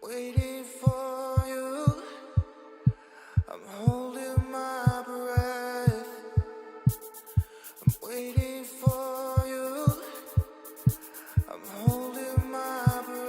Waiting for you, I'm holding my breath. I'm waiting for you, I'm holding my breath.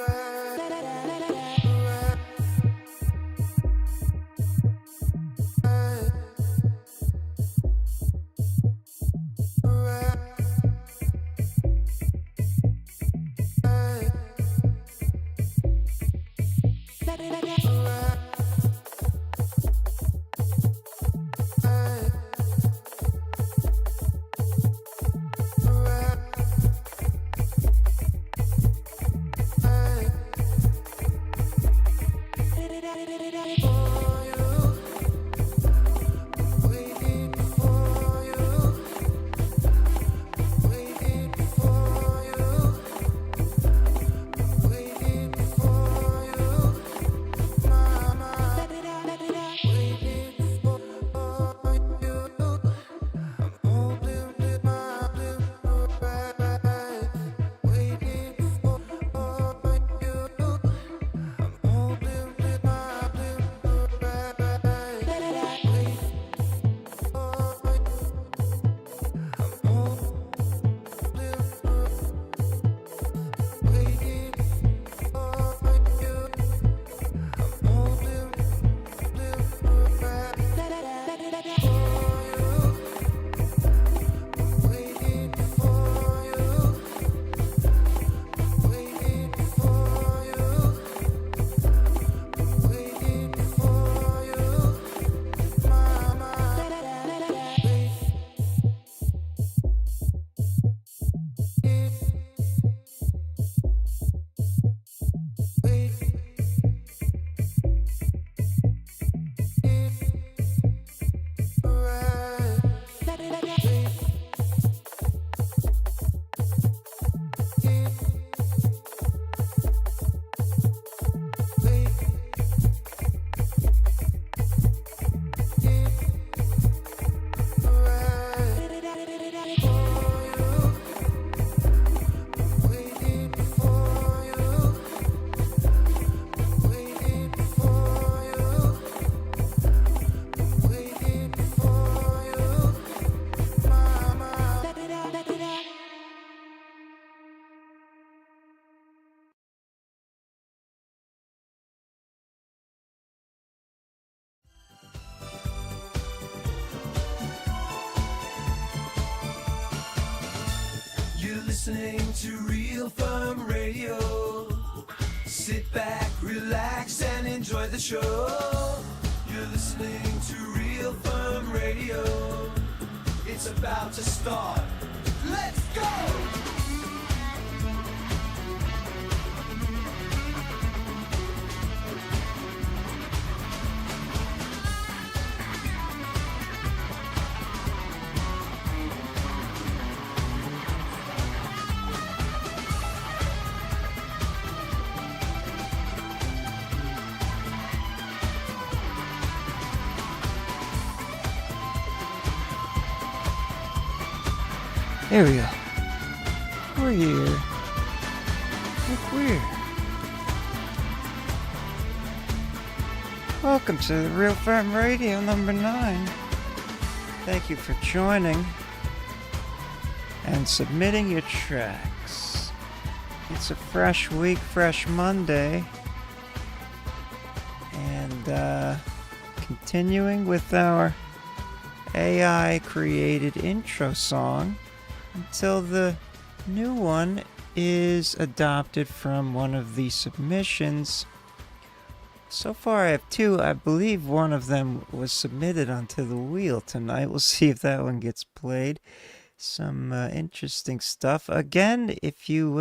You're listening to Real Firm Radio. Sit back, relax, and enjoy the show. You're listening to Real Firm Radio. It's about to start. Let's go! There we go. We're here. Look weird. Welcome to the Real Firm Radio number 9. Thank you for joining and submitting your tracks. It's a fresh week, fresh Monday. And continuing with our AI created intro song until the new one is adopted from one of the submissions. So far I have 2. I believe one of them was submitted onto the wheel tonight. We'll see if that one gets played. Some interesting stuff. Again, if you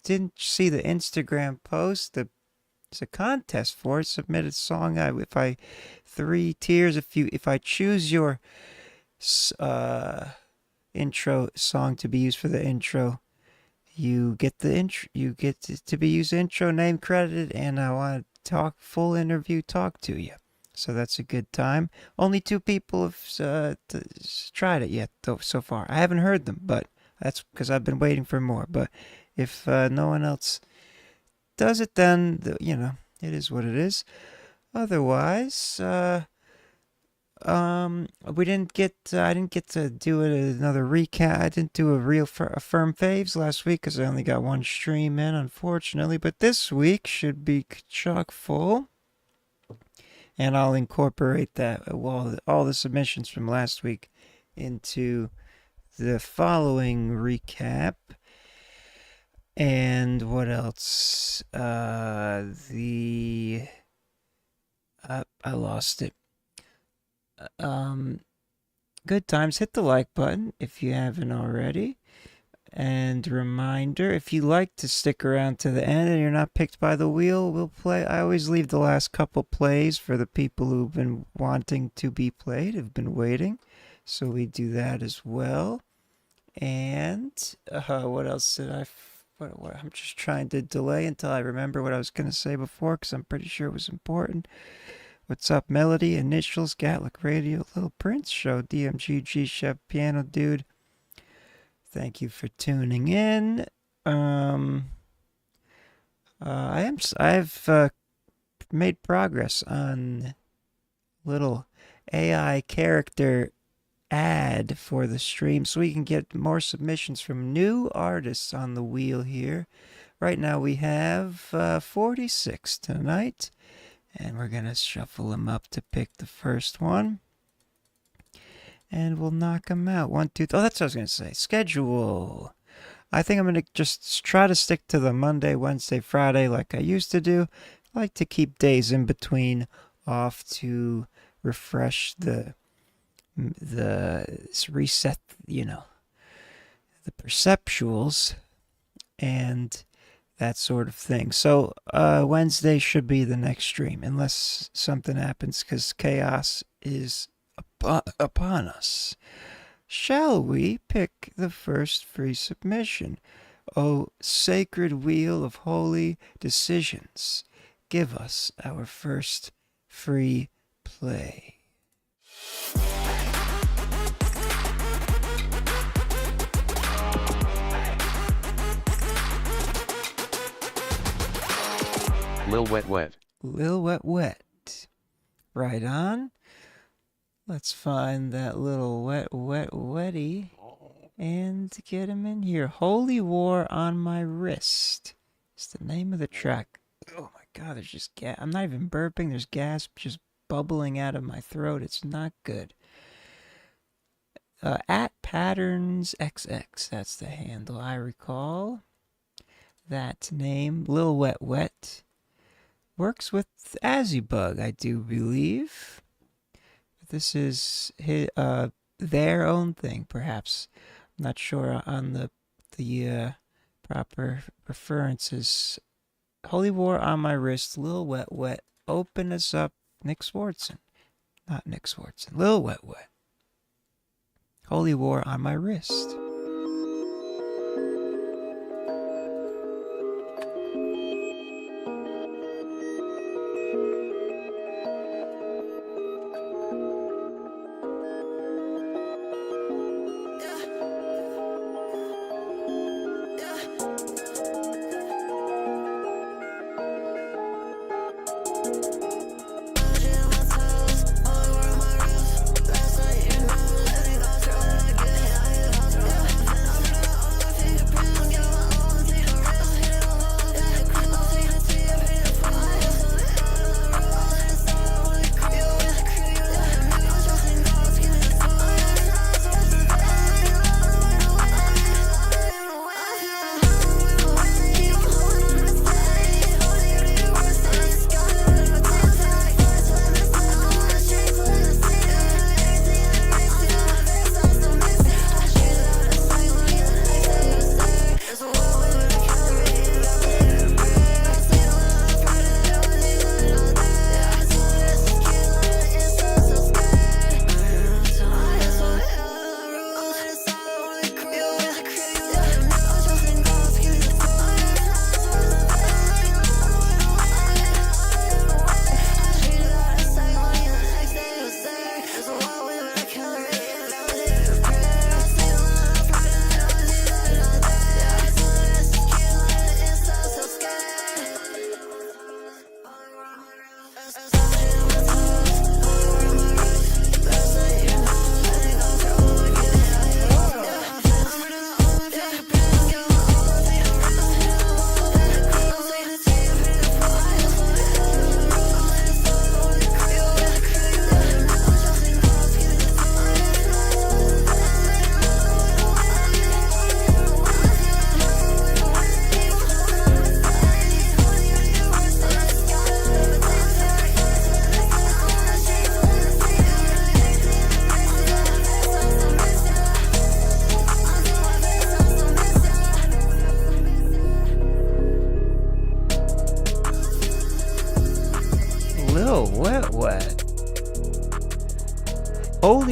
didn't see the Instagram post, there's a contest for it. Submit a song. If I choose your intro song to be used for the intro, you get the intro. You get to be used intro, name credited, and I want to full interview talk to you. So that's a good time. Only 2 people have tried it yet, though, so far. I haven't heard them, but that's because I've been waiting for more. But if no one else does it, then it is what it is. Otherwise, we didn't get. I didn't get to do another recap. I didn't do a FERM faves last week because I only got one stream in, unfortunately. But this week should be chock full, and I'll incorporate that all the submissions from last week into the following recap. And what else? I lost it. Good times. Hit the like button if you haven't already. And reminder, if you like to stick around to the end and you're not picked by the wheel, we'll play. I always leave the last couple plays for the people who've been wanting to be played, have been waiting. So we do that as well. And what else did I... What, I'm just trying to delay until I remember what I was going to say before, because I'm pretty sure it was important. What's up, Melody, Initials, Gatlick Radio, Little Prince Show, DMGG, Chef Piano Dude. Thank you for tuning in. I've made progress on little AI character ad for the stream so we can get more submissions from new artists on the wheel here. Right now we have 46 tonight, and we're gonna shuffle them up to pick the first one, and we'll knock them out. 1, 2, oh, that's what I was gonna say. Schedule. I think I'm gonna just try to stick to the Monday, Wednesday, Friday like I used to do. I like to keep days in between off to refresh the reset, the perceptuals and that sort of thing. So Wednesday should be the next stream, unless something happens, because chaos is upon us. Shall we pick the first free submission? O sacred wheel of holy decisions, give us our first free play. Lil Wet Wet. Lil Wet Wet. Right on. Let's find that little wetty and get him in here. Holy War on My Wrist is the name of the track. Oh my god, there's just gas. I'm not even burping. There's gas just bubbling out of my throat. It's not good. At Patterns XX, that's the handle I recall. That name, Lil Wet Wet. Works with Azibug, I do believe. This is their own thing, perhaps. I'm not sure on the proper references. Holy War on My Wrist, Lil Wet Wet. Open us up, Nick Swartzen. Not Nick Swartzen, Lil Wet Wet. Holy War on My Wrist.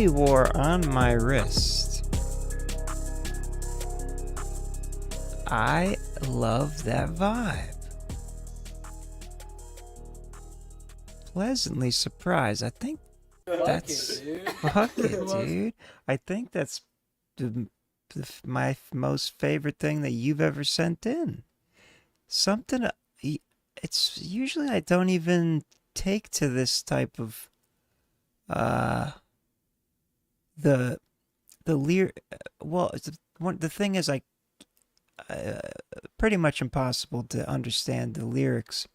Holy War on my wrist. I love that vibe. Pleasantly surprised. I think that's fuck it, dude. I think that's my most favorite thing that you've ever sent in. Something. It's usually I don't even take to this type of the lyric. Well, the thing is, pretty much impossible to understand the lyrics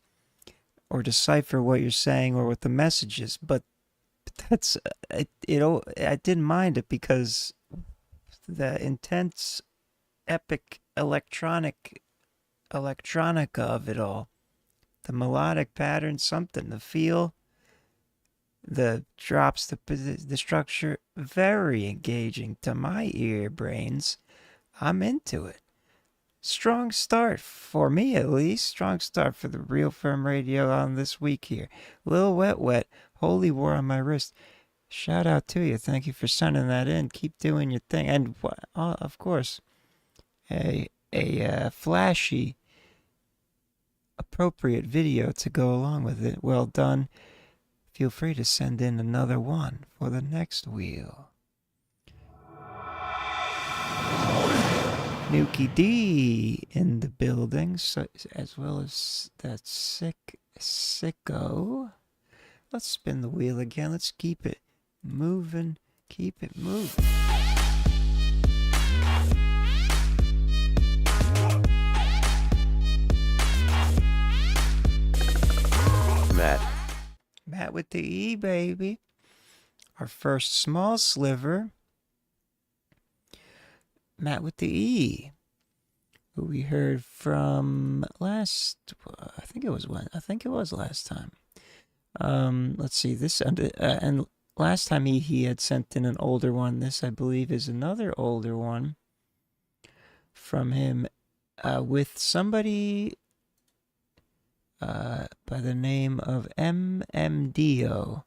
or decipher what you're saying or what the message is. But that's I didn't mind it because the intense, epic electronica of it all, the melodic pattern, something, the feel, the drops, the structure, very engaging to my ear brains. I'm into it. Strong start for me, at least. Strong start for the Real Firm Radio on this week here. Lil Wet, Holy War on my wrist. Shout out to you. Thank you for sending that in. Keep doing your thing. And, of course, a flashy, appropriate video to go along with it. Well done. Feel free to send in another one for the next wheel. Nuki D in the building, so, as well as that sicko. Let's spin the wheel again. Let's keep it moving. Keep it moving. Matt with the E, baby. Our first small sliver. Matt with the E, who we heard from last. I think it was last time. Let's see this, and last time he had sent in an older one. This, I believe, is another older one from him, with somebody by the name of MMDO.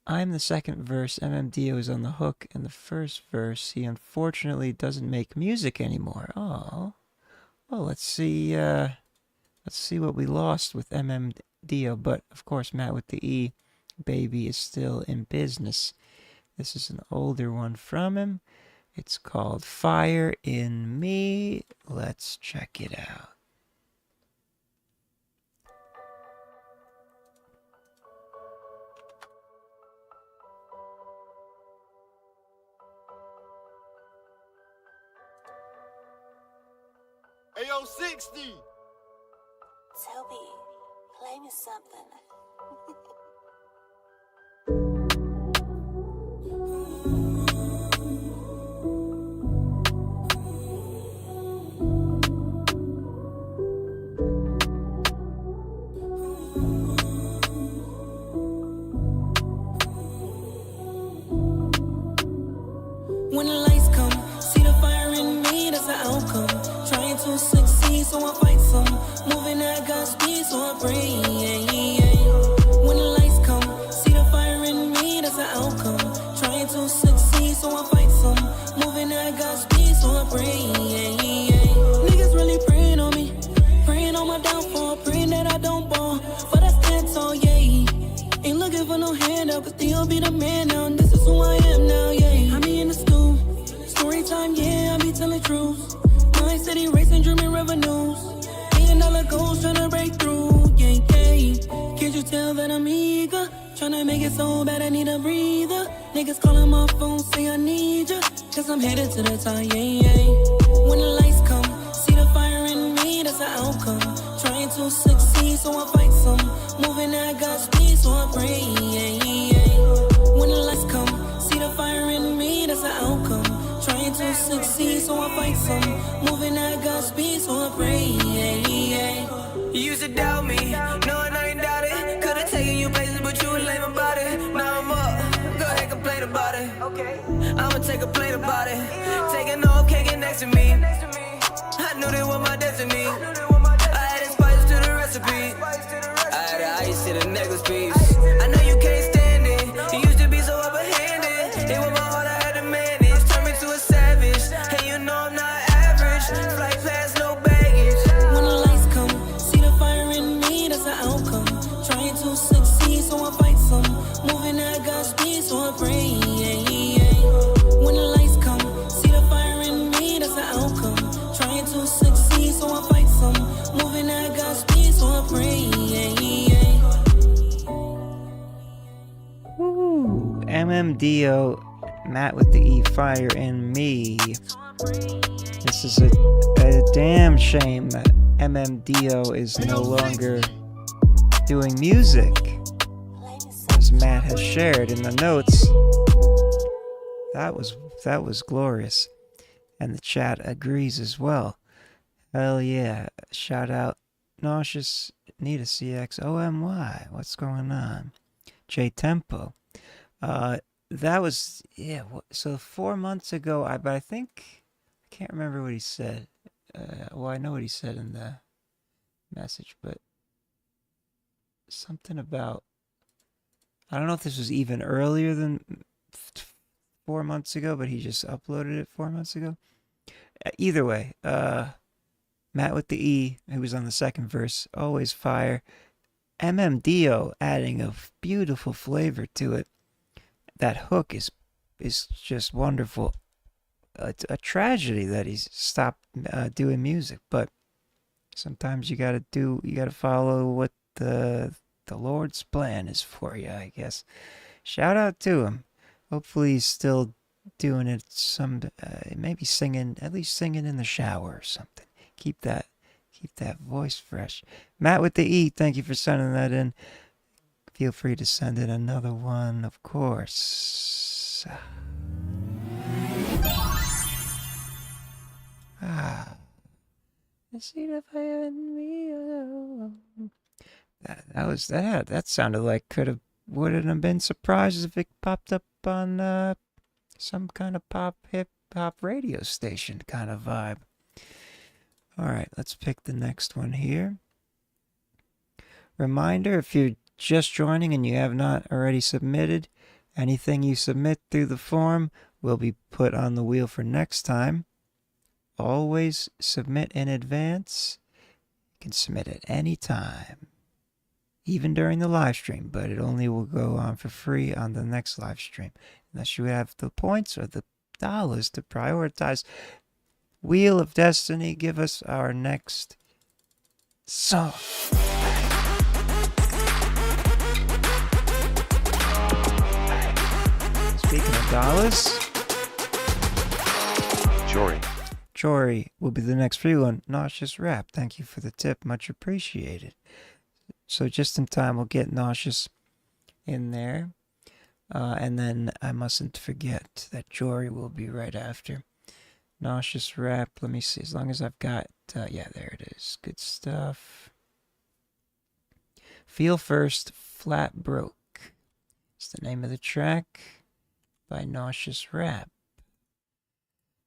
I'm the second verse. MMDO is on the hook. In the first verse, he unfortunately doesn't make music anymore. Oh, well, let's see what we lost with MMDO. But of course, Matt with the E, baby, is still in business. This is an older one from him. It's called Fire in Me. Let's check it out. Ayo, 60! Toby, play me something. When the lights come, see the fire in me, that's the outcome. Trying to succeed, so I fight some. Moving at God's speed, so I pray. When the lights come, see the fire in me, that's the outcome. Trying to succeed, so I fight some. Moving at God's speed, so I pray. Niggas really praying on me, praying on my downfall, praying that I don't ball, but I stand tall, yeah. Ain't looking for no handout, cause they'll be the man now. This is who I am now, yeah. I be in the stool, story time, yeah, I be telling truths. Mind city racing, dreaming revenues. $1 million goals tryna break through, yeah. Can't you tell that I'm eager? Tryna make it so bad I need a breather. Niggas calling my phone, say I need ya, cause I'm headed to the top, yeah. When the lights come, see the fire in me, that's the outcome. Trying to succeed, so I fight some. Moving at God's speed, so I pray, When the lights come, see the fire in me, that's the outcome. Trying to succeed, so I fight some. Moving at God's speed, so I pray, You used to doubt me, knowing I ain't doubt it. Could've taken you places, but you were lame about it. Now I'm up, go ahead, complain about it. I'ma take a plate about it. Taking off, can't get next to me. I knew they were my destiny. I added spice to the recipe. I had the ice to the necklace piece. I know you can't stand it. You used to be so upper hand. MMDO, Matt with the E, Fire in Me. This is a damn shame that MMDO is no longer doing music, as Matt has shared in the notes. That was glorious, and the chat agrees as well. Hell yeah! Shout out, Nauseous, Nita CX, OMY. What's going on? J Tempo. That was, yeah. So 4 months ago, but I think I can't remember what he said. Well, I know what he said in the message, but something about, I don't know if this was even earlier than 4 months ago, but he just uploaded it 4 months ago. Either way, Matt with the E, who was on the second verse, always fire. MMDO adding a beautiful flavor to it. That hook is just wonderful. It's a tragedy that he's stopped doing music, but sometimes you gotta follow what the Lord's plan is for you, I guess. Shout out to him. Hopefully he's still doing it. Maybe singing, at least singing in the shower or something. Keep that voice fresh. Matt with the E, thank you for sending that in. Feel free to send in another one, of course. See the fire in me. That sounded like wouldn't have been surprised if it popped up on some kind of hip hop radio station kind of vibe. All right, let's pick the next one here. Reminder, if you're just joining and you have not already submitted, anything you submit through the form will be put on the wheel for next time. Always submit in advance. You can submit at any time, even during the live stream, but it only will go on for free on the next live stream, unless you have the points or the dollars to prioritize. Wheel of Destiny, give us our next song. Speaking of dollars, Jory will be the next free one. Nauseous Rap, thank you for the tip, much appreciated. So just in time, we'll get Nauseous in there. And then I mustn't forget that Jory will be right after. Nauseous Rap, let me see, as long as I've got, yeah, there it is. Good stuff. Feel First, Flat Broke. It's the name of the track by Nauseous Rap.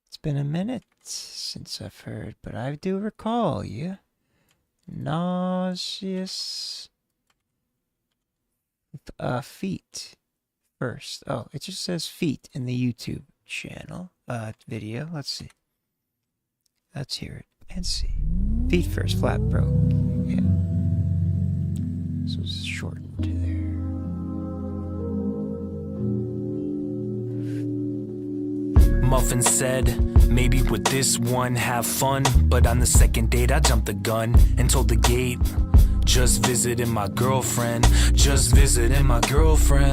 It's been a minute since I've heard, but I do recall you. Nauseous Feet First. Oh, it just says feet in the YouTube channel video. Let's see. Let's hear it and see. Feet First, Flat Broke. Yeah. So it's shortened there. Muffin said, maybe with this one have fun, but on the second date I jumped the gun and told the gate, just visiting my girlfriend, just visiting my girlfriend.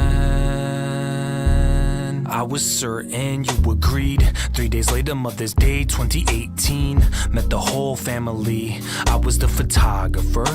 I was certain you agreed. 3 days later, Mother's Day 2018, met the whole family. I was the photographer.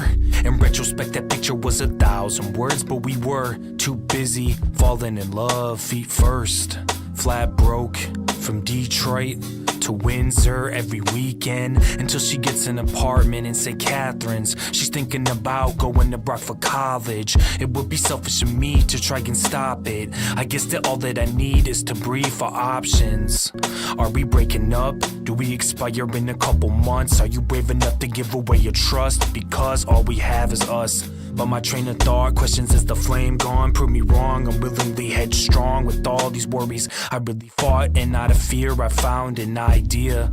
In retrospect, that picture was 1,000 words, but we were too busy falling in love, feet first. Flat broke, from Detroit to Windsor every weekend until she gets an apartment in St. Catharines. She's thinking about going to Brock for college. It would be selfish of me to try and stop it. I guess that all that I need is to breathe for options. Are we breaking up? Do we expire in a couple months? Are you brave enough to give away your trust? Because all we have is us. But my train of thought questions, is the flame gone? Prove me wrong, I'm willingly headstrong. With all these worries, I really fought, and out of fear I found an idea.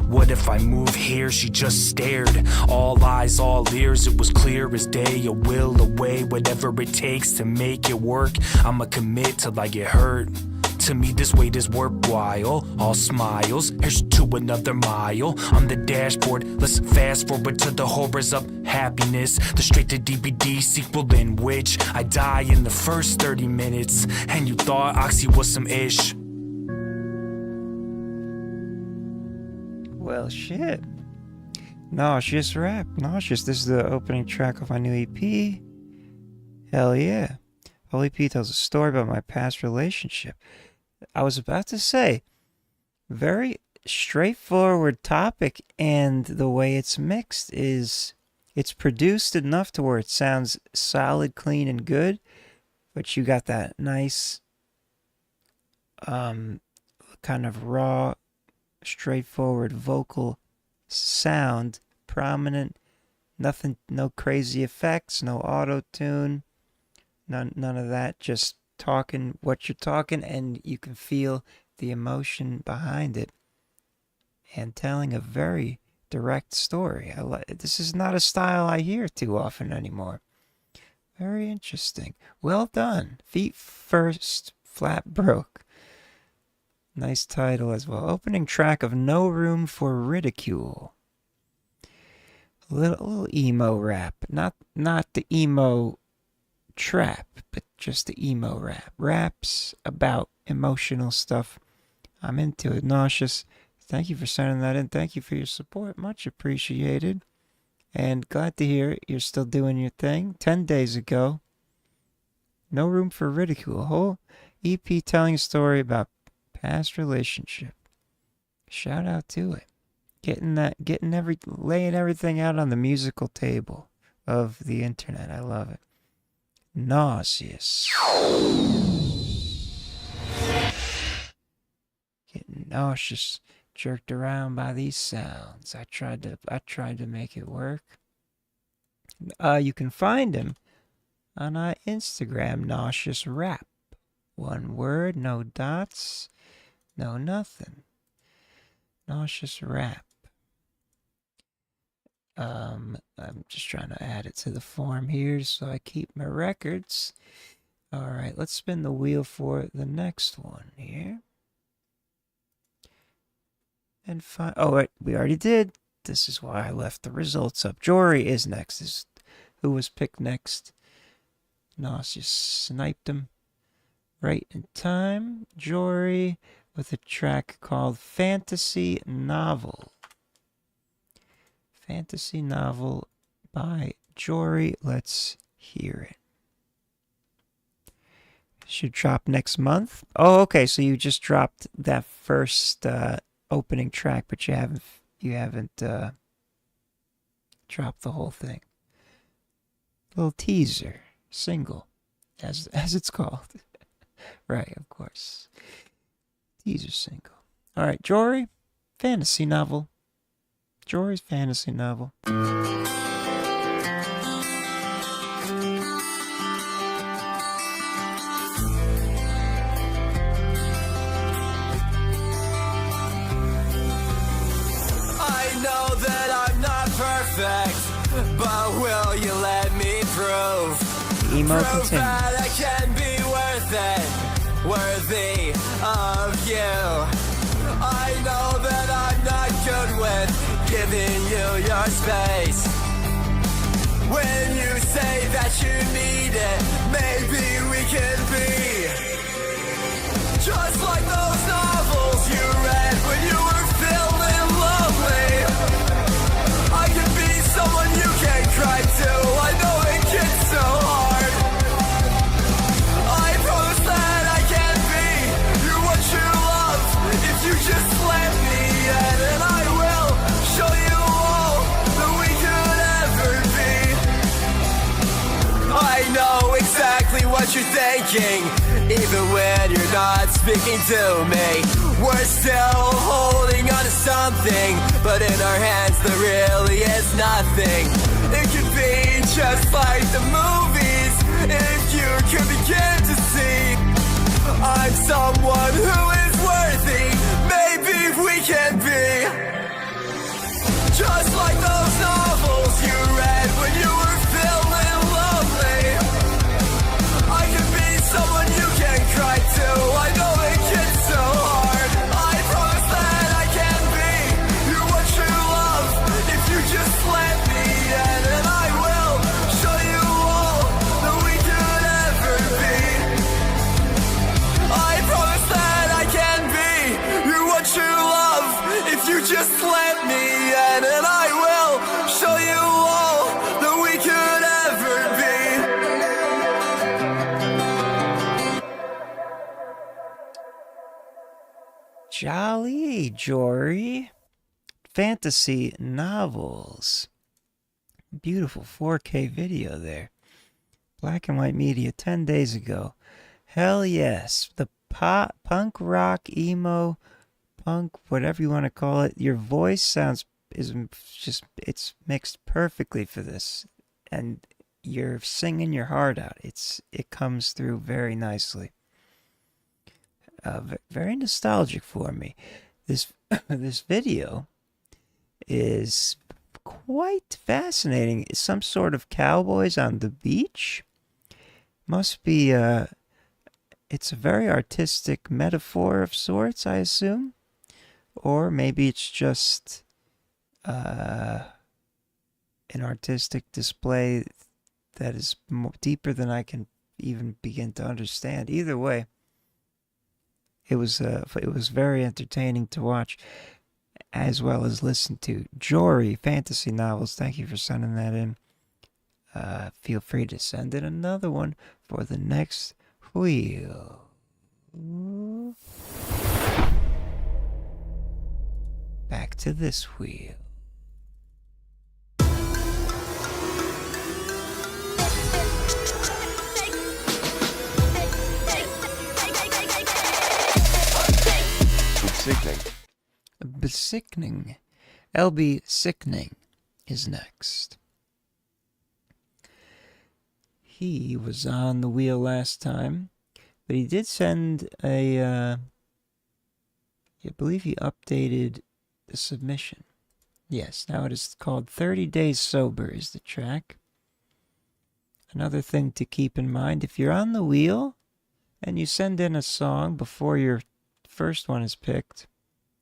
What if I move here? She just stared. All eyes, all ears, it was clear as day. A will, a way, whatever it takes to make it work. I'ma commit till I get hurt. To me, this wait is worthwhile. All smiles, here's to another mile. On the dashboard, let's fast forward to the horrors of happiness. The straight to DVD sequel in which I die in the first 30 minutes. And you thought Oxy was some ish. Well, shit. Nauseous rap. Nauseous. This is the opening track of my new EP. Hell yeah. Whole EP tells a story about my past relationship. I was about to say, very straightforward topic, and the way it's mixed is, it's produced enough to where it sounds solid, clean, and good, but you got that nice, kind of raw, straightforward vocal sound, prominent, nothing, no crazy effects, no auto-tune, none of that, just talking what you're talking, and you can feel the emotion behind it, and telling a very direct story. This is not a style I hear too often anymore. Very interesting. Well done. Feet first, flat broke. Nice title as well. Opening track of No Room for Ridicule. A little emo rap. Not the emo trap, but just the emo rap. Raps about emotional stuff. I'm into it. Nauseous. Thank you for sending that in. Thank you for your support. Much appreciated. And glad to hear you're still doing your thing. 10 days ago. No Room for Ridicule. A whole EP telling a story about past relationship. Shout out to it. Laying everything out on the musical table of the internet. I love it. Nauseous. Getting nauseous, jerked around by these sounds. I tried to make it work. You can find him on Instagram, Nauseous Rap. One word, no dots, no nothing. Nauseous Rap. I'm just trying to add it to the form here so I keep my records. Alright, let's spin the wheel for the next one here. And we already did. This is why I left the results up. Jory is next. This is who was picked next. Nauseous sniped him right in time. Jory with a track called Fantasy Novel. Fantasy Novel by Jory. Let's hear it. Should drop next month. Oh, okay. So you just dropped that first opening track, but you haven't dropped the whole thing. Little teaser, single, as it's called. Right, of course. Teaser single. All right, Jory, Fantasy Novel. Jory's Fantasy Novel. But will you let me prove Continues. that I can be worth it, worthy of you? I know that I'm not good with giving you your space. When you say that you need it, maybe we can be just like those novels you read when you were feeling lonely. I can be someone you can cry to. I know it gets so hard. I promise that I can be you're what you love if you just let me in, and I will show you all that we could ever be. I know exactly what you're thinking, even when you're not speaking to me. We're still holding on to something, but in our hands there really is nothing. It could be just like the movies, if you could begin to see I'm someone who is worthy. Maybe we can be just like those novels you read when you were feeling lonely. I can be someone you can cry to. I know it can just let me in and I will show you all that we could ever be. Jolly, Jory. Fantasy novels. Beautiful 4K video there. Black and white media 10 days ago. Hell yes. The punk rock, emo, punk, whatever you want to call it. Your voice it's mixed perfectly for this. And you're singing your heart out. It comes through very nicely. Very nostalgic for me. This video is quite fascinating. Some sort of cowboys on the beach. Must be it's a very artistic metaphor of sorts, I assume. Or maybe it's just an artistic display that is deeper than I can even begin to understand. Either way, it was very entertaining to watch as well as listen to. Jory Fantasy Novels, thank you for sending that in. Feel free to send in another one for the next wheel. Back to this wheel. Sickening. Sickening. LB Sickening is next. He was on the wheel last time, but he did send I believe he updated the submission. Yes, now it is called 30 Days Sober is the track. Another thing to keep in mind, if you're on the wheel and you send in a song before your first one is picked,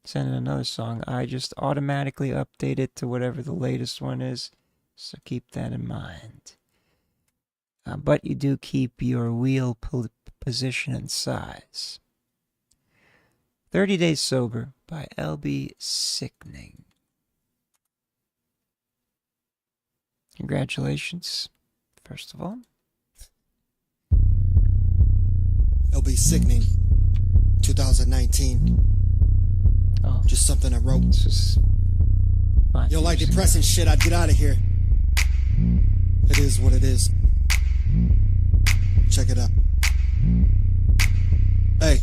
send in another song, I just automatically update it to whatever the latest one is, so keep that in mind. But you do keep your wheel position and size. 30 Days Sober by LB Sickening. Congratulations, first of all. LB Sickening, 2019. Oh, Just something I wrote. this is fine. Yo, like depressing shit, I'd get out of here. It is what it is. Check it out. Hey,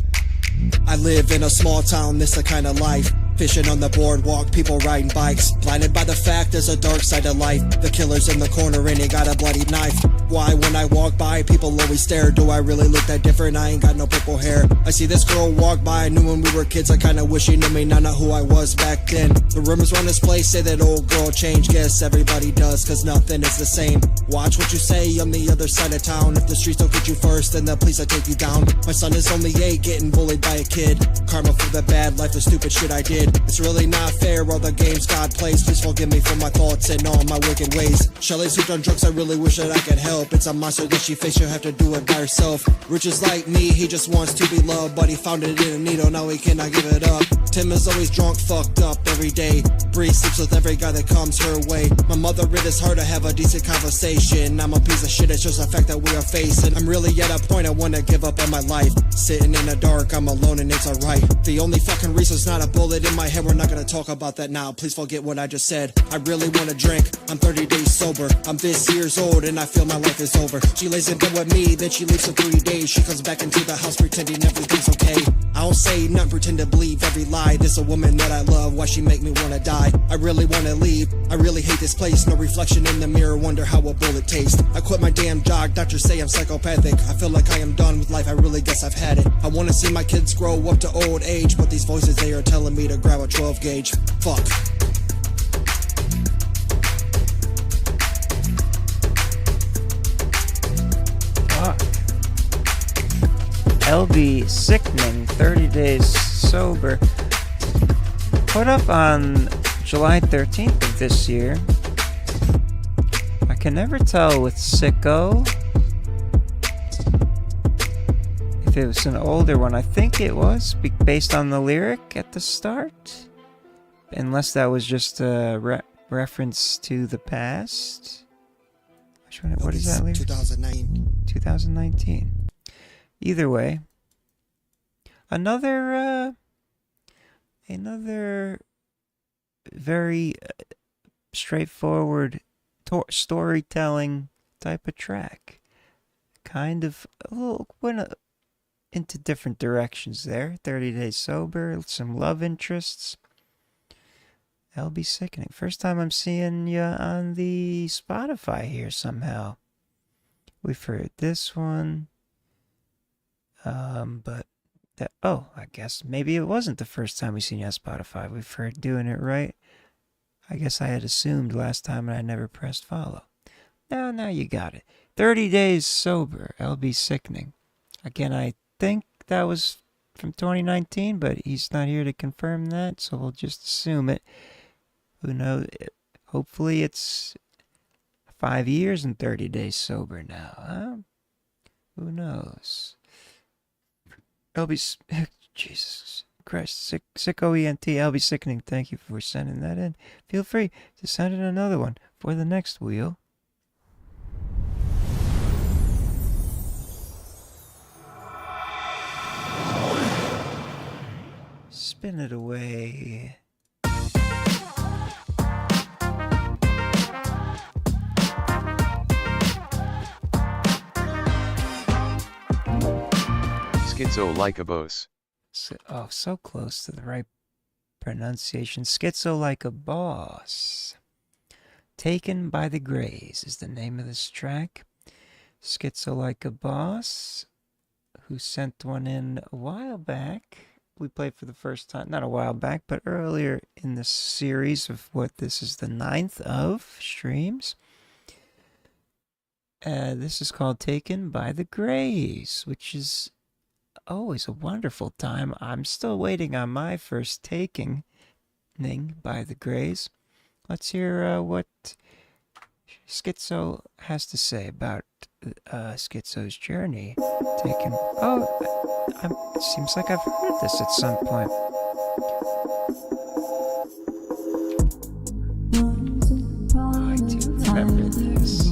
I live in a small town, this the kind of life. Fishing on the boardwalk, people riding bikes. Blinded by the fact there's a dark side of life. The killer's in the corner and he got a bloody knife. Why when I walk by, people always stare. Do I really look that different? I ain't got no purple hair. I see this girl walk by, I knew when we were kids. I kinda wish she knew me, not who I was back then. The rumors around this place say that old girl changed. Guess everybody does, cause nothing is the same. Watch what you say on the other side of town. If the streets don't get you first, then the police will take you down. My son is only 8, getting bullied by a kid. Karma for the bad life, the stupid shit I did. It's really not fair, all the games God plays. Please forgive me for my thoughts and all my wicked ways. Shelley's hooked on drugs, I really wish that I could help. It's a monster that she faced, she'll have to do it by herself. Rich is like me, he just wants to be loved, but he found it in a needle, now he cannot give it up. Tim is always drunk, fucked up every day. Bree sleeps with every guy that comes her way. My mother, it is hard to have a decent conversation. I'm a piece of shit, it's just a fact that we are facing. I'm really at a point I wanna give up on my life. Sitting in the dark, I'm alone and it's alright. The only fucking reason's not a bullet in my head, we're not gonna talk about that now. Please forget what I just said. I really wanna drink, I'm 30 days sober. I'm this years old and I feel my life is over. She lays in bed with me, then she leaves for 3 days. She comes back into the house pretending everything's okay. I don't say nothing, pretend to believe every lie. This a woman that I love, why she make me wanna die? I really wanna leave, I really hate this place. No reflection in the mirror, wonder how a bullet tastes. I quit my damn job, doctors say I'm psychopathic. I feel like I am done with life, I really guess I've had it. I wanna see my kids grow up to old age, but these voices, they are telling me to grab a 12 gauge. Fuck. LB Sickening, 30 Days Sober, put up on July 13th of this year. I can never tell with Sicko if it was an older one. I think it was, based on the lyric at the start. Unless that was just a reference to the past. What is that? 2009. 2019. Either way, another very straightforward storytelling type of track. Kind of a little went into different directions there. 30 Days Sober, some love interests. LB Sickening. First time I'm seeing you on the Spotify here somehow. We've heard this one. But that, I guess maybe it wasn't the first time we've seen you on Spotify. We've heard Doing It Right. I guess I had assumed last time and I never pressed follow. Now you got it. 30 Days Sober, LB Sickening. Again, I think that was from 2019, but he's not here to confirm that, so we'll just assume it. Who knows? Hopefully it's 5 years and 30 days sober now, huh? Who knows? Jesus Christ, Sicko ENT, LB Sickening, thank you for sending that in. Feel free to send in another one for the next wheel. Spin it away. Schizo like a boss. So close to the right pronunciation. Schizo like a boss. Taken by the Greys is the name of this track. Schizo like a boss, who sent one in a while back. We played for the first time, not a while back, but earlier in the series of what this is the 9th of streams. This is called Taken by the Greys, which is always a wonderful time. I'm still waiting on my first taking by the Greys. Let's hear what Schizo has to say about Schizo's journey. It seems like I've heard this at some point. I do remember this.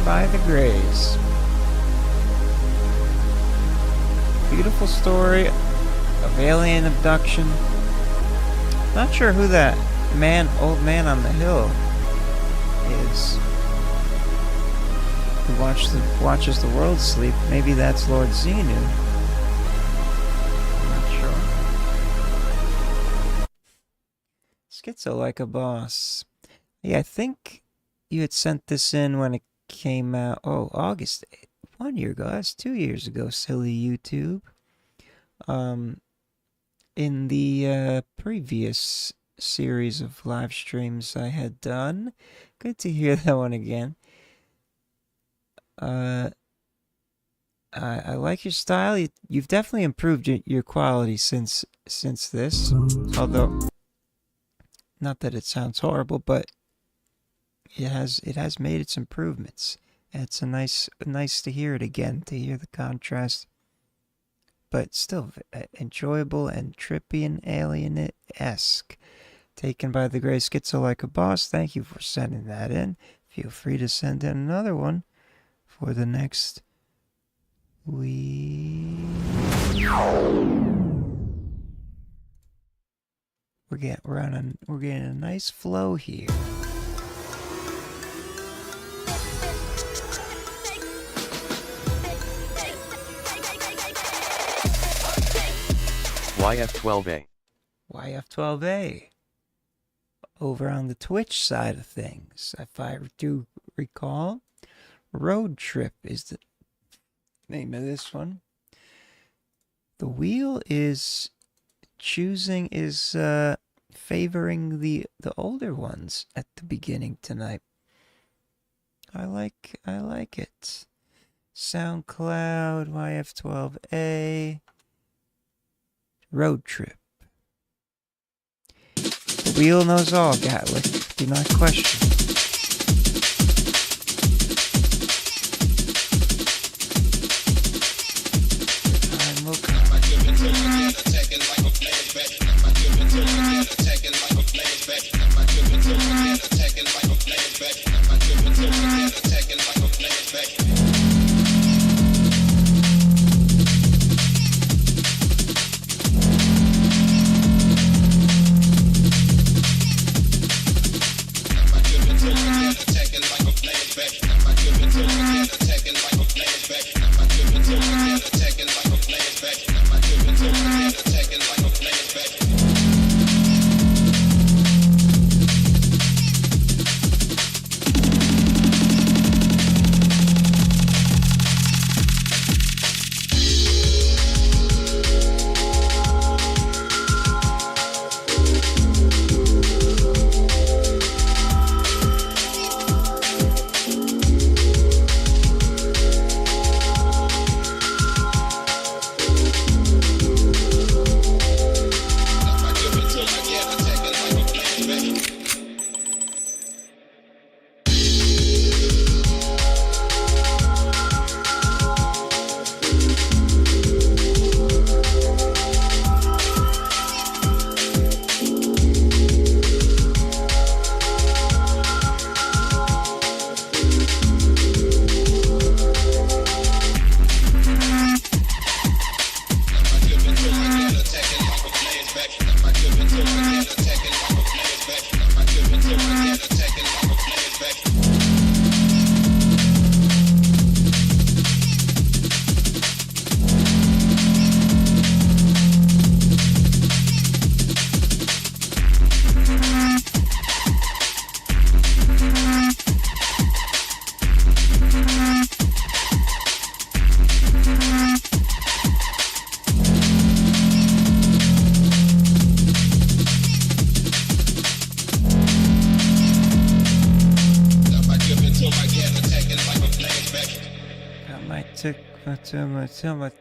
by the Greys. Beautiful story of alien abduction. Not sure who that old man on the hill is. Who watches the world sleep. Maybe that's Lord Xenu. I'm not sure. Schizo like a boss. Yeah, I think you had sent this in when it came out. Oh, August 1 year ago. That's 2 years ago, silly YouTube. In the previous series of live streams I had done. Good to hear that one again. I like your style. You've definitely improved your quality since this. Although, not that it sounds horrible, but it has made its improvements. And it's nice to hear it again, to hear the contrast. But still enjoyable and trippy and alien-esque. Taken by the Grey Schizo like a boss. Thank you for sending that in. Feel free to send in another one for the next week. We're getting a nice flow here. YF12A. YF12A. Over on the Twitch side of things, if I do recall, Road Trip is the name of this one. The wheel is favoring the older ones at the beginning tonight. I like it. SoundCloud, YF12A, Road Trip. The wheel knows all, Gatlick. Do not question. Time will come.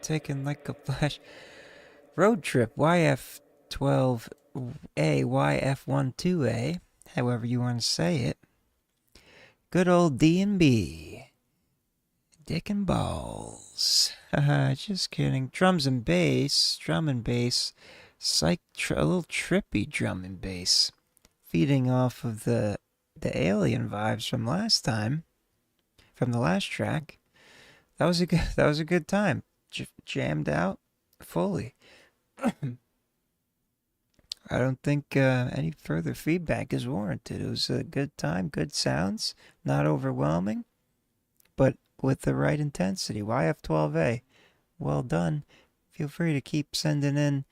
Taken like a flash. Road Trip, YF12A, YF12A, however you want to say it. Good old D&B. Dick and balls. Haha, just kidding. Drum and bass. A little trippy drum and bass. Feeding off of the alien vibes from last time. from the last track. That was a good time. Jammed out fully. I don't think any further feedback is warranted. It was a good time, good sounds, not overwhelming, but with the right intensity. YF12A, well done. Feel free to keep sending in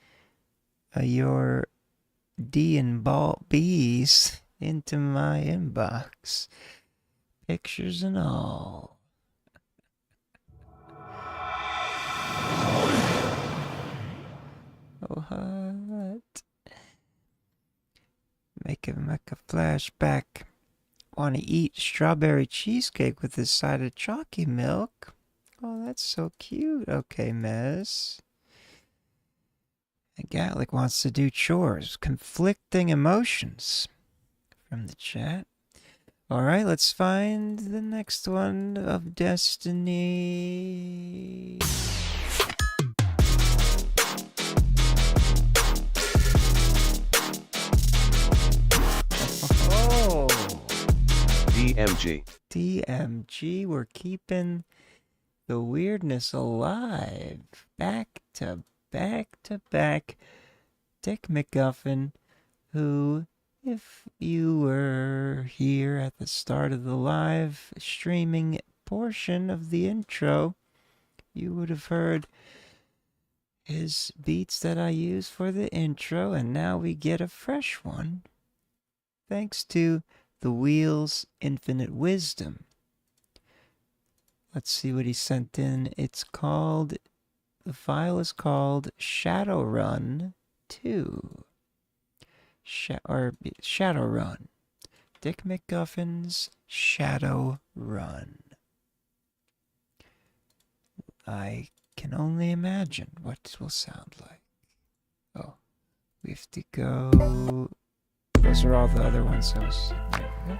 your D and ball B's into my inbox. Pictures and all. Oh, hot. Make a flashback. Want to eat strawberry cheesecake with a side of chalky milk? Oh, that's so cute. Okay, Mez. And Gatlick wants to do chores. Conflicting emotions from the chat. Alright, let's find the next one of Destiny. Oh! DMG, we're keeping the weirdness alive. Back to back to back. Dick McGuffin, who, if you were here at the start of the live streaming portion of the intro, you would have heard his beats that I use for the intro, and now we get a fresh one, thanks to the Wheel's Infinite Wisdom. Let's see what he sent in. The file is called Shadowrun 2. Shadowrun. Dick McGuffin's Shadowrun. I can only imagine what it will sound like. Oh, we have to go. Those are all the other ones. There we go.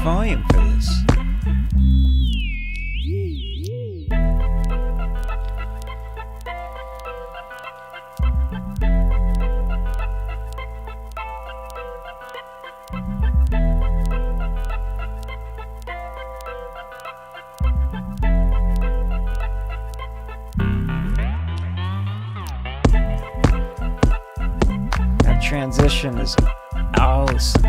Volume for this. That transition is awesome.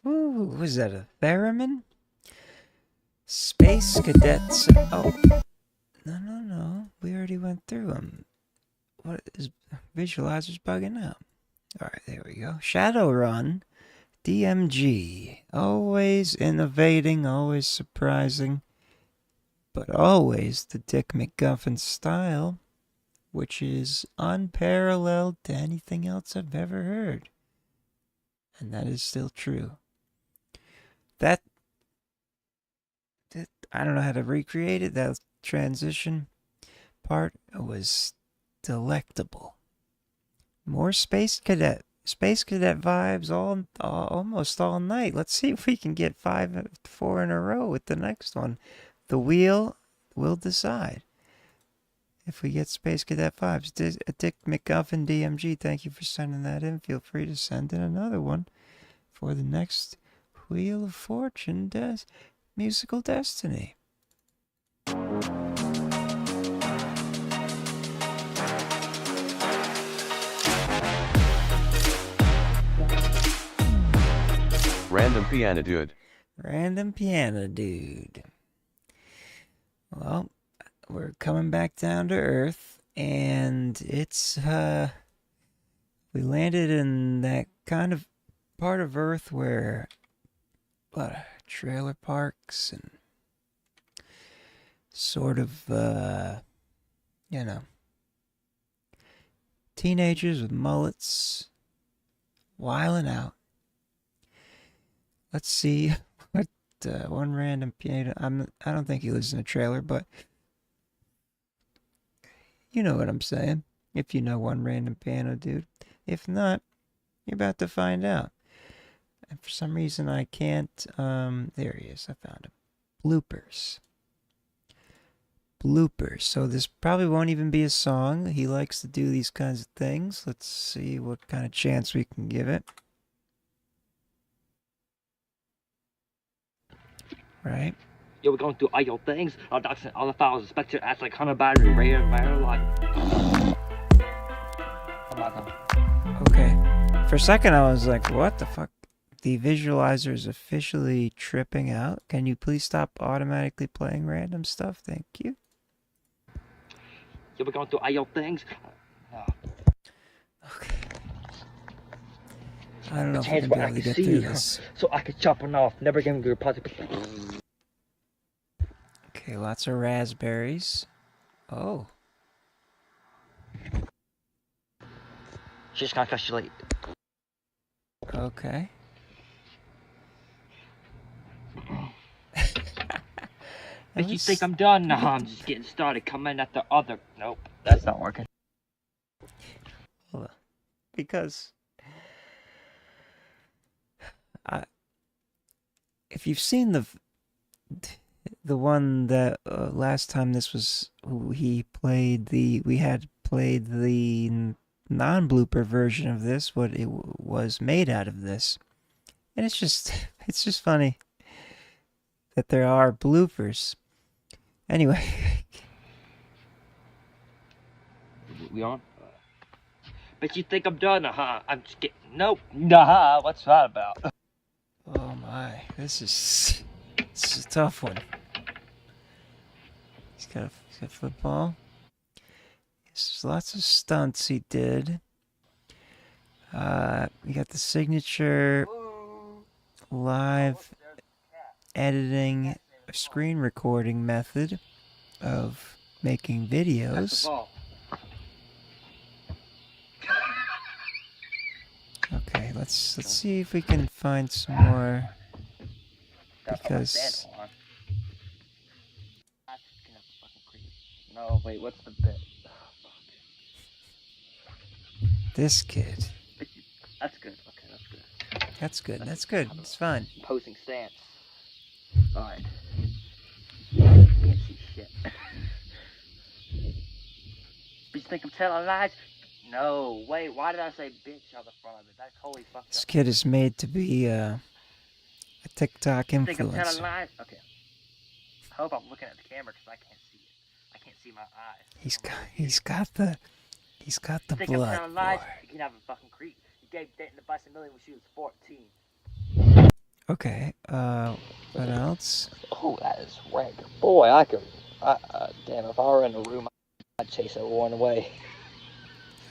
Ooh, was that a theremin? Space Cadets. Oh, no. We already went through them. What is Visualizer's bugging out? All right, there we go. Shadowrun, DMG. Always innovating, always surprising, but always the Dick McGuffin style, which is unparalleled to anything else I've ever heard. And that is still true. That I don't know how to recreate it, that transition, part was delectable. More Space Cadet vibes almost all night. Let's see if we can get 4 in a row with the next one. The wheel will decide if we get Space Cadet vibes. Dick McGuffin DMG, thank you for sending that in. Feel free to send in another one for the next Wheel of Fortune musical destiny. Random piano dude. Random piano dude. Well, we're coming back down to Earth, and it's, we landed in that kind of part of Earth where a lot of trailer parks and sort of, teenagers with mullets whiling out. Let's see what one random piano. I don't think he lives in a trailer, but you know what I'm saying. If you know one random piano dude. If not, you're about to find out. And for some reason I can't. There he is. I found him. Bloopers. So this probably won't even be a song. He likes to do these kinds of things. Let's see what kind of chance we can give it. Right. Yo, we're going through all your things. All docs and all the files. Expect your ass like 100 battery, rare, like. I'm not done. Okay. For a second, I was like, what the fuck? The visualizer is officially tripping out. Can you please stop automatically playing random stuff? Thank you. Yo, we're going through all your things. Okay. I don't know if I can be able to get through this. So I could chop it off. Never give me a project. Okay, lots of raspberries. Oh. She's gonna catch you late. Okay. But you think I'm done? Nah, I'm just getting started. Come in at the other. Nope, that's not working. Hold on. Because if you've seen the one that last time this was we had played the non-blooper version of this, what it was made out of this, and it's just funny that there are bloopers. Anyway. We on? But you think I'm done? I'm just getting. Nope. Nah. What's that about? Oh my, this is a tough one. He's got football. There's lots of stunts he did. We got the signature live editing screen recording method of making videos. Okay, let's see if we can find some more, because no, wait, what's the bit? this kid. That's good. Okay, that's good. That's good. It's fine. Posing stance. Alright. Can't see shit. But you think I'm telling lies? No, wait, why did I say bitch on the front of it? That's totally fucked up. This kid is made to be a TikTok You think I'm telling influencer. lies? Okay. I hope I'm looking at the camera because I can't see it. I can't see my eyes. He's got the You think I'm blood. telling lies? Boy. You can have a fucking creep. You gave dating the bus $1 million when she was 14. Okay, what else? Oh, that is rank. Boy, I could. Damn, if I were in the room, I'd chase everyone away.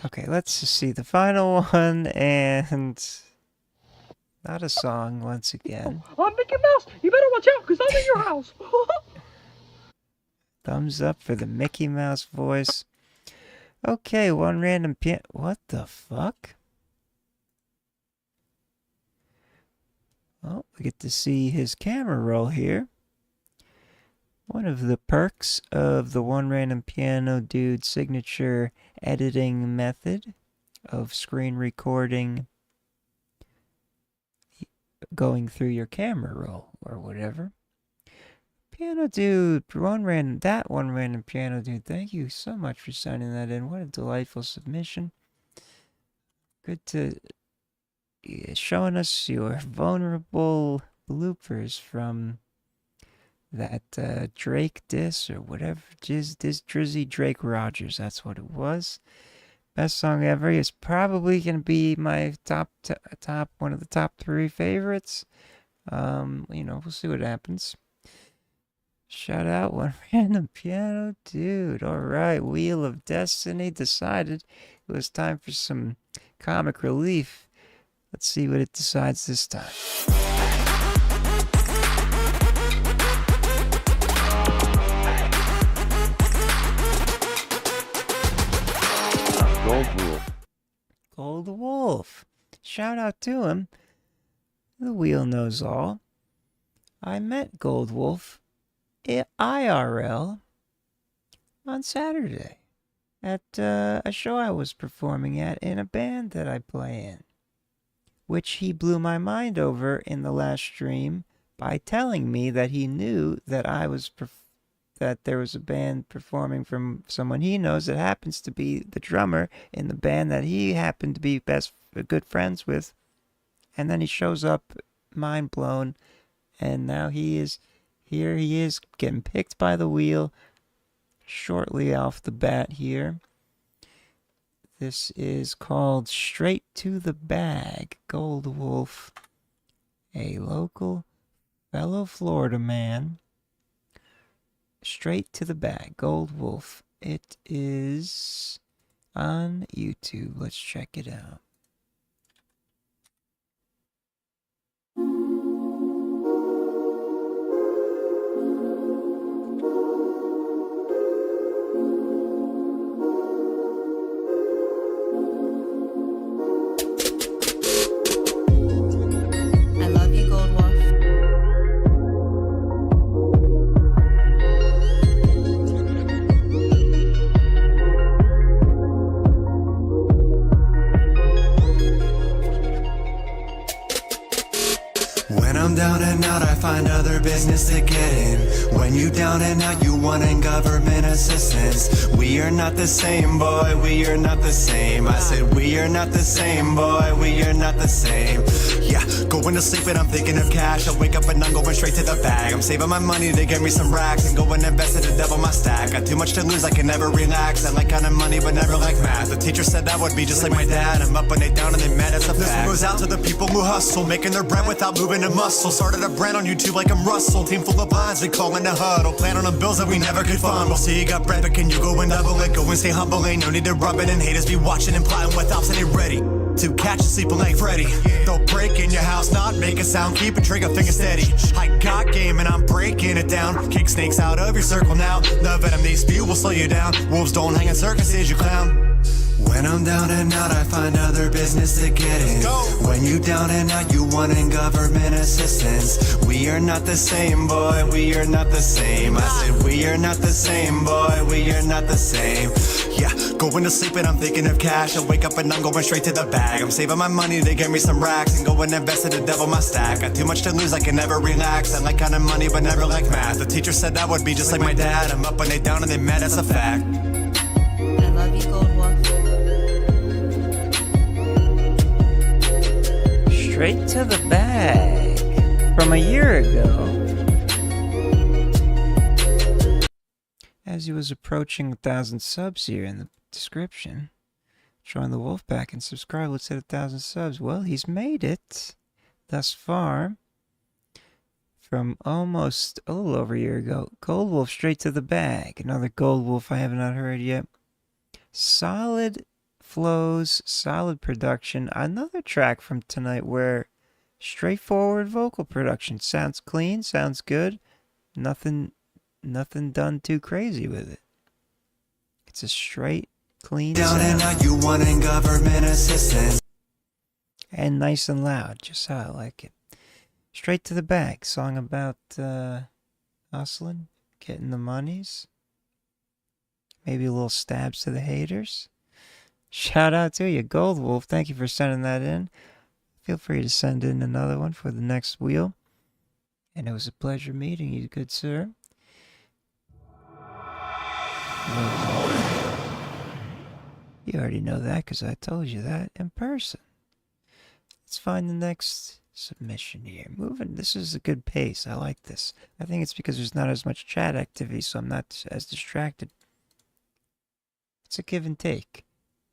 Okay, let's just see the final one, and not a song once again. I'm Mickey Mouse. You better watch out, because I'm in your house. Thumbs up for the Mickey Mouse voice. Okay, one random what the fuck? Well, we get to see his camera roll here. One of the perks of the One Random Piano Dude signature editing method of screen recording going through your camera roll or whatever. Piano Dude, One Random Piano Dude, thank you so much for sending that in. What a delightful submission. Good to showing us your vulnerable bloopers from that Drake diss or whatever. This Drizzy Drake Rogers, that's what it was. Best song ever. It's probably gonna be my top one of the top 3 favorites. We'll see what happens. Shout out One Random Piano Dude. Alright, Wheel of Destiny decided it was time for some comic relief. Let's see what it decides this time. Gold Wolf. Gold Wolf. Shout out to him. The wheel knows all. I met Gold Wolf IRL on Saturday at a show I was performing at in a band that I play in, which he blew my mind over in the last stream by telling me that he knew that that there was a band performing from someone he knows that happens to be the drummer in the band that he happened to be good friends with. And then he shows up, mind blown, and now he is getting picked by the wheel shortly off the bat here. This is called Straight to the Bag. Gold Wolf, a local fellow Florida man. Straight to the Bag, Gold Wolf. It is on YouTube. Let's check it out. I love you, Gold Wolf. When I'm down and out, I find other business to get in. When you down and out, you wanting government assistance. We are not the same, boy, we are not the same. I said we are not the same, boy, we are not the same. Yeah, going to sleep and I'm thinking of cash. I wake up and I'm going straight to the bag. I'm saving my money to get me some racks and go and invest it to double my stack. Got too much to lose, I can never relax. I like counting money but never like math. The teacher said I would be just like my dad. I'm up and they down and they mad, that's a fact. This one goes out to the people who hustle, making their bread without moving a muscle. Started a brand on YouTube like I'm Russell. Team full of lines, we call in the huddle. Plan on the bills that we never could fund. We'll see you got bread, but can you go and double it? Go and stay humble, ain't no need to rub it. And haters be watching and plotting with ops and they ready to catch you sleeping like Freddy. They'll break in your house, not make a sound, keep a trigger finger steady. I got game and I'm breaking it down. Kick snakes out of your circle now. The venom they spew will slow you down. Wolves don't hang in circuses, you clown. When I'm down and out, I find other business to get in. When you down and out, you wanting government assistance. We are not the same, boy, we are not the same. I said we are not the same, boy, we are not the same. Yeah, going to sleep and I'm thinking of cash. I wake up and I'm going straight to the bag. I'm saving my money to get me some racks and go and invest it to double my stack. Got too much to lose, I can never relax. I like counting money but never like math. The teacher said I would be just like my dad. I'm up and they down and they mad, that's a fact. I love you, Gold Wolf. Straight to the Bag from a year ago. As he was approaching 1,000 subs here in the description, join the Wolf Pack and subscribe. Let's hit 1,000 subs. Well, he's made it thus far from almost a little over a year ago. Gold Wolf, Straight to the Bag. Another Gold Wolf I have not heard yet. Solid flows, solid production. Another track from tonight where straightforward vocal production. Sounds clean, sounds good. Nothing done too crazy with it. It's a straight, clean Down sound. and out, you wanting government assistance. And nice and loud, just how I like it. Straight to the Bag, song about hustling, Getting the monies. Maybe a little stabs to the haters. Shout out to you, Gold Wolf. Thank you for sending that in. Feel free to send in another one for the next wheel. And it was a pleasure meeting you, good sir. You already know that because I told you that in person. Let's find the next submission here. Moving. This is a good pace. I like this. I think it's because there's not as much chat activity, so I'm not as distracted. It's a give and take.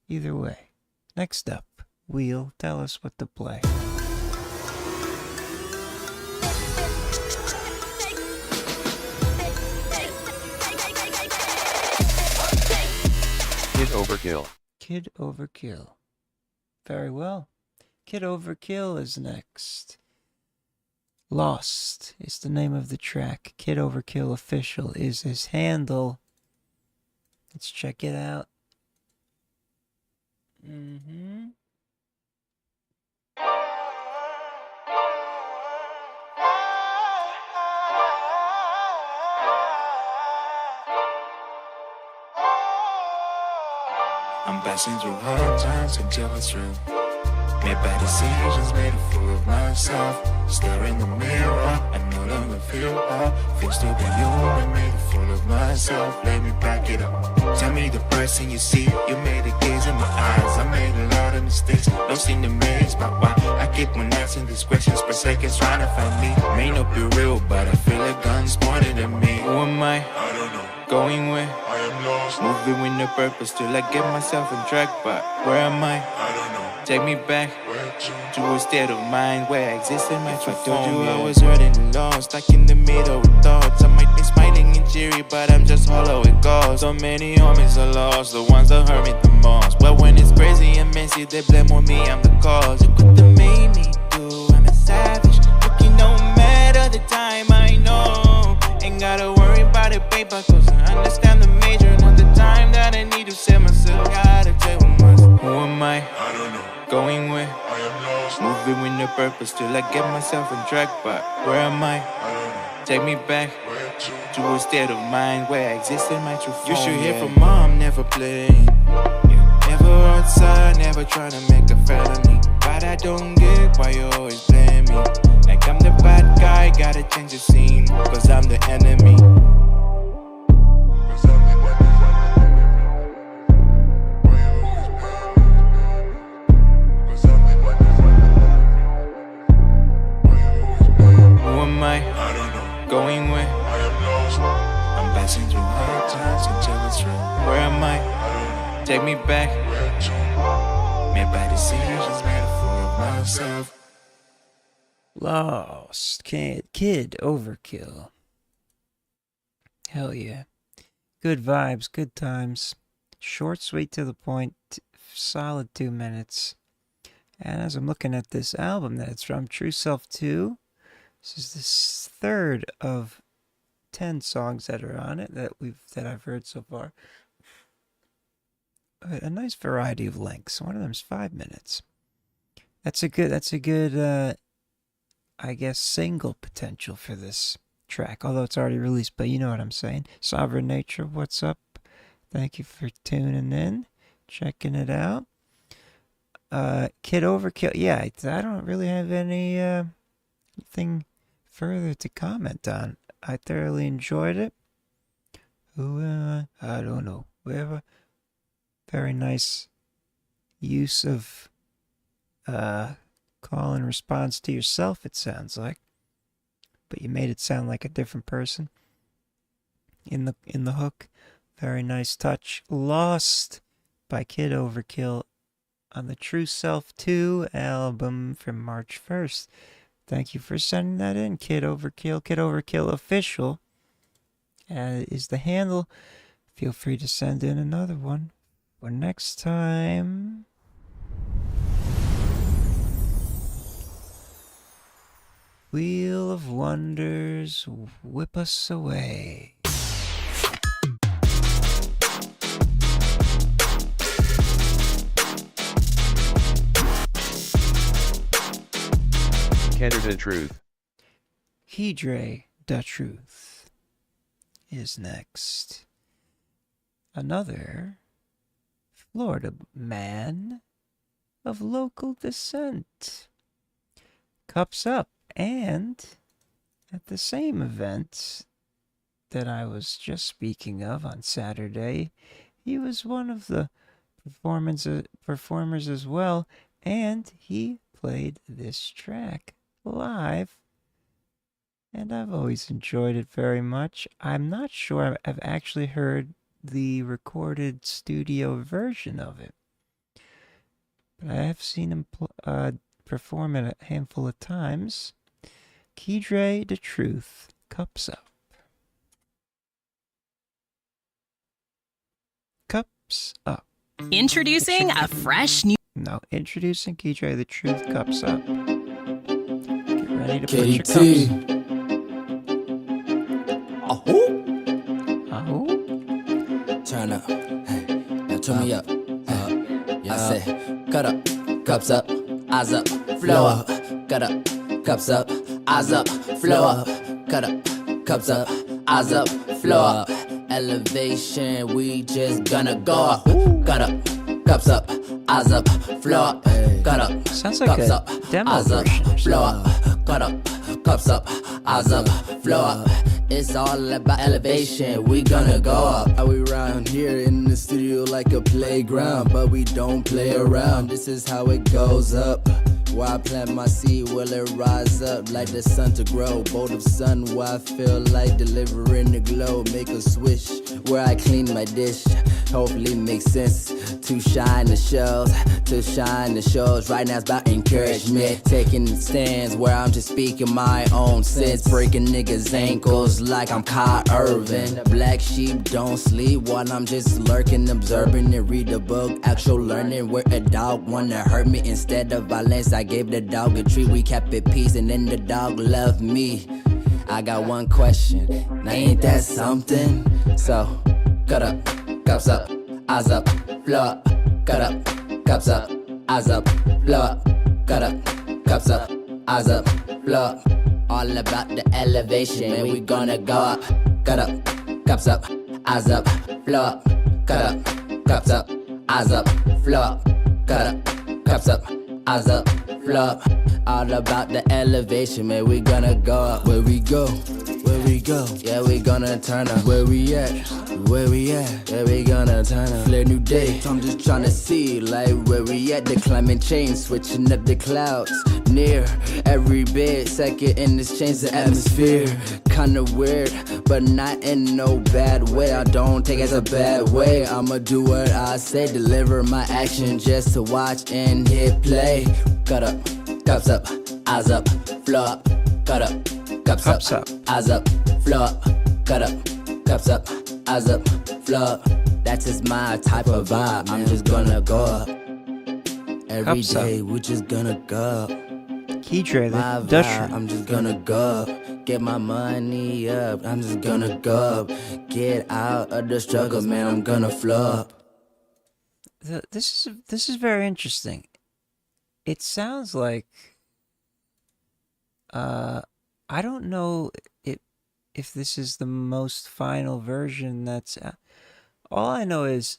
Either way. Next up, Wheel, tell us what to play. Kid Overkill. Kid Overkill. Very well. Kid Overkill is next. Lost is the name of the track. Kid Overkill Official is his handle. Let's check it out. I'm passing through hard times until it's real. Made bad decisions, made a fool of myself. Stare in the mirror, I no longer feel feels to be human, made a fool of myself. Let me back it up. Tell me the person you see, you made a gaze in my eyes. I made a lot of mistakes, don't seem to make my why. I keep on asking these questions per second, trying to find me. May not be real, but I feel like guns pointed at me. Who am I? I don't know. Going where? I am lost. Moving with no purpose till I get myself on track, but where am I? I don't know. Take me back to a state of mind where I exist in my true form. I told you I was hurting and lost, stuck in the middle with thoughts. I might be smiling in cheery, but I'm just hollow and ghost. So many homies are lost, the ones that hurt me the most. But when it's crazy and messy, they blame on me, I'm the cause. You could have made me do, I'm a savage. Looking don't matter the time, I know. Ain't gotta worry about it, paper, cause I understand the major. Not the time that I need to set myself, gotta tell myself. Who am I? I don't know. Going where? I am lost. Moving with no purpose till I get myself on track, but where am I? I don't know. Take me back to a state of mind where I exist in my true form. You should hear from mom, never playing. Never outside, never trying to make a felony. But I don't get why you always blame me. Like I'm the bad guy, gotta change the scene, cause I'm the enemy. I don't know. Going where? I am lost. I'm passing through hard times until it's real. Where am I? I don't know. Take me back. Made bad decisions, made a fool of myself. Lost. Kid Overkill. Hell yeah. Good vibes, good times. Short, sweet, to the point. Solid 2 minutes. And as I'm looking at this album that it's from, True Self 2. This is the third of 10 songs that are on it that I've heard so far. A nice variety of lengths. One of them's 5 minutes. That's a good I guess single potential for this track, although it's already released, but you know what I'm saying. Sovereign Nature, what's up? Thank you for tuning in, checking it out. Kid Overkill, yeah, I don't really have anything further to comment on. I thoroughly enjoyed it. I don't know. Whatever. Very nice use of call and response to yourself, it sounds like. But you made it sound like a different person in the hook. Very nice touch. Lost by Kid Overkill on the True Self 2 album from March 1st. Thank you for sending that in, Kid Overkill. Kid Overkill Official is the handle. Feel free to send in another one for next time. Wheel of Wonders, whip us away. Kendra the Truth. Hedre da Truth is next. Another Florida man of local descent. Cups Up, and at the same event that I was just speaking of on Saturday, he was one of the performers as well, and he played this track live, and I've always enjoyed it very much. I'm not sure I've actually heard the recorded studio version of it, but I have seen him perform it a handful of times. Keydre the Truth, Cups Up. Cups Up. Introducing a fresh new... Introducing Keydre the Truth, Cups Up. Get ready to put your cups. Turn up. Hey, now turn me up. I say, cut up, cups up, eyes up, flow up. Cut up, cups up, eyes up, flow up. Cut up, cups up, eyes up, flow up. Elevation, we just gonna go up. Cut up, cups up, eyes up, flow up. Cut up, sounds like cups a up, demo eyes up, version. flow up. Cut up, cups up, eyes up, flow up. It's all about elevation, we gonna go up. Are we round here in the studio like a playground? But we don't play around, this is how it goes up. Where I plant my seed, will it rise up like the sun to grow? Bolt of sun, where I feel like delivering the glow. Make a swish, where I clean my dish. Hopefully makes sense to shine the shows, to shine the shows. Right now it's about encouragement, taking stands where I'm just speaking my own sense. Breaking niggas' ankles like I'm Kai Irvin. Black sheep don't sleep while I'm just lurking, observing and read the book. Actual learning where a dog wanna hurt me. Instead of violence, I gave the dog a treat. We kept it peace and then the dog loved me. I got one question, now ain't that something? So, cut up, cups up, eyes up, flow up. Cut up, cups up, eyes up, flow up. Cut up, cups up, eyes up, flow up. All about the elevation, man, we gonna go up. Cut up, cups up, eyes up, flow up. Cut up, cups up, eyes up, flow up. Cut up, cups up, eyes up, flow up. All about the elevation, man, we gonna go up. Where we go, where we go, yeah, we gonna turn up. Where we at, yeah, we gonna turn up. Flare new day, I'm just tryna see, like, where we at. The climate change, switching up the clouds. Near every bit, second in this change the atmosphere. Kinda weird, but not in no bad way. I don't take it as a bad way. I'ma do what I say, deliver my action just to watch and hit play. Cut up, cups up, eyes up, flow up. Cut up, cups up, eyes up, flow up. Cut up, cups up, eyes up, flow up. That's just my type of vibe, I'm just gonna go up. Every day, we just gonna go up. Keydre the Dusher. I'm just gonna go up. Get my money up, I'm just gonna go up. Get out of the struggle, man, I'm gonna flow up. This is very interesting. It sounds like I don't know if this is the most final version that's all I know is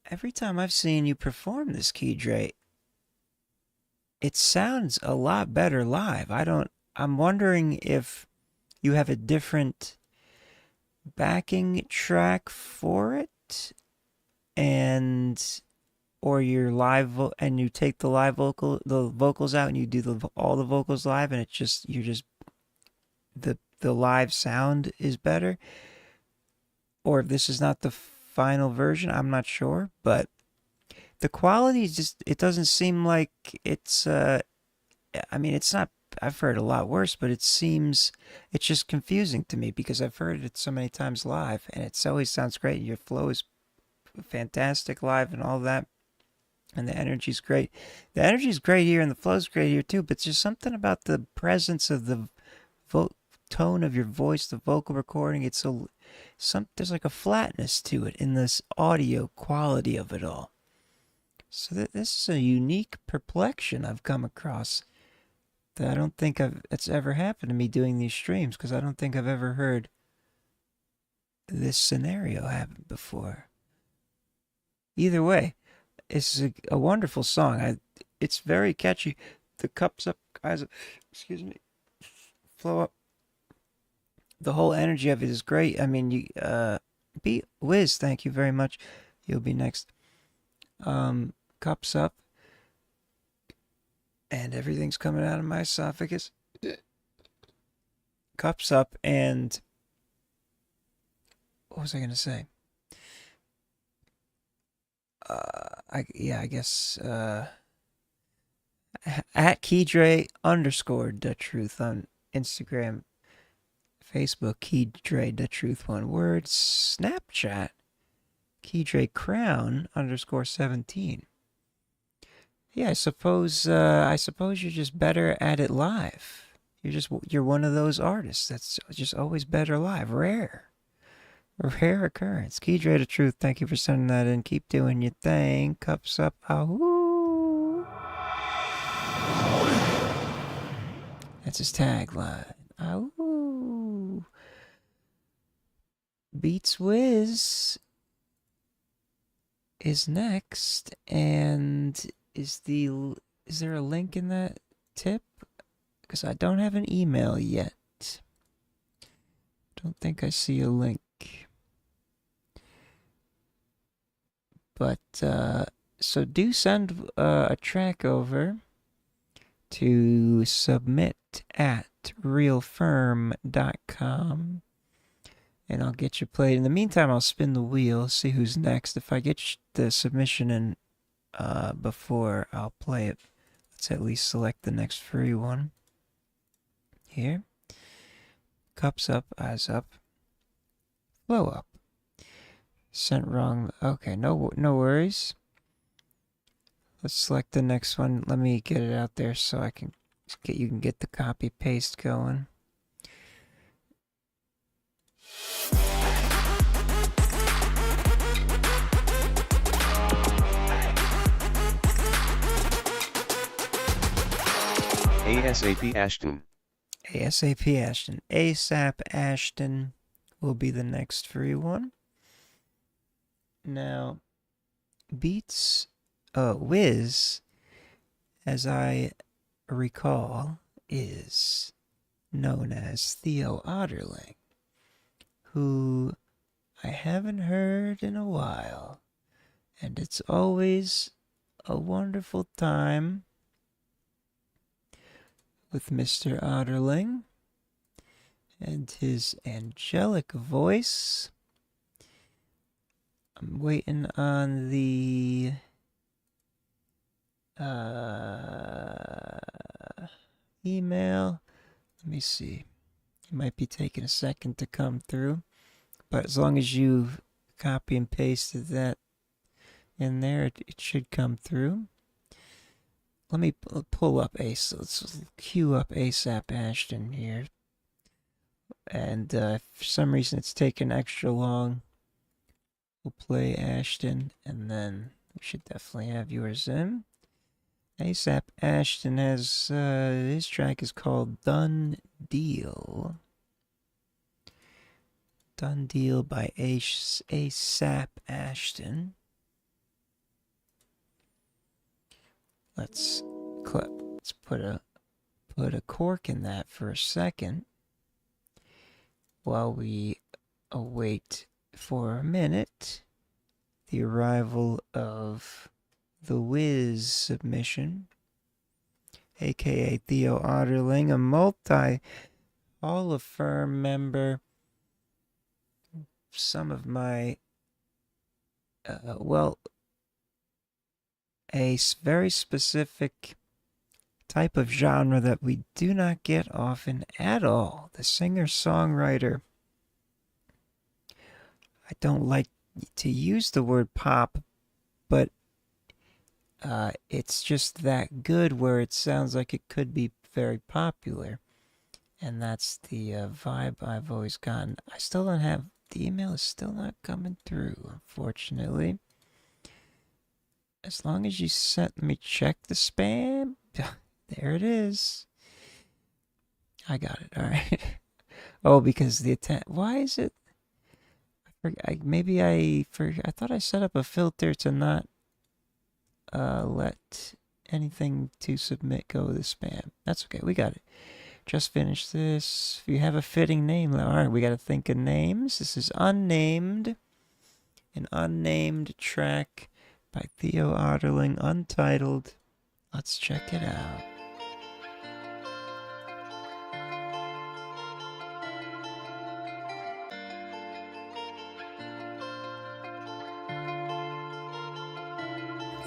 every time I've seen you perform this, Keydre, it sounds a lot better live. I'm wondering if you have a different backing track for it, or your live and you take the vocals out and you do all the vocals live, and the live sound is better, or if this is not the final version, I'm not sure, but the quality is just, it doesn't seem like it's it's not, I've heard a lot worse, but it's just confusing to me because I've heard it so many times live and it always sounds great. Your flow is fantastic live and all that, and the energy's great. The energy's great here and the flow's great here too, but it's just something about the presence of the tone of your voice, the vocal recording. There's like a flatness to it in this audio quality of it all. So this is a unique perplexion I've come across that I don't think it's ever happened to me doing these streams, because I don't think I've ever heard this scenario happened before. Either way, it's a wonderful song. It's very catchy. The cups up, eyes up, excuse me, flow up. The whole energy of it is great. I mean, Beat Wiz, thank you very much. You'll be next. Cups up, and everything's coming out of my esophagus. Cups up, and what was I gonna say? I guess at Keydre_the_truth on Instagram, Facebook, Keydre_the_truth, one word, Snapchat, Keydre Crown _17. Yeah, I suppose you're just better at it live. You're one of those artists that's just always better live. Rare occurrence. Keydre the Truth, thank you for sending that in. Keep doing your thing. Cups up. Ahoo. That's his tagline. Ahoo. Beats Wiz is next, and is there a link in that tip? Because I don't have an email yet. Don't think I see a link. But, so do send a track over to submit@realfirm.com, and I'll get you played. In the meantime, I'll spin the wheel, see who's next. If I get the submission in before I'll play it, let's at least select the next free one. Here. Cups up, eyes up, flow up. Sent wrong. Okay, no worries. Let's select the next one. Let me get it out there so you can get the copy paste going. ASAP Ashton. ASAP Ashton. ASAP Ashton will be the next free one. Now, Beats Wiz, as I recall, is known as Theo Otterling, who I haven't heard in a while, and it's always a wonderful time with Mr. Otterling and his angelic voice. I'm waiting on the email. Let me see. It might be taking a second to come through, but as long as you copy and pasted that in there, it should come through. Let me pull up let's queue up ASAP Ashton here. And if for some reason it's taking extra long, we'll play Ashton, and then we should definitely have yours in. ASAP Ashton has, his track is called Done Deal. Done Deal by ASAP Ashton. Let's put a cork in that for a second while we await for a minute the arrival of the Wiz submission, aka Theo Otterling, a multi-Hall of FERM member. Some of my a very specific type of genre that we do not get often at all. The singer-songwriter. I don't like to use the word pop, but it's just that good where it sounds like it could be very popular. And that's the vibe I've always gotten. I still don't have, the email is still not coming through, unfortunately. As long as you let me check the spam. There it is. I got it, alright. Oh, because the why is it? Maybe I thought I set up a filter to not let anything to submit go to spam. That's okay. We got it. Just finished this. If you have a fitting name, all right, we got to think of names. This is Unnamed, an unnamed track by Theo Otterling, untitled. Let's check it out.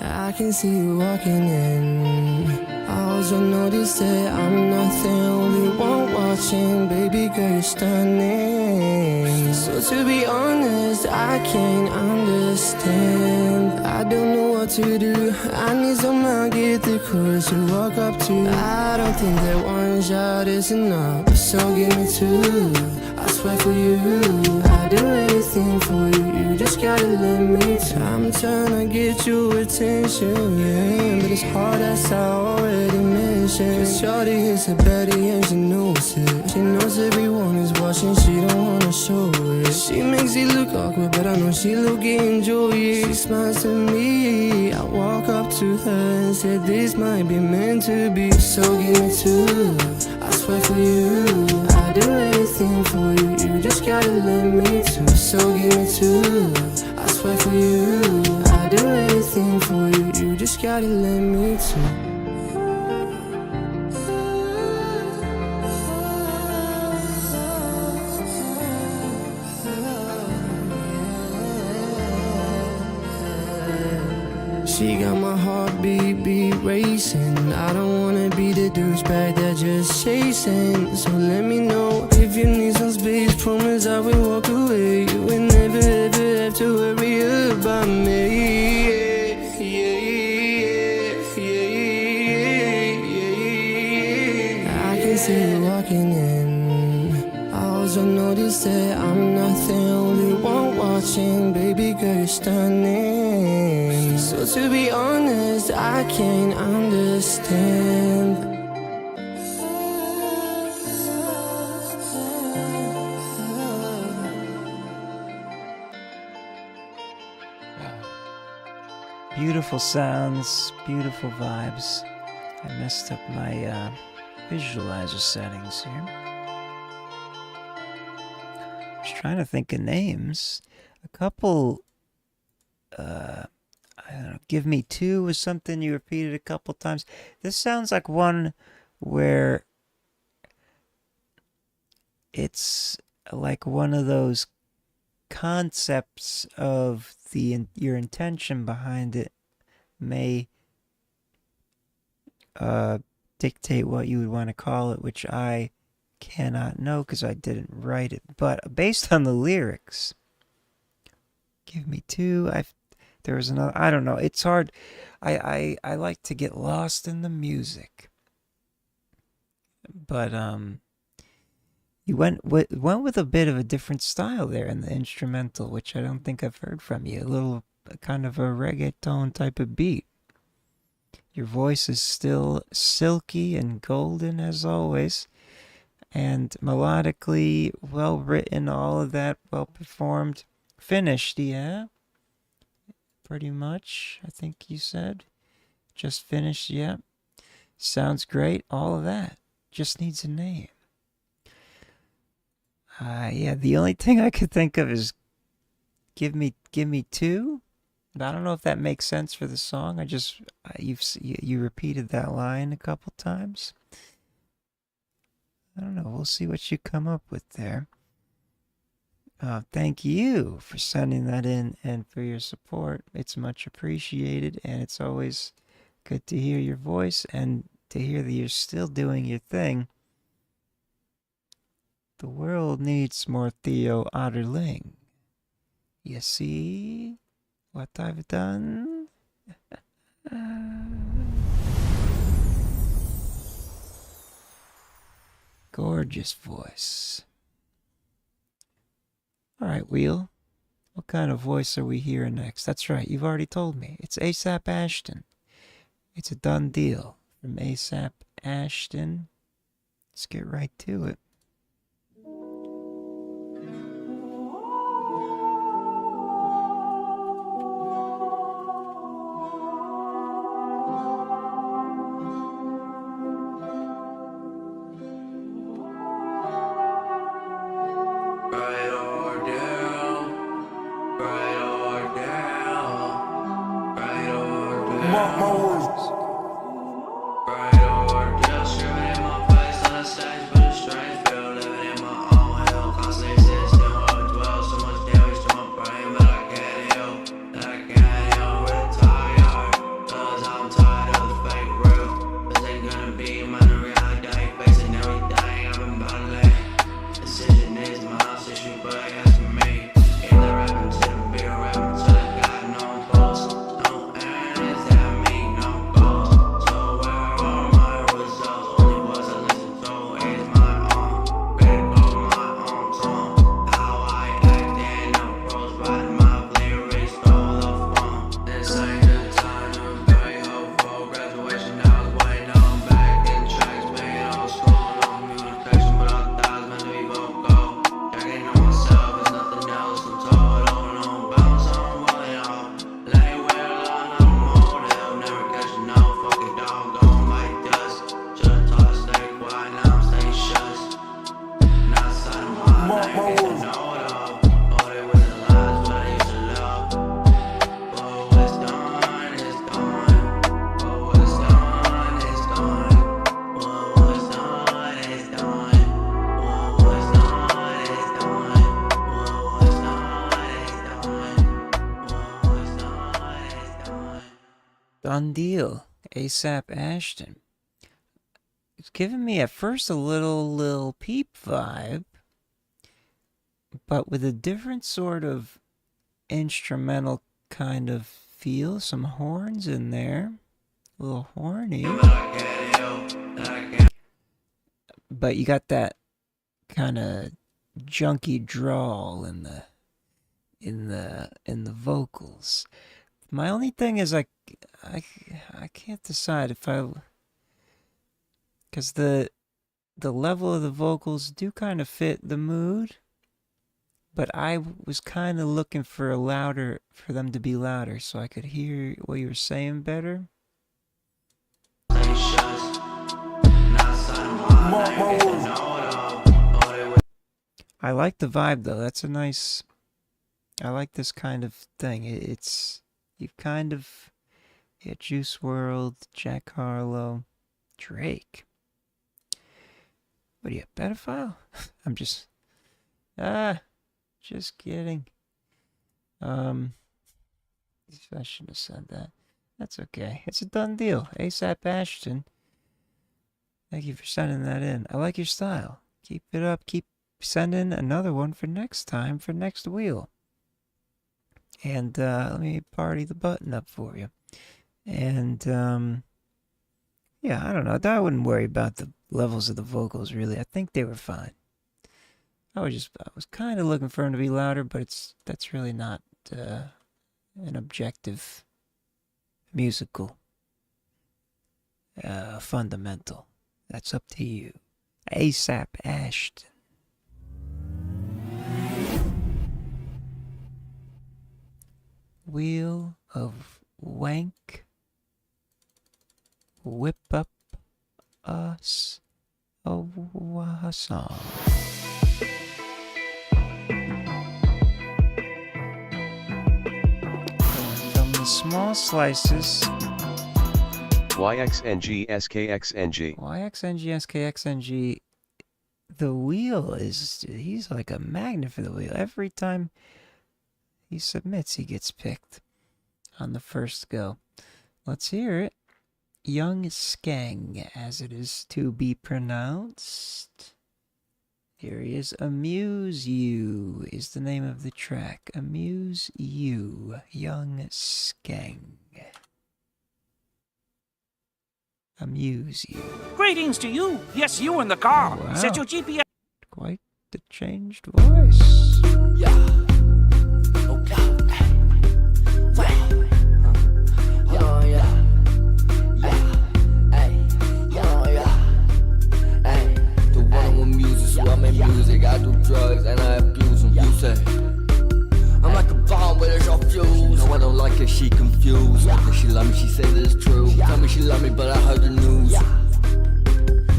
I can see you walking in. I also noticed that I'm not the only one watching. Baby girl, you're stunning. So to be honest, I can't understand. I don't know what to do. I need someone to get the courage to walk up to. I don't think that one shot is enough, so give me two. I swear for you, I do anything for you. You just gotta let me try. I'm trying to get your attention, yeah, but it's hard as I already mentioned. Cause shorty is a baddie and she knows it. She knows everyone is watching, she don't wanna show it. She makes it look awkward, but I know she look enjoy it. She smiles at me, I walk up to her and said this might be meant to be. So give me two, I swear for you, I do anything for you. You just gotta let me too. So give me two, I swear for you, I do anything for you. You just gotta let me too. She got my heartbeat racing. I don't wanna be the douchebag that just chasing. So let me know if you need some space. Promise I will walk away. You will never ever have to worry about me. I can see you walking in. I also noticed that I'm not the only one watching. Baby girl, you're stunning. So to be honest, I can't understand. Beautiful sounds, beautiful vibes. I messed up my visualizer settings here. I was trying to think of names. A couple, I don't know, Give Me Two was something you repeated a couple times. This sounds like one where it's like one of those concepts of your intention behind it may dictate what you would want to call it, which I cannot know because I didn't write it. But based on the lyrics, Give Me Two, there was another, I don't know, it's hard. I like to get lost in the music. But you went with a bit of a different style there in the instrumental, which I don't think I've heard from you. A little kind of a reggaeton type of beat. Your voice is still silky and golden as always, and melodically well written, all of that, well performed. Finished, yeah? Pretty much, I think you said. Just finished, yeah. Sounds great, all of that. Just needs a name. Yeah, the only thing I could think of is Give Me Two. But I don't know if that makes sense for the song. You repeated that line a couple times. I don't know. We'll see what you come up with there. Thank you for sending that in and for your support. It's much appreciated, and it's always good to hear your voice and to hear that you're still doing your thing. The world needs more Theo Otterling. You see what I've done? Gorgeous voice. All right, Wheel. What kind of voice are we hearing next? That's right, you've already told me. It's A$AP Ashton. It's a done deal from A$AP Ashton. Let's get right to it. Done deal. ASAP Ashton. It's giving me at first a little Peep vibe, but with a different sort of instrumental kind of feel. Some horns in there. A little horny. But you got that kind of junky drawl in the vocals. My only thing is I can't decide if because the level of the vocals do kind of fit the mood, but I was kind of looking for them to be louder so I could hear what you were saying better. I like the vibe though. That's a nice. I like this kind of thing. You've kind of Juice WRLD, Jack Harlow, Drake. What are you, a pedophile? I'm just kidding. I shouldn't have said that. That's okay. It's a done deal. ASAP Ashton. Thank you for sending that in. I like your style. Keep it up. Keep sending another one for next time, for next wheel. And let me party the button up for you. And yeah, I don't know. I wouldn't worry about the levels of the vocals really. I think they were fine. I was kind of looking for them to be louder, but that's really not an objective musical fundamental. That's up to you. ASAP Ashton. Wheel of Wank. Whip up us a song. From the small slices. YXNG SKXNG. YXNG SKXNG. The wheel he's like a magnet for the wheel. Every time he submits, he gets picked on the first go. Let's hear it. Young Skeng, as it is to be pronounced. Here he is. Amuse You is the name of the track. Amuse You, Young Skeng. Amuse You. Greetings to you. Yes, you in the car. Wow. Set your GPS. Quite the changed voice. Yeah. Oh God. Wow. Oh yeah. Yeah. Hey. Oh yeah. Hey. The one with music, so I make music. I do drugs and I abuse them. You say I'm like a bomb with a short fuse. No, I don't like her, she confused. If she love me, she says it's true. Tell me she love me, but I heard the news.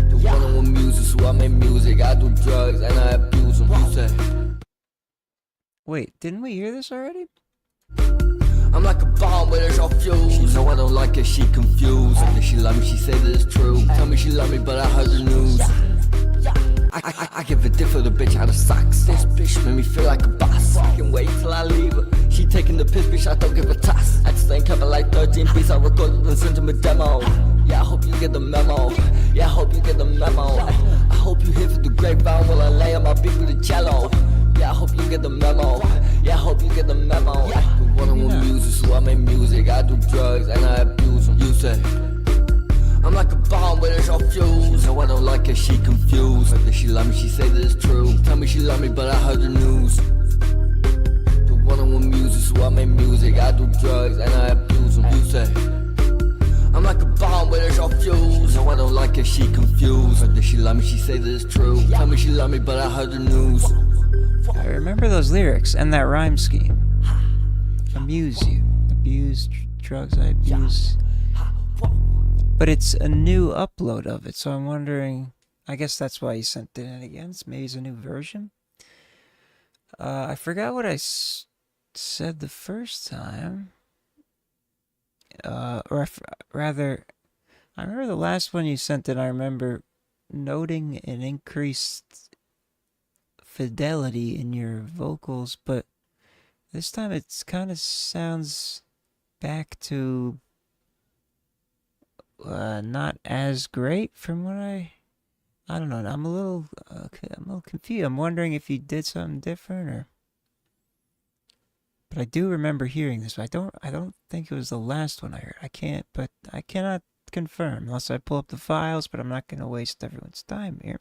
The one with music, so I make music. I do drugs and I abuse them. You say Wait, didn't we hear this already? I'm like a bomb with a short fuse. She know I don't like it, she confused. If she love me, she say that it's true. Tell me she love me, but I heard the news. I give a dick for the bitch out of socks. This bitch made me feel like a boss. I can wait till I leave her. She taking the piss, bitch, I don't give a toss. I just ain't covered like 13 beats, I recorded and sent him a demo. Yeah, I hope you get the memo. Yeah, I hope you get the memo. I hope you hear through the grapevine while I lay on my beat with a cello. Yeah, I hope you get the memo. Yeah, I hope you get the memo. The one on one music, so I make music. I do drugs and I abuse them. You say I'm like a bomb with a short fuse. No, I don't like it, she confused. If she love me, she say that it's true. Tell me she love me, but I heard the news. The one-on-one music, so I make music. I do drugs and I abuse them. You say I'm like a bomb with a short fuse. No, I don't like it, she confused. If she love me, she say that it's true. Tell me she love me, but I heard the news. I remember those lyrics and that rhyme scheme. Amuse you. Abuse drugs, I abuse. But it's a new upload of it, so I'm wondering, I guess that's why you sent it in again. Maybe it's a new version. I forgot what I said the first time. Rather, I remember the last one you sent it, I remember noting an increased fidelity in your vocals, but this time it kind of sounds back to not as great from what I don't know. I'm a little confused. I'm wondering if you did something different or. But I do remember hearing this. I don't think it was the last one I heard. I cannot confirm unless I pull up the files. But I'm not going to waste everyone's time here.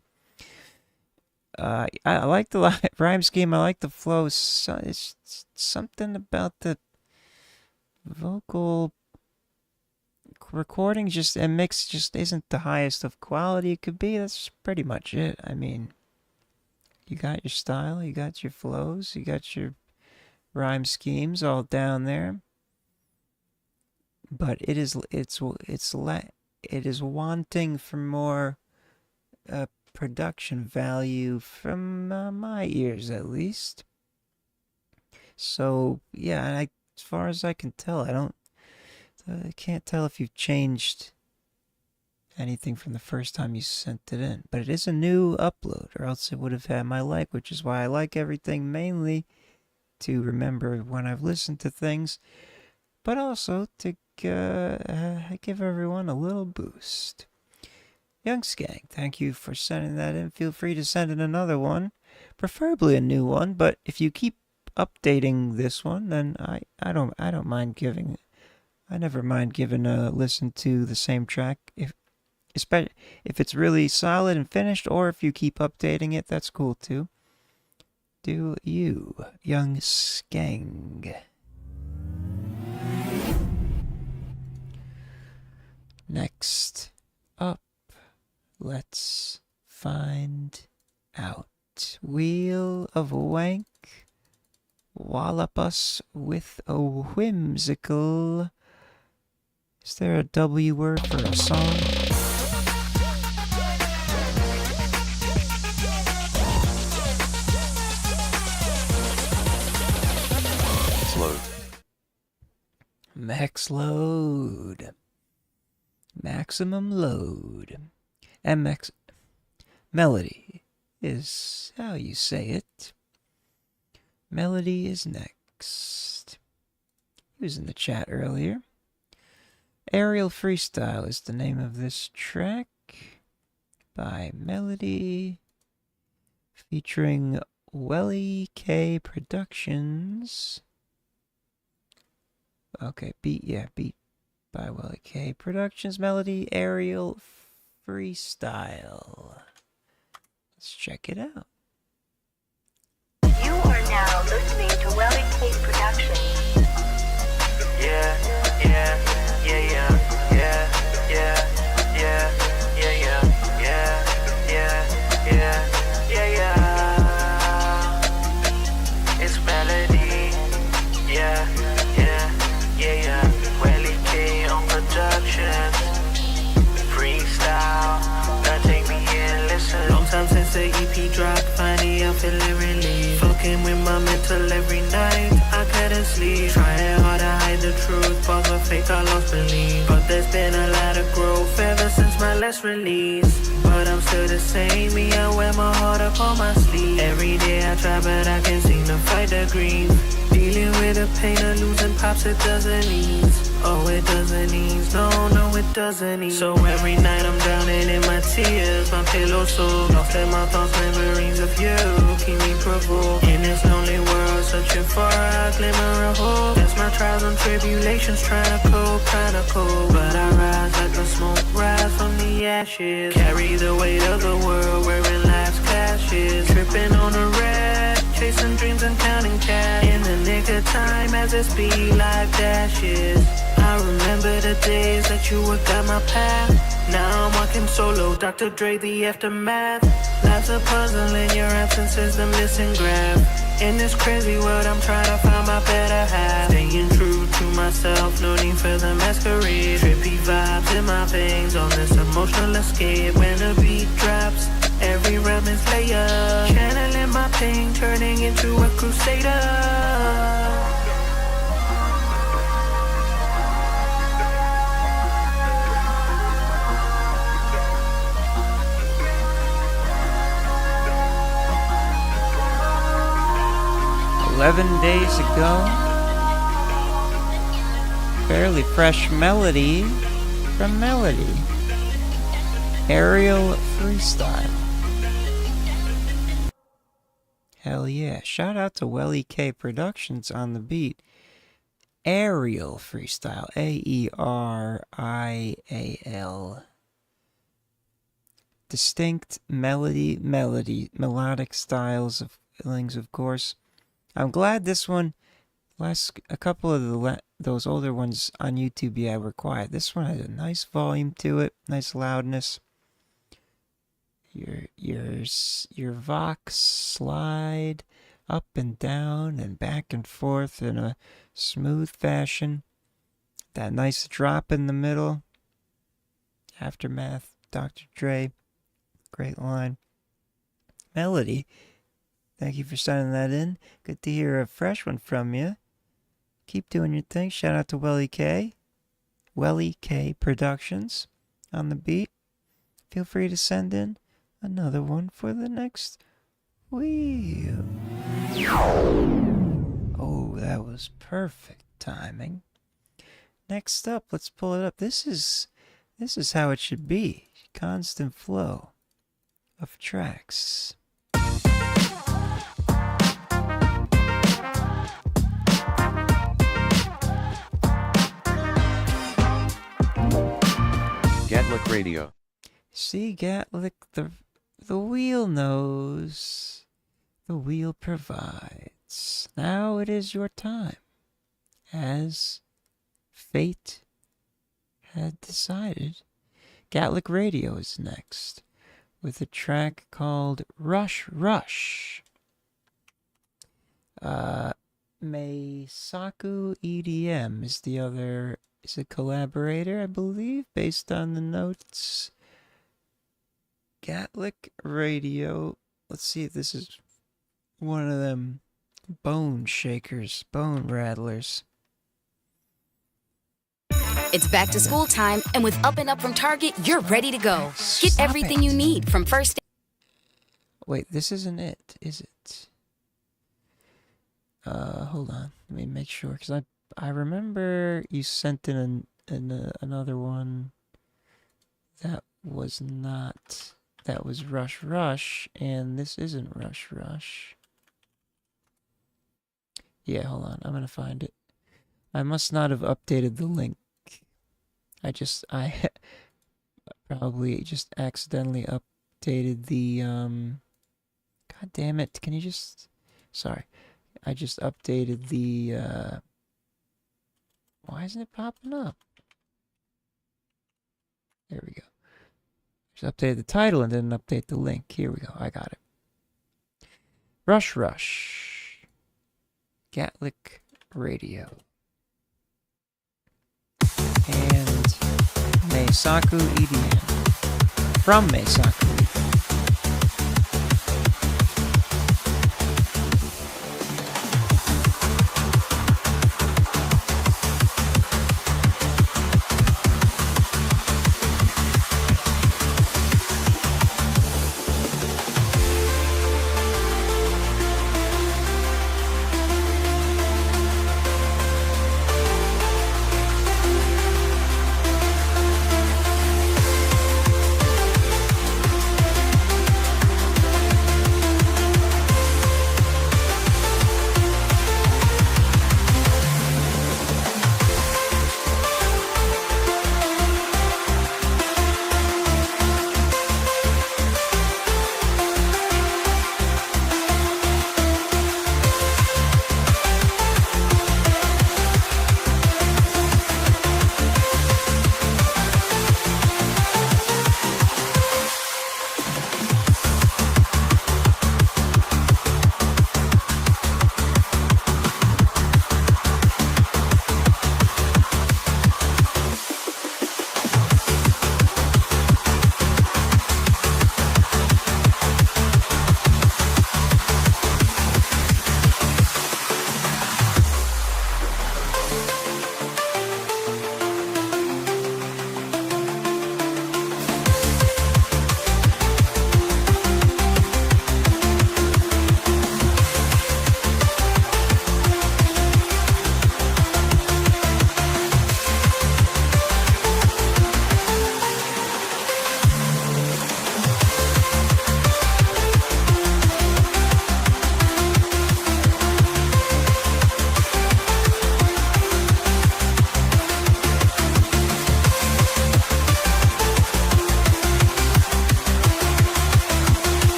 I like the rhyme scheme. I like the flow. So it's something about the vocal recording and mix just isn't the highest of quality it could be. That's pretty much it. I mean, you got your style, you got your flows, you got your rhyme schemes all down there. But it is wanting for more production value from my ears at least. So yeah, and as far as I can tell, I can't tell if you've changed anything from the first time you sent it in. But it is a new upload, or else it would have had my like, which is why I like everything, mainly to remember when I've listened to things, but also to give everyone a little boost. Young Skang, thank you for sending that in. Feel free to send in another one, preferably a new one, but if you keep updating this one, then I don't mind giving it. I never mind giving a listen to the same track, especially if it's really solid and finished, or if you keep updating it, that's cool too. Do you, Young Skang? Next up, let's find out. Wheel of Wank, wallop us with a whimsical. Is there a W word for a song? Load. Max load. Maximum load. MX melody is how you say it. Melody is next. He was in the chat earlier. Aerial Freestyle is the name of this track by Melody, featuring Welly K Productions. Okay, beat by Welly K Productions. Melody, Aerial Freestyle. Let's check it out. You are now listening to Welly K Productions. It's Melody, Welly K on production, freestyle, now take me in, listen. Long time since the EP dropped, finally I'm feeling relief. Fucking with my mental every night, I couldn't sleep. Trying hard to hide the truth, balls of faith, I lost belief. But there's been a lot of growth ever since my last release. But I'm still the same, me, I wear my heart up on my sleeve. Every day I try, but I can't seem to fight the grief. Dealing with the pain of losing pops, it doesn't ease. Oh, it doesn't ease, no, it doesn't ease. So every night I'm drowning in my tears, my pillow so lost in my thoughts, memories of you keep me provoked. In this lonely world, searching for a glimmer of hope. That's my trials and tribulations, trying to cope. But I rise like the smoke, rise from the ashes. Carry the weight of the world, wearing life's clashes. Tripping on a red, chasing dreams and counting cash. In the nick of time as it speed, life dashes. I remember the days that you would guide my path. Now I'm walking solo, Dr. Dre, the aftermath. Life's a puzzle and your absence is the missing graph. In this crazy world, I'm trying to find my better half. Staying true to myself, no need for the masquerade. Trippy vibes in my veins on this emotional escape. When the beat drops, every rhyme is layered. Channeling my pain, turning into a crusader. 11 days ago, fairly fresh melody from Melody. Aerial Freestyle. Hell yeah. Shout out to Welly K Productions on the beat. Aerial Freestyle. A-E-R-I-A-L. Distinct melodic styles of feelings, of course. I'm glad this one, a couple of those older ones on YouTube, yeah, were quiet. This one has a nice volume to it, nice loudness. Your vox slide up and down and back and forth in a smooth fashion. That nice drop in the middle. Aftermath, Dr. Dre, great line. Melody. Thank you for sending that in. Good to hear a fresh one from you. Keep doing your thing. Shout out to Welly K. Welly K Productions on the beat. Feel free to send in another one for the next wheel. Oh, that was perfect timing. Next up, let's pull it up. This is how it should be. Constant flow of tracks. Gatlick Radio. See, Gatlick, the wheel knows. The wheel provides. Now it is your time, as fate had decided. Gatlick Radio is next, with a track called Rush Rush. Meisaku EDM is the other. Is a collaborator, I believe, based on the notes. Gatlick Radio. Let's see if this is one of them bone shakers, bone rattlers. It's back to school time, and with Up and Up from Target, you're ready to go. Get everything you need from first. Wait, this isn't it, is it? Hold on. Let me make sure, because I remember you sent in another one that was not, that was Rush Rush, and this isn't Rush Rush. Yeah, hold on, I'm gonna find it. I must not have updated the link. I probably just accidentally updated the, God damn it, can you just, sorry. I just updated the, why isn't it popping up? There we go. Just updated the title and didn't update the link. Here we go. I got it. Rush Rush. Gatlick Radio. And Meisaku EDM. From Meisaku EDM.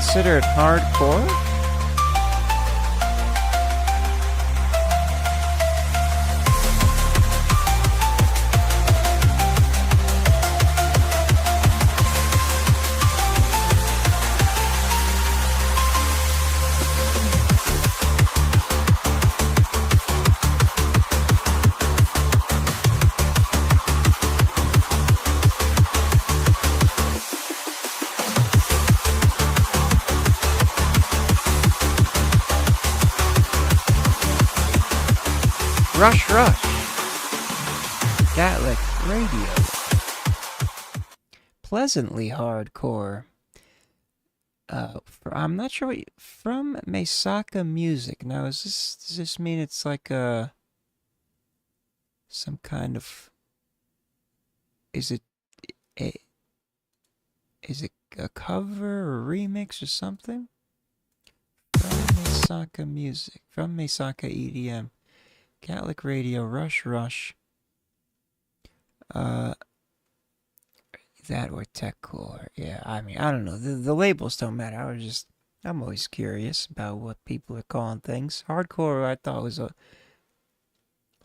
consider it hardcore? Rush Rush, Gaelic Radio, pleasantly hardcore. I'm not sure what from Mesaka Music. Now, does this mean it's like some kind of? Is it a cover or remix or something? From Mesaka Music, from Mesaka EDM. Gaelic Radio, Rush Rush. That or techcore. Yeah, I mean, I don't know. The labels don't matter. I'm always curious about what people are calling things. Hardcore, I thought was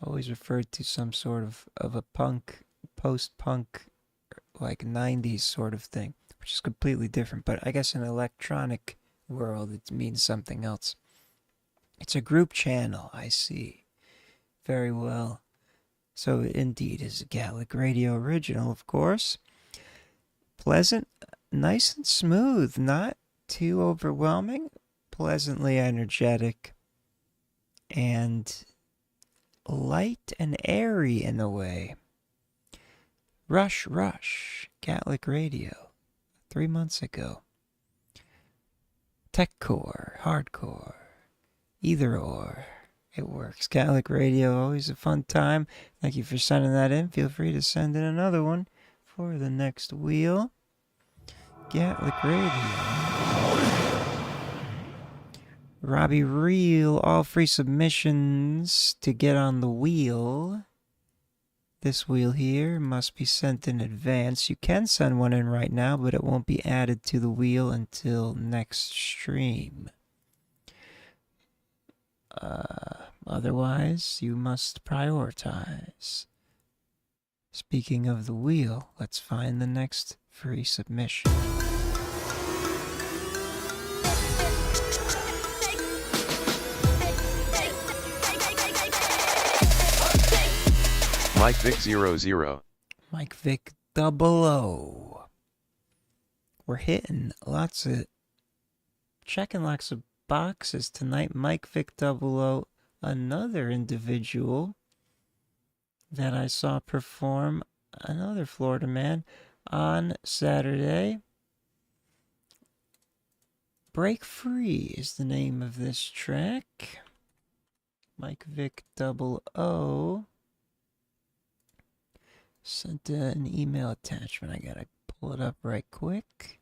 always referred to some sort of a punk, post-punk, like 90s sort of thing, which is completely different. But I guess in the electronic world, it means something else. It's a group channel, I see. Very well. So indeed is a Gaelic Radio original, of course. Pleasant, nice and smooth, not too overwhelming, pleasantly energetic, and light and airy in a way. Rush Rush, Gaelic Radio, 3 months ago. Techcore, hardcore, either or. It works. Gaelic Radio, always a fun time. Thank you for sending that in. Feel free to send in another one for the next wheel. Gaelic Radio. Robbie Reel, all free submissions to get on the wheel. This wheel here must be sent in advance. You can send one in right now, but it won't be added to the wheel until next stream. Otherwise, you must prioritize. Speaking of the wheel, let's find the next free submission. Mike Vic 00. Mike Vic 00. We're checking lots of boxes tonight. Mike Vic 00, another individual that I saw perform, another Florida man, on Saturday. Break Free is the name of this track. Mike Vic 00 sent an email attachment. I gotta pull it up right quick.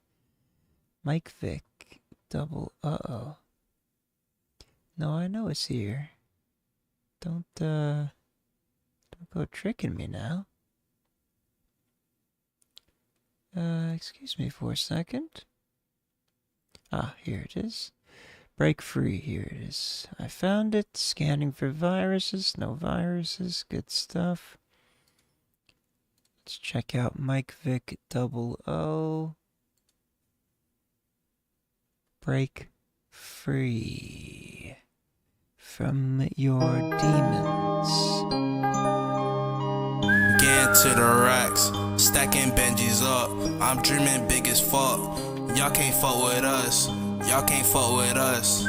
Mike Vic 00. No, I know it's here. Don't go tricking me now. Excuse me for a second. Ah, here it is. Break Free, here it is. I found it. Scanning for viruses. No viruses. Good stuff. Let's check out Mike Vic 00. Break Free from your demons. Getting to the racks, stacking Benjis up. I'm dreaming big as fuck. Y'all can't fuck with us. Y'all can't fuck with us.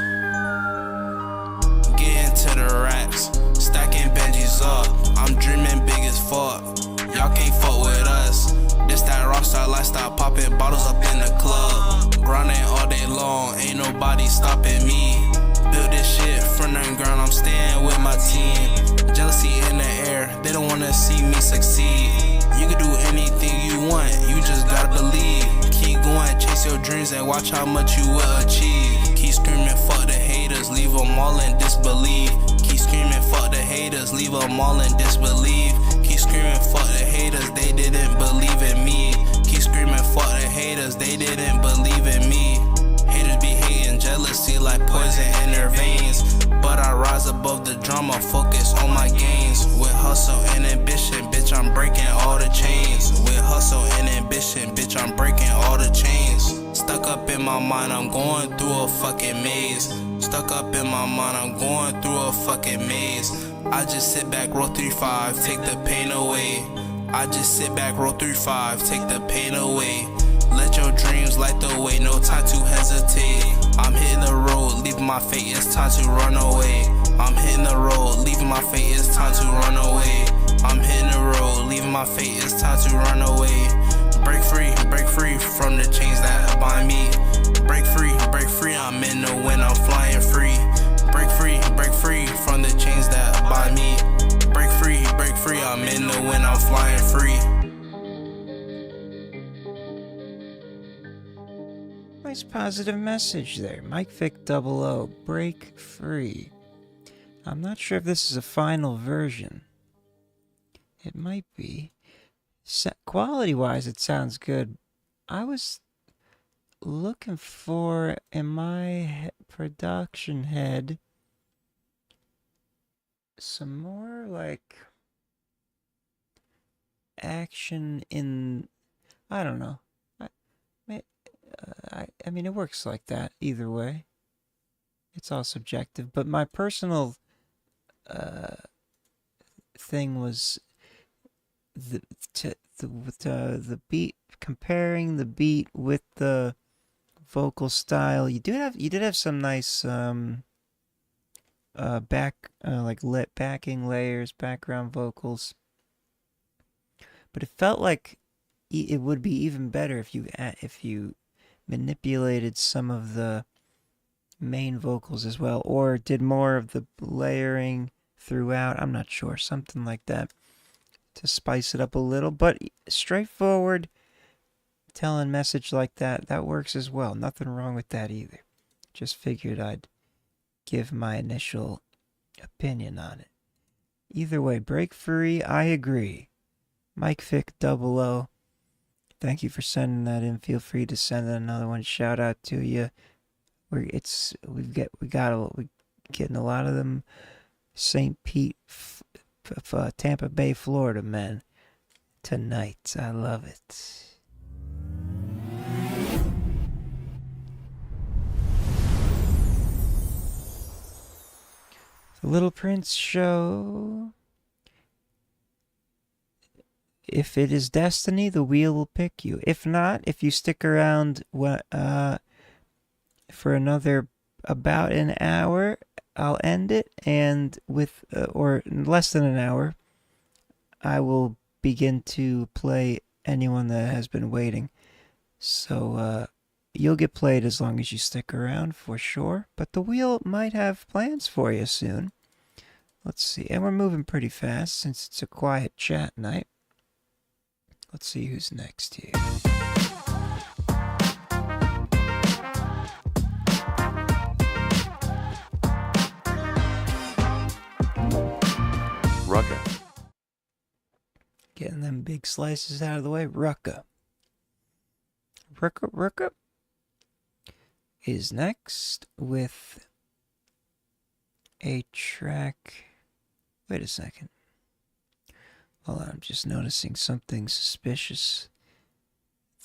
Getting to the racks, stacking Benjis up. I'm dreaming big as fuck. Y'all can't fuck with us. This that rockstar lifestyle, popping bottles up in the club. Grinding all day long, ain't nobody stopping me. Build this shit from the ground, I'm staying with my team. Jealousy in the air, they don't wanna see me succeed. You can do anything you want, you just gotta believe. Keep going, chase your dreams and watch how much you will achieve. Keep screaming, fuck the haters, leave them all in disbelief. Keep screaming, fuck the haters, leave them all in disbelief. Keep screaming, fuck the haters, they didn't believe in me. Keep screaming, fuck the haters, they didn't believe in me. Haters be drama, focus on my gains. With hustle and ambition, bitch, I'm breaking all the chains. With hustle and ambition, bitch, I'm breaking all the chains. Stuck up in my mind, I'm going through a fucking maze. Stuck up in my mind, I'm going through a fucking maze. I just sit back, roll 3-5, take the pain away. I just sit back, roll 3-5, take the pain away. Let your dreams light the way, no time to hesitate. I'm hitting the road, leaving my fate, it's time to run away. I'm hitting the road, leaving my fate, it's time to run away. I'm hitting the road, leaving my fate, it's time to run away. Break free from the chains that bind me. Break free, I'm in the wind, I'm flying free. Break free from the chains that bind me. Break free, I'm in the wind, I'm flying free. Nice positive message there. Mike Vick 00, break free. I'm not sure if this is a final version. It might be. Quality-wise, it sounds good. I was looking for, in my production head, some more, like, action in, I don't know. I mean, it works like that either way. It's all subjective, but my personal thing was the beat, comparing the beat with the vocal style. You did have some nice backing layers, background vocals, but it felt like it would be even better if you manipulated some of the main vocals as well, or did more of the layering throughout. I'm not sure, something like that to spice it up a little, but straightforward telling message like that works as well. Nothing wrong with that either. Just figured I'd give my initial opinion on it. Either way, break free, I agree. Mike Vick 00, thank you for sending that in. Feel free to send another one. Shout out to you. We're getting a lot of them St. Pete, Tampa Bay, Florida, man. Tonight, I love it. The Little Prince Show. If it is destiny, the wheel will pick you. If not, if you stick around for another about an hour, I'll end it, and with or less than an hour, I will begin to play anyone that has been waiting. So you'll get played as long as you stick around for sure, but the wheel might have plans for you soon. Let's see, and we're moving pretty fast since it's a quiet chat night. Let's see who's next here. Rucka. Getting them big slices out of the way. Rucka is next with a track. Wait a second. Hold on, I'm just noticing something suspicious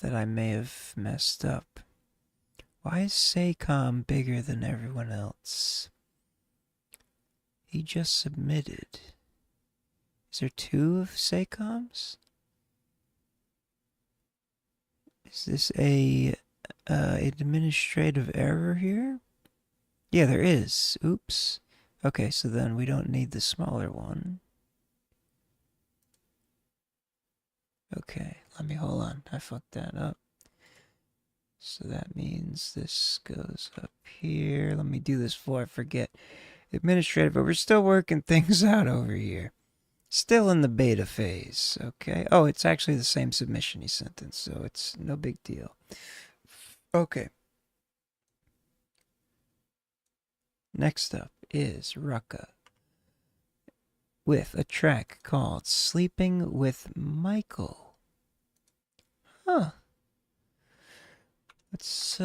that I may have messed up. Why is Saycom bigger than everyone else? He just submitted. Is there two of Saycoms? Is this a administrative error here? Yeah, there is. Oops. Okay, so then we don't need the smaller one. Okay, hold on. I fucked that up. So that means this goes up here. Let me do this before I forget. Administrative, but we're still working things out over here. Still in the beta phase, okay? Oh, it's actually the same submission he sent in, so it's no big deal. Okay. Next up is Rucka with a track called Sleeping with Michael. Huh. Let's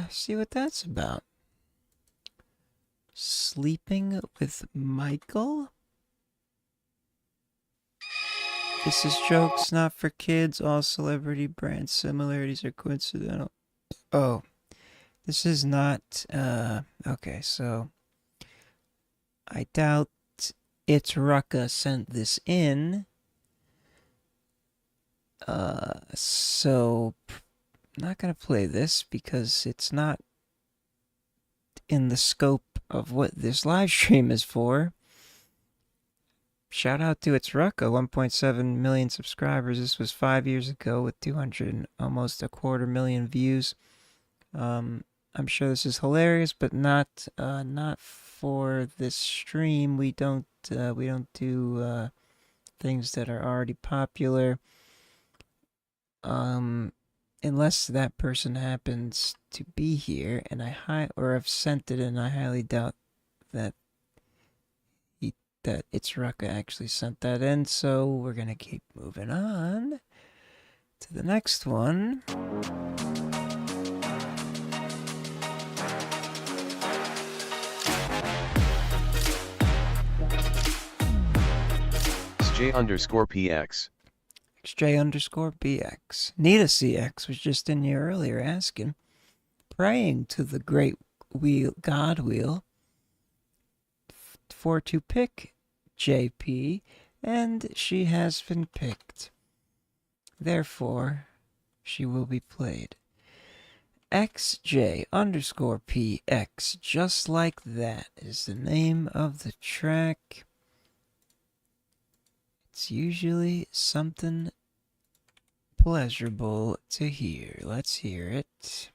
see what that's about. Sleeping with Michael? This is jokes not for kids. All celebrity brand similarities are coincidental. Oh, this is not, okay, so I doubt It's Rucka sent this in. So I'm not gonna play this because it's not in the scope of what this live stream is for. Shout out to It's Rucka, 1.7 million subscribers. This was 5 years ago with 200, almost a 250,000 views. I'm sure this is hilarious, but not for this stream. We don't do things that are already popular. Unless that person happens to be here, and or I've sent it, and I highly doubt that It's Rucka actually sent that in. So we're gonna keep moving on to the next one. XJ_PX. XJ_BX. Nita CX was just in here earlier asking, praying to the great God wheel to pick JP, and she has been picked. Therefore, she will be played. XJ_PX, just like that, is the name of the track. It's usually something pleasurable to hear. Let's hear it.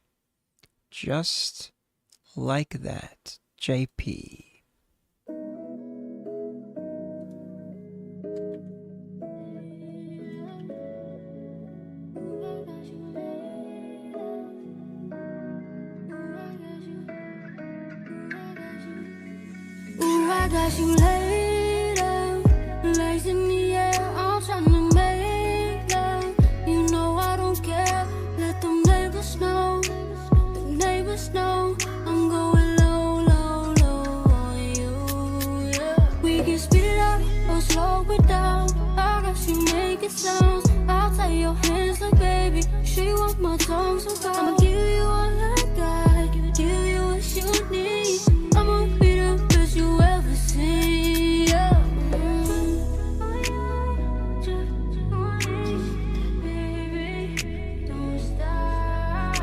Just like that, JP. Ooh, I got you laid up, legs in the air, I'm tryna make love. You know I don't care, let them neighbors know. The neighbors know I'm going low, low, low on you, yeah. We can speed it up or slow it down. I got you making sounds. I'll tie your hands like baby. She want my tongue so bad. I'ma give you all I got, give you what you need. I'ma be the best you ever seen, yeah. Baby, don't stop.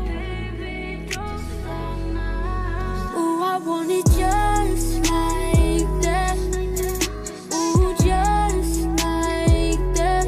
Baby, don't stop now. Ooh, I want it just like that. Ooh, just like that.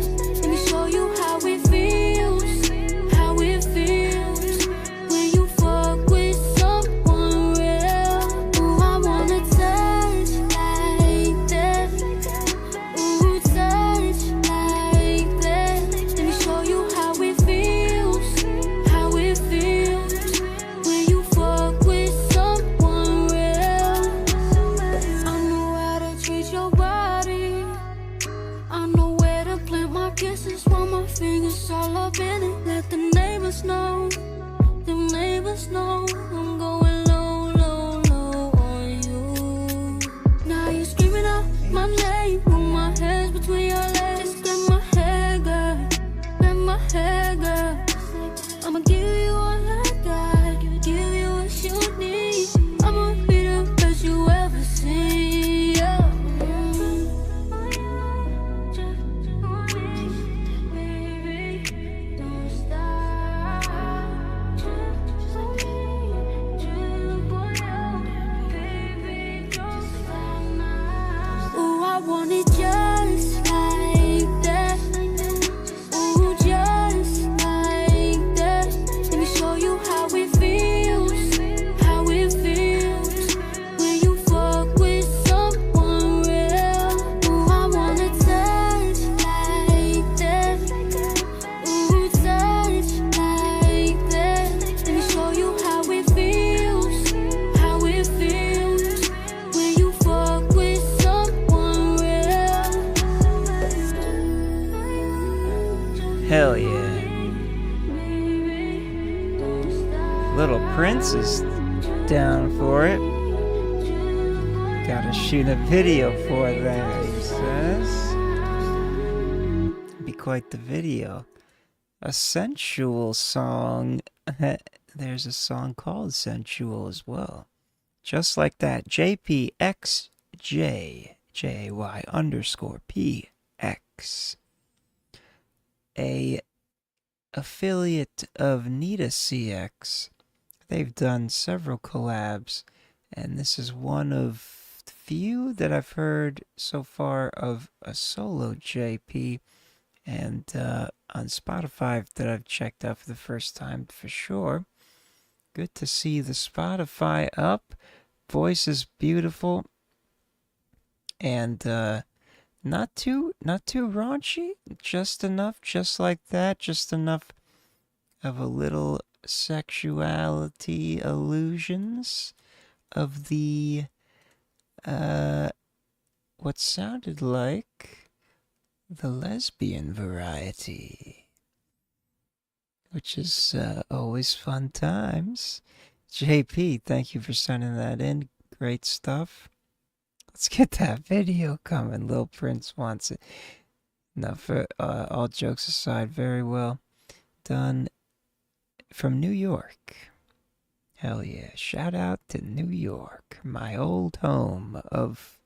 Prince is down for it. Gotta shoot a video for that, he says. Be quite the video. A sensual song. There's a song called Sensual as well. Just like that. JPXJ_PX. A affiliate of Nita CX. They've done several collabs, and this is one of the few that I've heard so far of a solo JP, and on Spotify that I've checked out for the first time for sure. Good to see the Spotify up. Voice is beautiful, and not too raunchy, just enough, just like that, just enough of a little sexuality illusions of the what sounded like the lesbian variety, which is always fun times. JP, thank you for sending that in. Great stuff. Let's get that video coming. Lil Prince wants it. No, for all jokes aside, very well done from New York. Hell yeah. Shout out to New York, my old home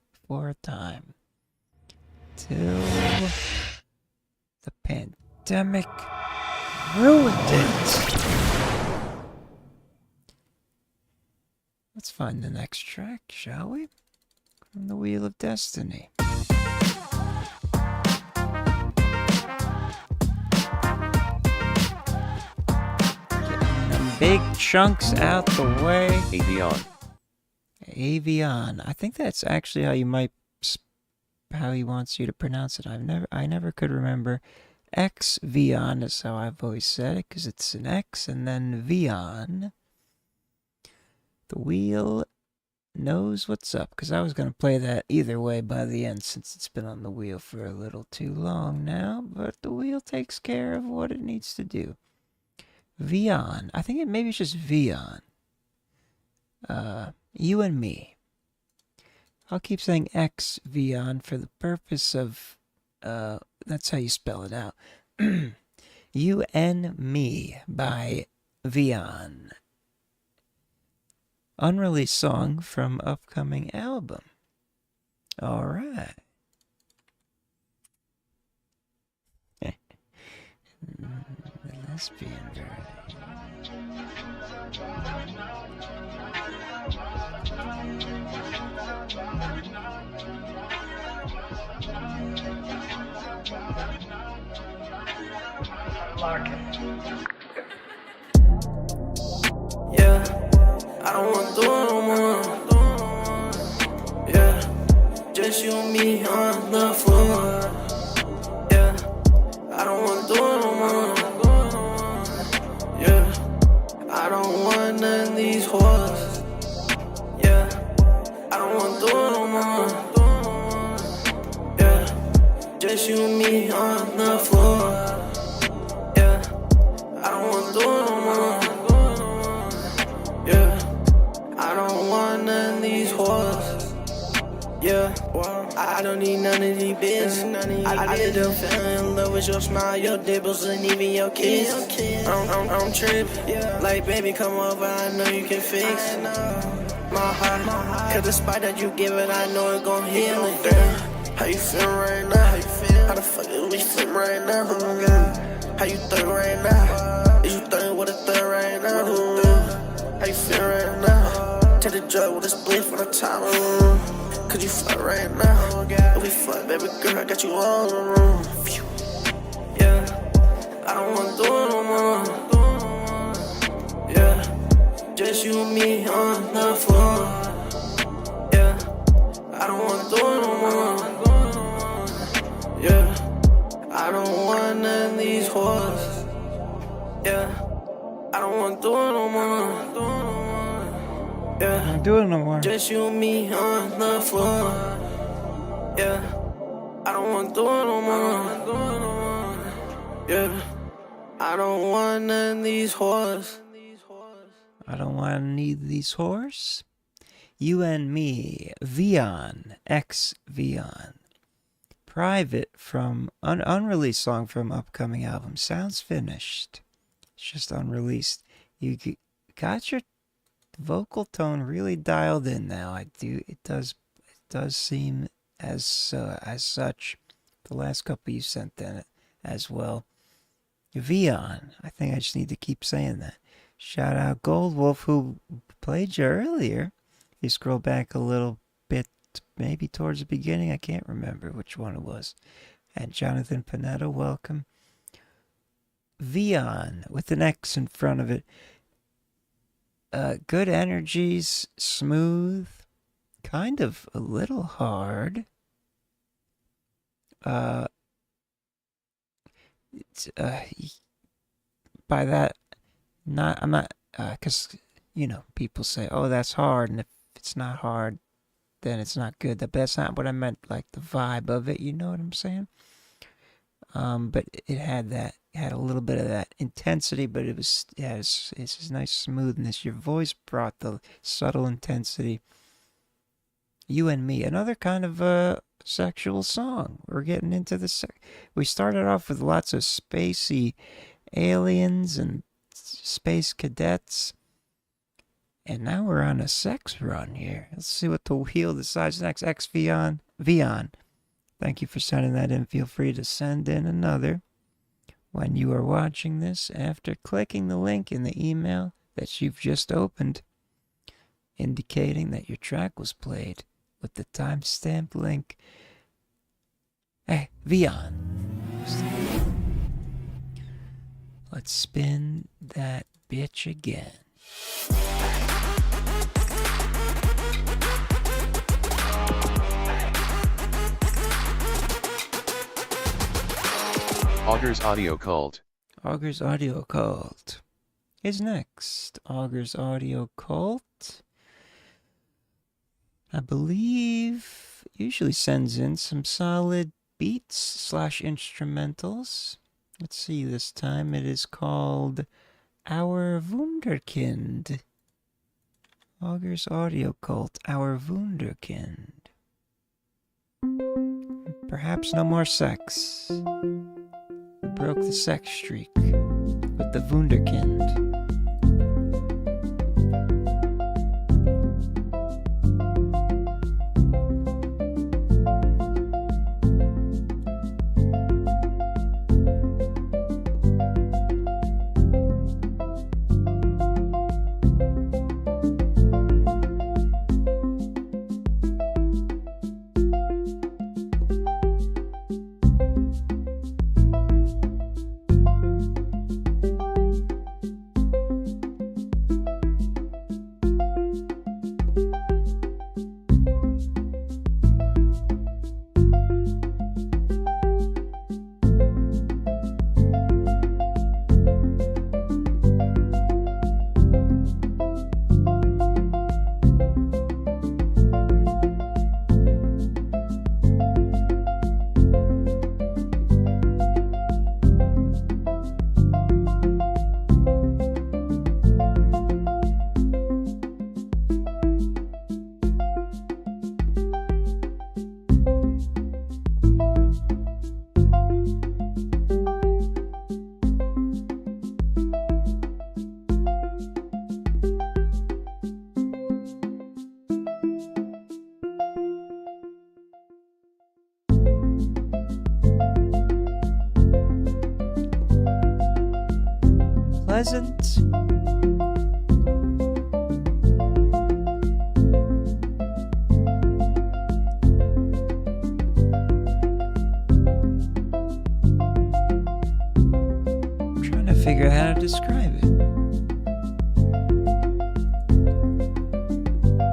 for a time. Till the pandemic ruined it. Let's find the next track, shall we? From the Wheel of Destiny. Getting them big chunks out the way. Avion. Avion. I think that's actually how he wants you to pronounce it. I never could remember. X-Vion is how I've always said it, because it's an X and then Vion. The wheel knows what's up, because I was going to play that either way by the end, since it's been on the wheel for a little too long now, but the wheel takes care of what it needs to do. Vion. I think maybe it's just Vion. You and me. I'll keep saying X Vion for the purpose of, that's how you spell it out. You and Me by Vion. Unreleased song from upcoming album. All right. The lesbian variety. Yeah, I don't want to do it no more. Yeah, just you and me on the floor. Yeah, I don't want to do it no more. Yeah, I don't want none of these whores. Yeah, I don't want to do it no more. Yeah, just you and me on the floor. Yeah, I don't want to do it no more. Yeah, I don't want none of these whores. Yeah, I don't need none of these bitches. I didn't fell in love with your smile, your dimples, and even your kiss. I'm tripping. Like, baby, come over, I know you can fix my heart. Cause despite that you give it, I know it gon' heal it. Damn, how you feel right now? How the fuck is we flip right now? How you think right now? Is you think with a third right now? How you feel right now? Take the drug with a split from the top of the room. Cause you fuck right now. If we fuck, baby girl, I got you all in the room. Yeah, I don't wanna do it no more. Yeah, just you and me on the floor. Yeah, I don't wanna do it no more. Yeah, I don't want none of these whores. Yeah, I don't wanna do it no more. Yeah, I'm doing no more. just you and me on the floor. Yeah, I don't wanna do it no more. Yeah, I don't want none of these whores. I don't want to need these horse. You and me, Vion, X Vion. Private from unreleased song from upcoming album. Sounds finished. It's just unreleased. You got your vocal tone really dialed in now. I do. It does seem as such. The last couple you sent in as well. Vion. I think I just need to keep saying that. Shout out Gold Wolf, who played you earlier. You scroll back a little bit, maybe towards the beginning. I can't remember which one it was. And Jonathan Panetta, welcome. Vion, with an X in front of it. Good energies, smooth, kind of a little hard. By that, I'm not, because, people say, oh, that's hard, and if it's not hard, then it's not good. But that's not what I meant, like the vibe of it, you know what I'm saying? But it had a little bit of that intensity, but it's a nice smoothness. Your voice brought the subtle intensity. You and Me, another kind of a sexual song. We're getting into we started off with lots of spacey aliens and space cadets, and now we're on a sex run here. Let's see what the wheel decides next. X Vion, thank you for sending that in. Feel free to send in another when you are watching this after clicking the link in the email that you've just opened, indicating that your track was played with the timestamped link. Hey, Vion. Let's spin that bitch again. Augur's Audio Cult. Augur's Audio Cult is next. Augur's Audio Cult, I believe, usually sends in some solid beats / instrumentals. Let's see, this time it is called Our Wunderkind. Augur's Audio Cult, Our Wunderkind. Perhaps no more sex. We broke the sex streak with the Wunderkind. Pleasant. I'm trying to figure out how to describe it.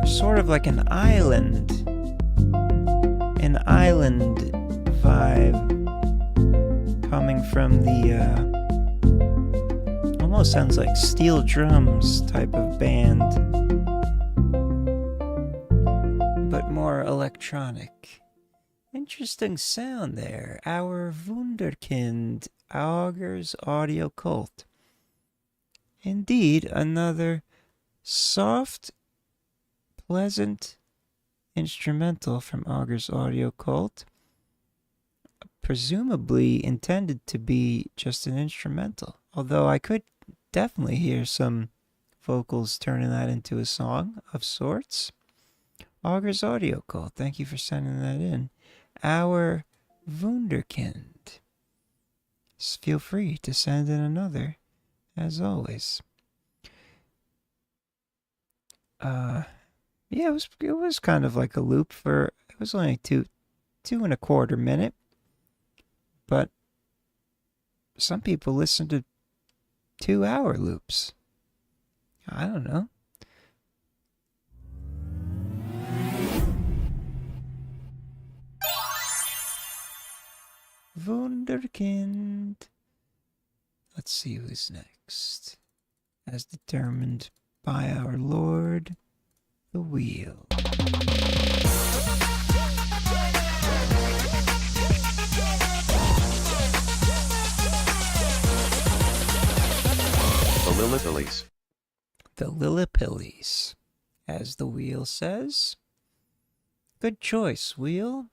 There's sort of like an island vibe coming from the almost sounds like steel drums type of band, but more electronic. Interesting sound there. Our Wunderkind, Augur's Audio Cult. Indeed, another soft, pleasant instrumental from Augur's Audio Cult, presumably intended to be just an instrumental, although I could definitely hear some vocals turning that into a song of sorts. Augur's Audio Cult, thank you for sending that in. Our Wunderkind. Feel free to send in another, as always. Yeah, it was kind of like a loop for, it was only two and a quarter minute, but some people listen to 2-hour loops. I don't know. Wunderkind. Let's see who's next. As determined by our Lord, the Wheel. The Lillipillies. The Lillipillies, as the Wheel says. Good choice, Wheel.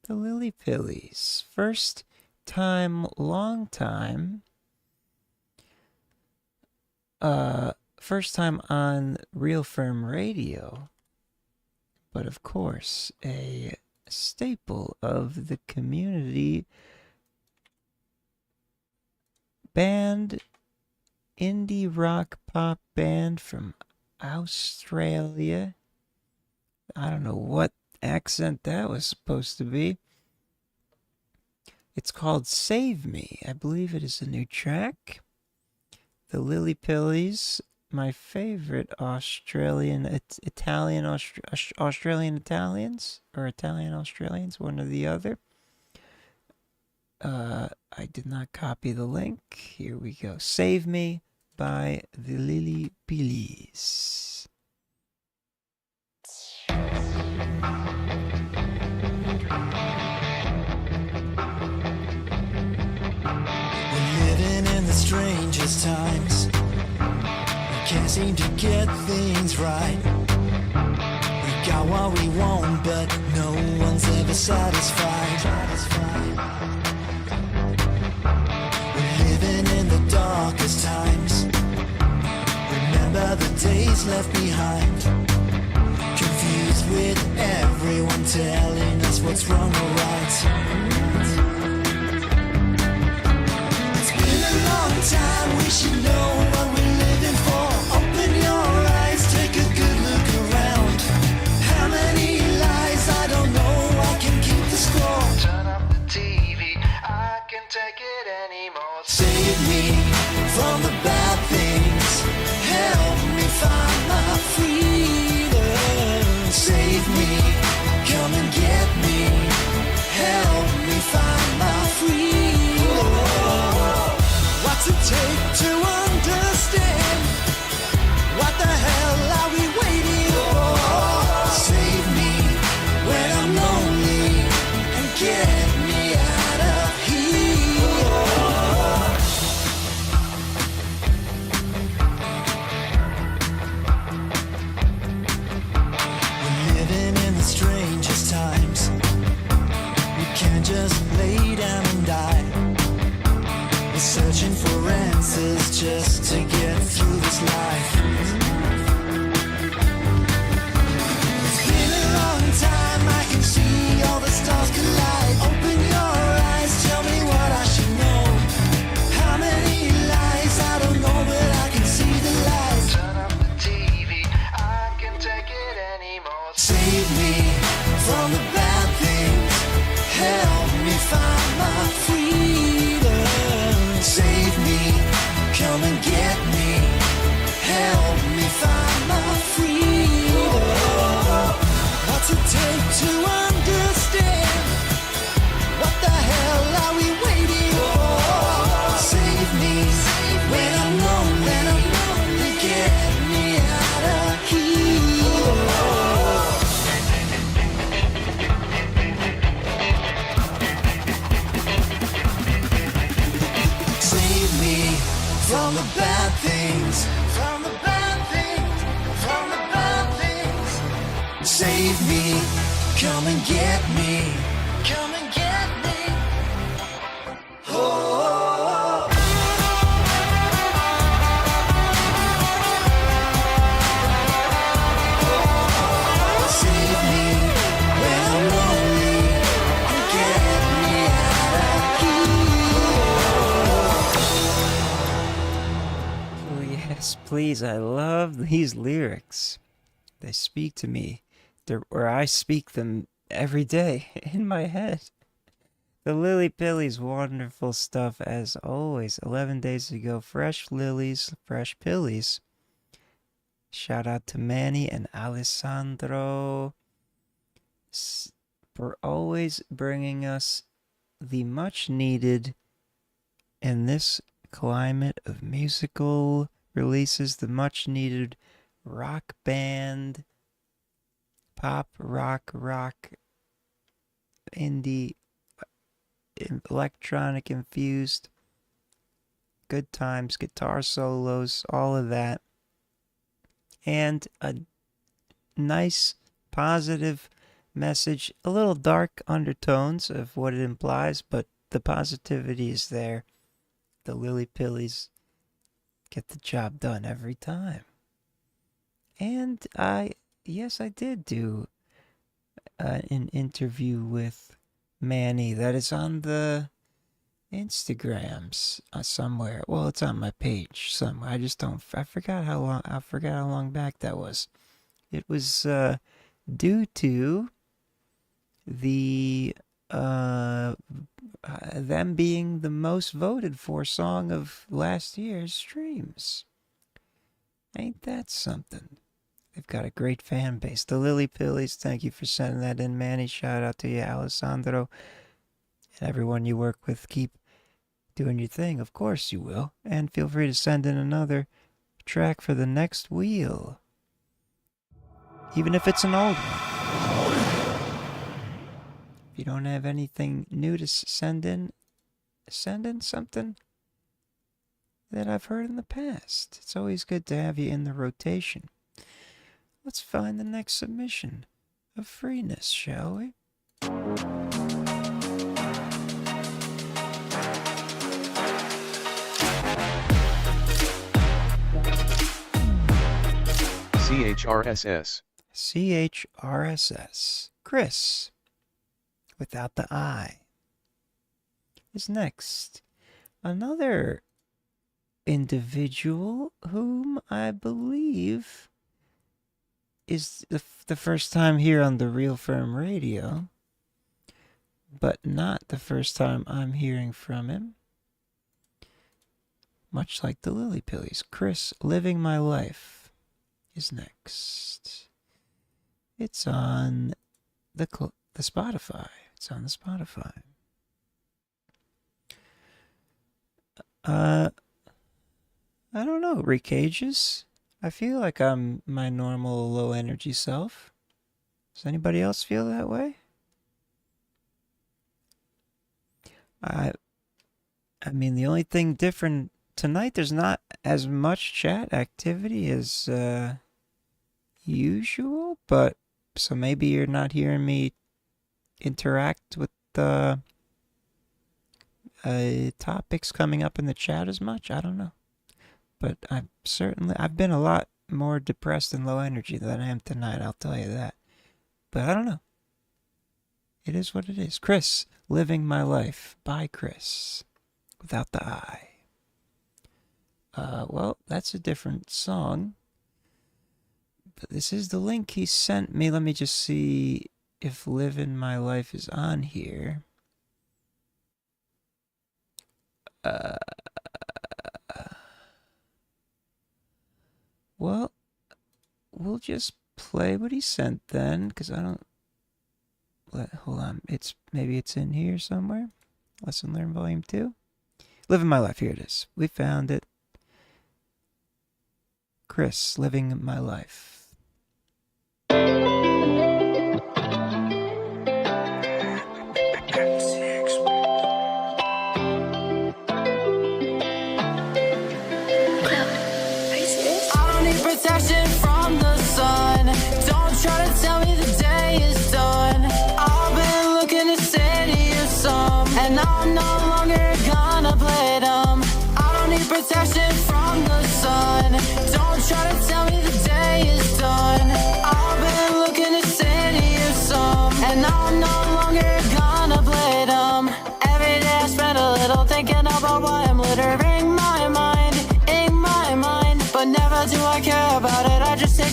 The Lillipillies. First time, long time. First time on Real Firm Radio. But of course, a staple of the community. Band, indie rock pop band from Australia. I don't know what accent that was supposed to be. It's called Save Me. I believe it is a new track. The Lillipillies, my favorite Australian Italians, or Italian Australians, one or the other. I did not copy the link. Here we go. Save Me by the Lillipillies. We're living in the strangest times. We can't seem to get things right. We got what we want, but no one's ever satisfied. We're living in the darkest times. Remember the days left behind. Confused with everyone telling us what's wrong or right. It's been a long time, we should know what we're living for. Open your eyes, take a good look around. How many lies, I don't know, I can keep the score. Turn up the TV, I can take it anymore. Save me from the bad things. Help me find my freedom. Save me, come and get me. Help me find my freedom. What's it take to undo save me. Come and get me. Come and get me. Oh. Save me when I'm lonely and get me out of here. Oh, yes, please. I love these lyrics. They speak to me, or I speak them every day in my head. The Lily Pillies, wonderful stuff as always. 11 days ago, fresh lilies, fresh pillies. Shout out to Manny and Alessandro for always bringing us the much needed, in this climate of musical releases, the much needed rock band, pop, rock, indie, electronic infused, good times, guitar solos, all of that. And a nice, positive message, a little dark undertones of what it implies, but the positivity is there. The Lily Pillies get the job done every time. And yes, I did do an interview with Manny that is on the Instagrams somewhere. Well, it's on my page somewhere. I forgot how long back that was. It was due to the them being the most voted for song of last year's streams. Ain't that something? They've got a great fan base. The Lily Pillies, thank you for sending that in, Manny. Shout out to you, Alessandro. And everyone you work with, keep doing your thing. Of course you will. And feel free to send in another track for the next wheel. Even if it's an old one. If you don't have anything new to send in something that I've heard in the past. It's always good to have you in the rotation. Let's find the next submission of freeness, shall we? CHRSS. CHRSS. Chris, without the I, is next. Another individual whom I believe is the first time here on the Real Firm Radio, but not the first time I'm hearing from him. Much like the Lily Pillies, Chris, Living My Life is next. It's on the Spotify. It's on the Spotify. I don't know, Recages. I feel like I'm my normal low energy self. Does anybody else feel that way? I mean, the only thing different tonight, there's not as much chat activity as usual, but so maybe you're not hearing me interact with the topics coming up in the chat as much. I don't know. But I've been a lot more depressed and low energy than I am tonight, I'll tell you that. But I don't know. It is what it is. Chris, Living My Life by Chris, without the I. Well, that's a different song. But this is the link he sent me. Let me just see if Living My Life is on here. Well, we'll just play what he sent then, because I don't... Hold on. Maybe it's in here somewhere. Lesson Learned Volume 2. Living My Life. Here it is. We found it. Chris, Living My Life. From the sun, don't try to tell me the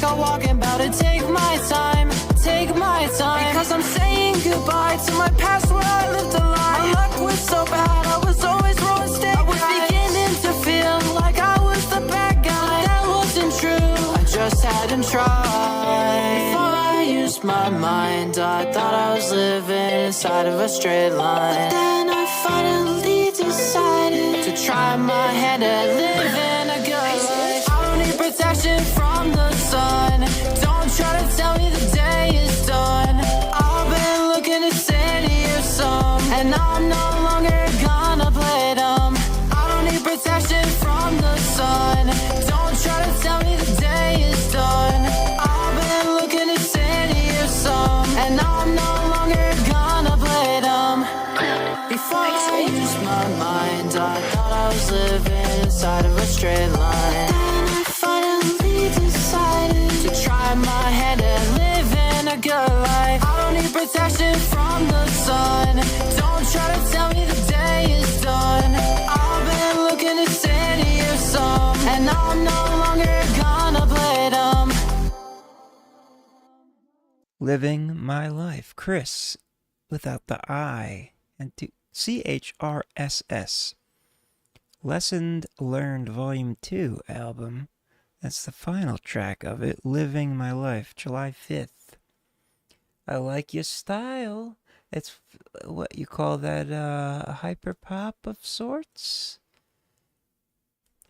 I'm walking, about to take my time, because I'm saying goodbye to my past where I lived a lie. My luck was so bad, I was always rolling stick. I was beginning to feel like I was the bad guy. That wasn't true, I just hadn't tried. Before I used my mind, I thought I was living inside of a straight line. But then I finally decided to try my hand at living a good life. I don't need protection from the sun. Don't try to tell me the day is done. I've been looking to send you some, and I'm no longer gonna play dumb. I don't need protection from the sun. Don't try to tell me the day is done. I've been looking to send you some, and I'm no longer gonna play dumb. Before I used my mind, I thought I was living inside of a straight line. Then I finally decided to try my hand at living a good life. I don't need protection from the sun. Don't try to tell me the day is done. I've been looking to send you some, and I'm no longer gonna play dumb. Living My Life, Chris, without the I, and to CHRSS. Lessons Learned Volume 2 album. That's the final track of it, Living My Life, July 5th. I like your style. It's what you call that, hyper pop of sorts.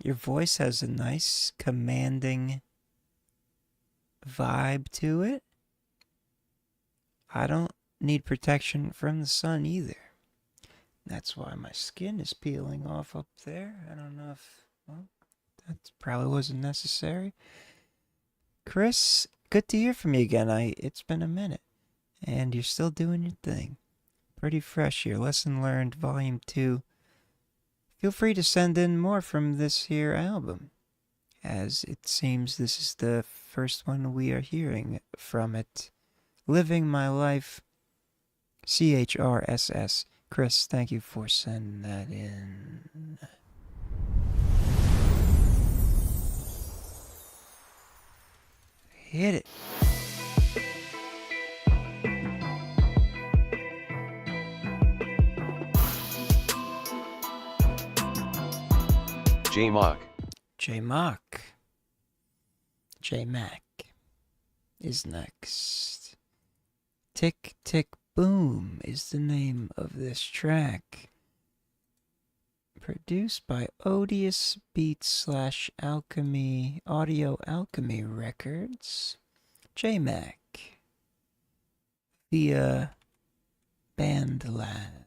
Your voice has a nice, commanding vibe to it. I don't need protection from the sun either. That's why my skin is peeling off up there. I don't know if, well, that probably wasn't necessary. Chris, good to hear from you again. It's been a minute, and you're still doing your thing. Pretty fresh here. Lesson Learned, Volume 2. Feel free to send in more from this here album, as it seems this is the first one we are hearing from it. Living My Life, CHRSS. Chris, thank you for sending that in. Hit it. J-Mock. J-Mock. J-Mac is next. Tick Tick Boom is the name of this track. Produced by Odious Beats / Alchemy, Audio Alchemy Records. J-Mac. Via BandLab.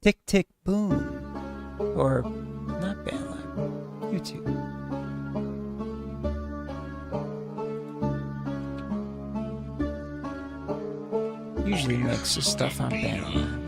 Tick Tick Boom. Or not BandLab. YouTube. Usually mixes stuff on BandLab.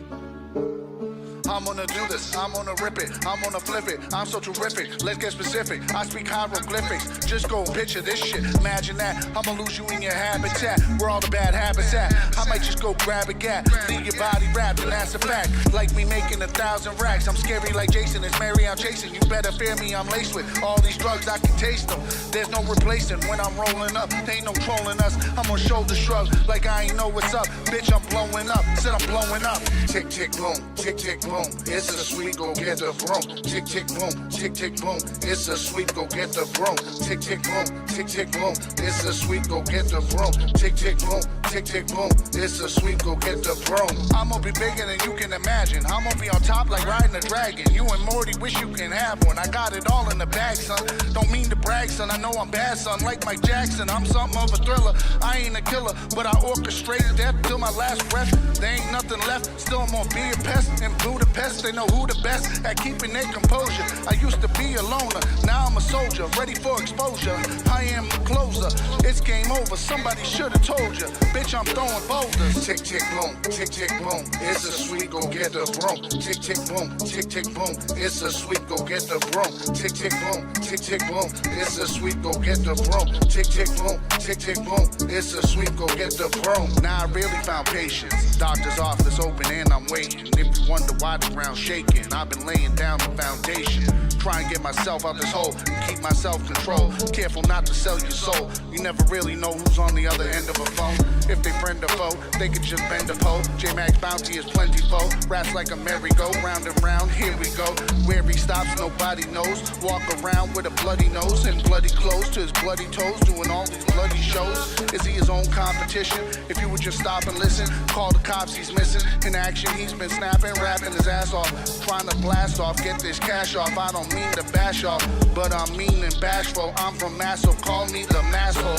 I'm gonna do this, I'm gonna rip it, I'm gonna flip it, I'm so terrific, let's get specific, I speak hieroglyphics, just go picture this shit, imagine that, I'm gonna lose you in your habitat, where all the bad habits at, I might just go grab a gap, leave your body wrapped, and that's a fact, like me making 1,000 racks, I'm scary like Jason, it's Mary I'm chasing, you better fear me, I'm laced with all these drugs, I can taste them, there's no replacing when I'm rolling up, there ain't no trolling us, I'm on shoulder shrugs, like I ain't know what's up, bitch I'm blowing up, said I'm blowing up, tick tick boom, tick tick boom. It's a sweet, go get the broom. Tick, tick, boom, tick, tick, boom. It's a sweet, go get the broom. Tick, tick, boom, tick, tick, boom. It's a sweet, go get the broom. Tick, tick, boom, tick, tick, boom. It's a sweet, go get the broom. I'm gonna be bigger than you can imagine. I'm gonna be on top like riding a dragon. You and Morty wish you can have one. I got it all in the bag, son. Don't mean to brag, son. I know I'm bad, son. Like Mike Jackson, I'm something of a thriller. I ain't a killer, but I orchestrate death till my last breath. There ain't nothing left. Still, I'm gonna be a pest in Budapest. They know who the best at keeping their composure. I used to be a loner, now I'm a soldier, ready for exposure. I am the closer, it's game over. Somebody should have told you, bitch, I'm throwing boulders. Tick, tick, boom, tick, tick, boom. It's a sweet, go get the broom. Tick, tick, boom, tick, tick, boom. It's a sweet, go get the broom. Tick, tick, boom, tick, tick, boom. It's a sweet, go get the broom. Tick, tick, boom, tick, tick, boom. It's a sweet, go get the broom. Now I really found patience. Doctor's office open and I'm waiting. If you wonder why the ground shaking. I've been laying down the foundation. Try and get myself out this hole and keep my self-control. Careful not to sell your soul. You never really know who's on the other end of a phone. If they friend or foe, they could just bend a pole. J-Mac's bounty is plentiful. Raps like a merry-go, round and round, here we go. Where he stops, nobody knows. Walk around with a bloody nose and bloody clothes to his bloody toes, doing all these bloody shows. Is he his own competition? If you would just stop and listen, call the cops, he's missing. In action, he's been snapping, rapping his ass off. Trying to blast off, get this cash off. I don't mean to bash off, but I'm mean and bashful. I'm from Mass, so call me the masshole.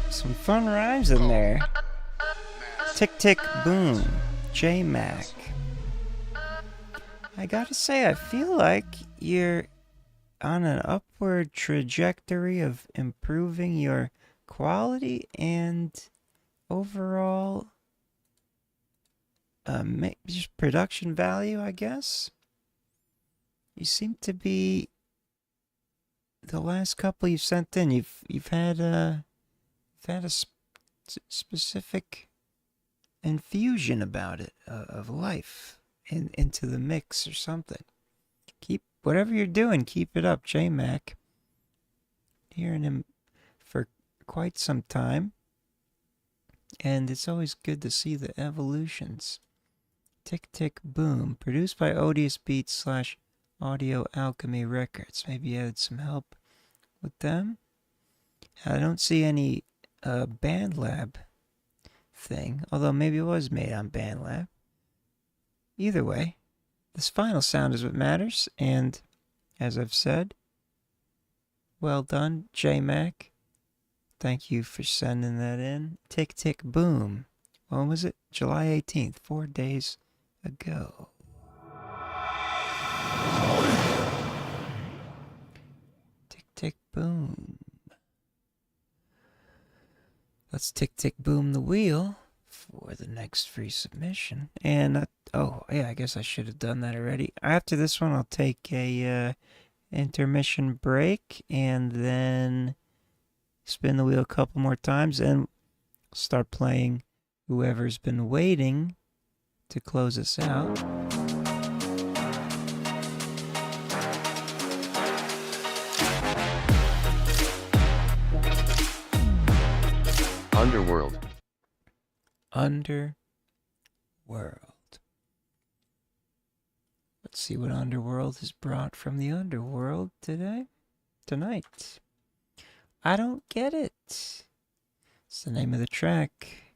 Some fun rhymes in there. Tick tick boom, J-Mac. I gotta say, I feel like you're on an upward trajectory of improving your quality and overall just production value, I guess. You seem to be, the last couple you've sent in, you've had a specific infusion about it, of life into the mix or something. Keep whatever you're doing, keep it up, J-Mac. Hearing him for quite some time, and it's always good to see the evolutions. Tick Tick Boom, produced by Odious Beats / Audio Alchemy Records. Maybe you had some help with them. I don't see any BandLab thing, although maybe it was made on BandLab. Either way, this final sound is what matters, and as I've said, well done, J-Mac. Thank you for sending that in. Tick Tick Boom. When was it? July 18th, 4 days ago. Tick Tick Boom. Let's tick tick boom the wheel for the next free submission. And oh yeah, I guess I should have done that already. After this one, I'll take a intermission break and then spin the wheel a couple more times and start playing whoever's been waiting to close us out. Underworld. Underworld. Let's see what Underworld has brought from the Underworld tonight. I Don't Get It. It's the name of the track.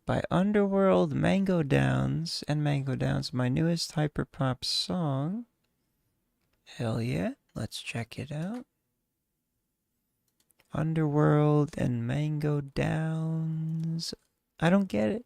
By Underworld, Mango Downs, and Mango Downs, my newest hyperpop song. Hell yeah, let's check it out. Underworld and Mango Downs. I Don't Get It.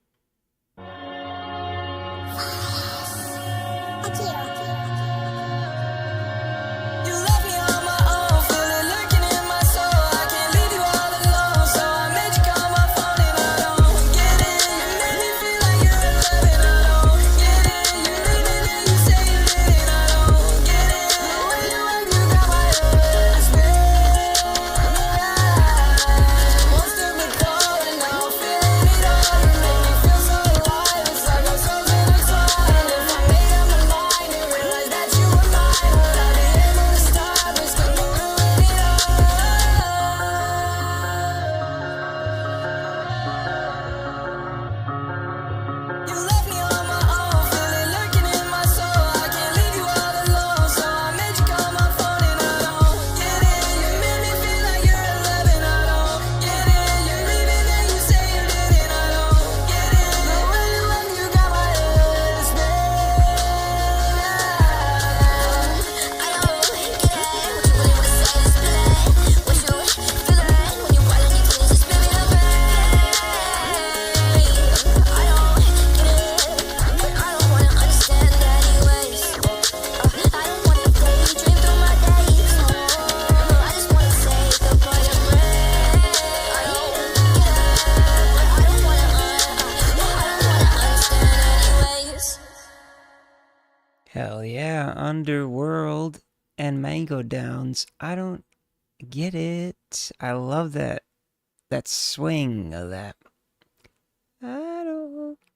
Hell yeah, Underworld and Mango Downs. I don't get it. I love that swing of that.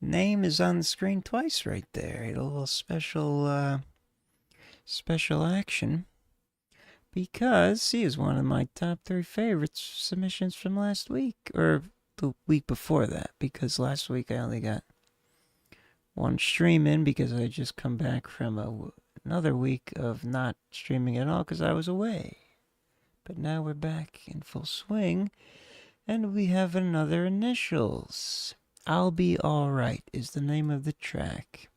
name is on the screen twice right there. A little special action. Because he is one of my top 3 favorites submissions from last week. Or the week before that. Because last week I only got one stream in because I just come back from another week of not streaming at all because I was away. But now we're back in full swing. And we have another Initials. I'll Be Alright is the name of the track.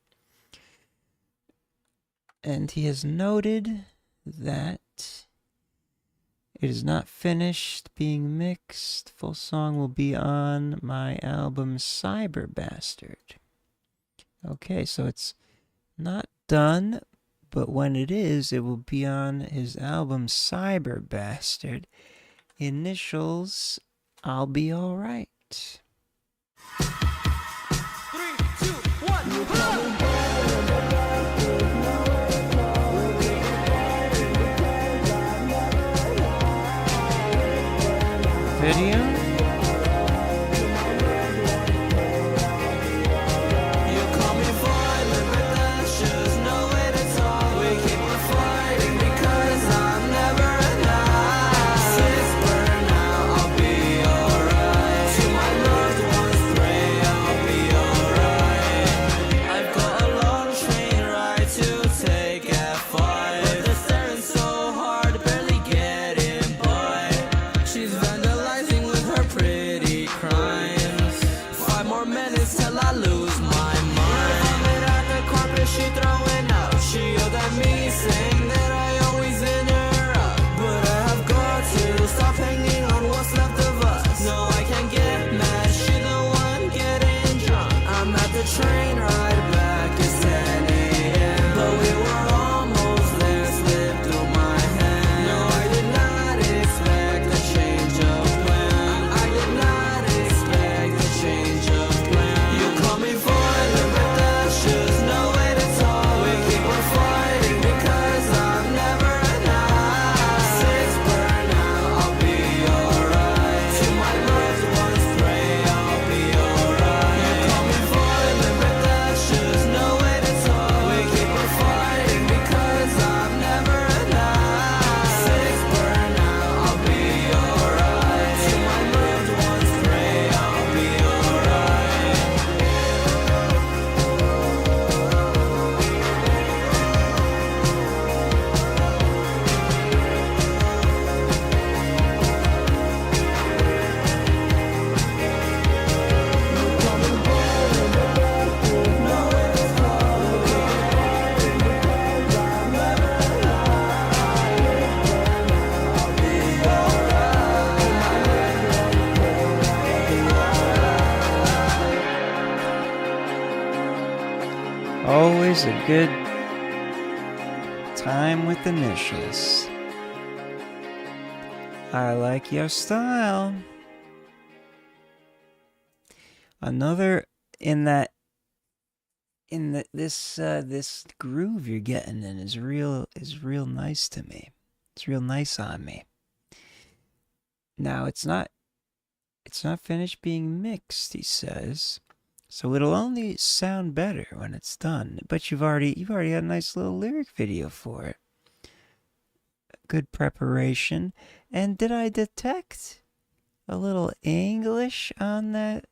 And he has noted that it is not finished being mixed. Full song will be on my album Cyber Bastard. Okay, so it's not done, but when it is, it will be on his album Cyber Bastard. Initials, I'll Be Alright. 3, 2, 1, Video? train ride back is 10 a.m. But we were almost there, slipped through my hand. No, I did not expect a change of plan. I did not expect a change of plan. You call me violent, but that's just no way to talk. We keep on fighting because I'm never enough. Six burn out, I'll be alright. To my loved ones pray, I'll be alright. You call me violent, but that's just no way to talk. We keep on fighting because I'm never enough. Six burn out, I'll be alright. To my loved ones pray, I'll be Always a good time with Initials. I like your style. Another this groove you're getting in is real nice to me. It's real nice on me. Now it's not finished being mixed, he says. So it'll only sound better when it's done. But you've already had a nice little lyric video for it. Good preparation. And did I detect a little English on that?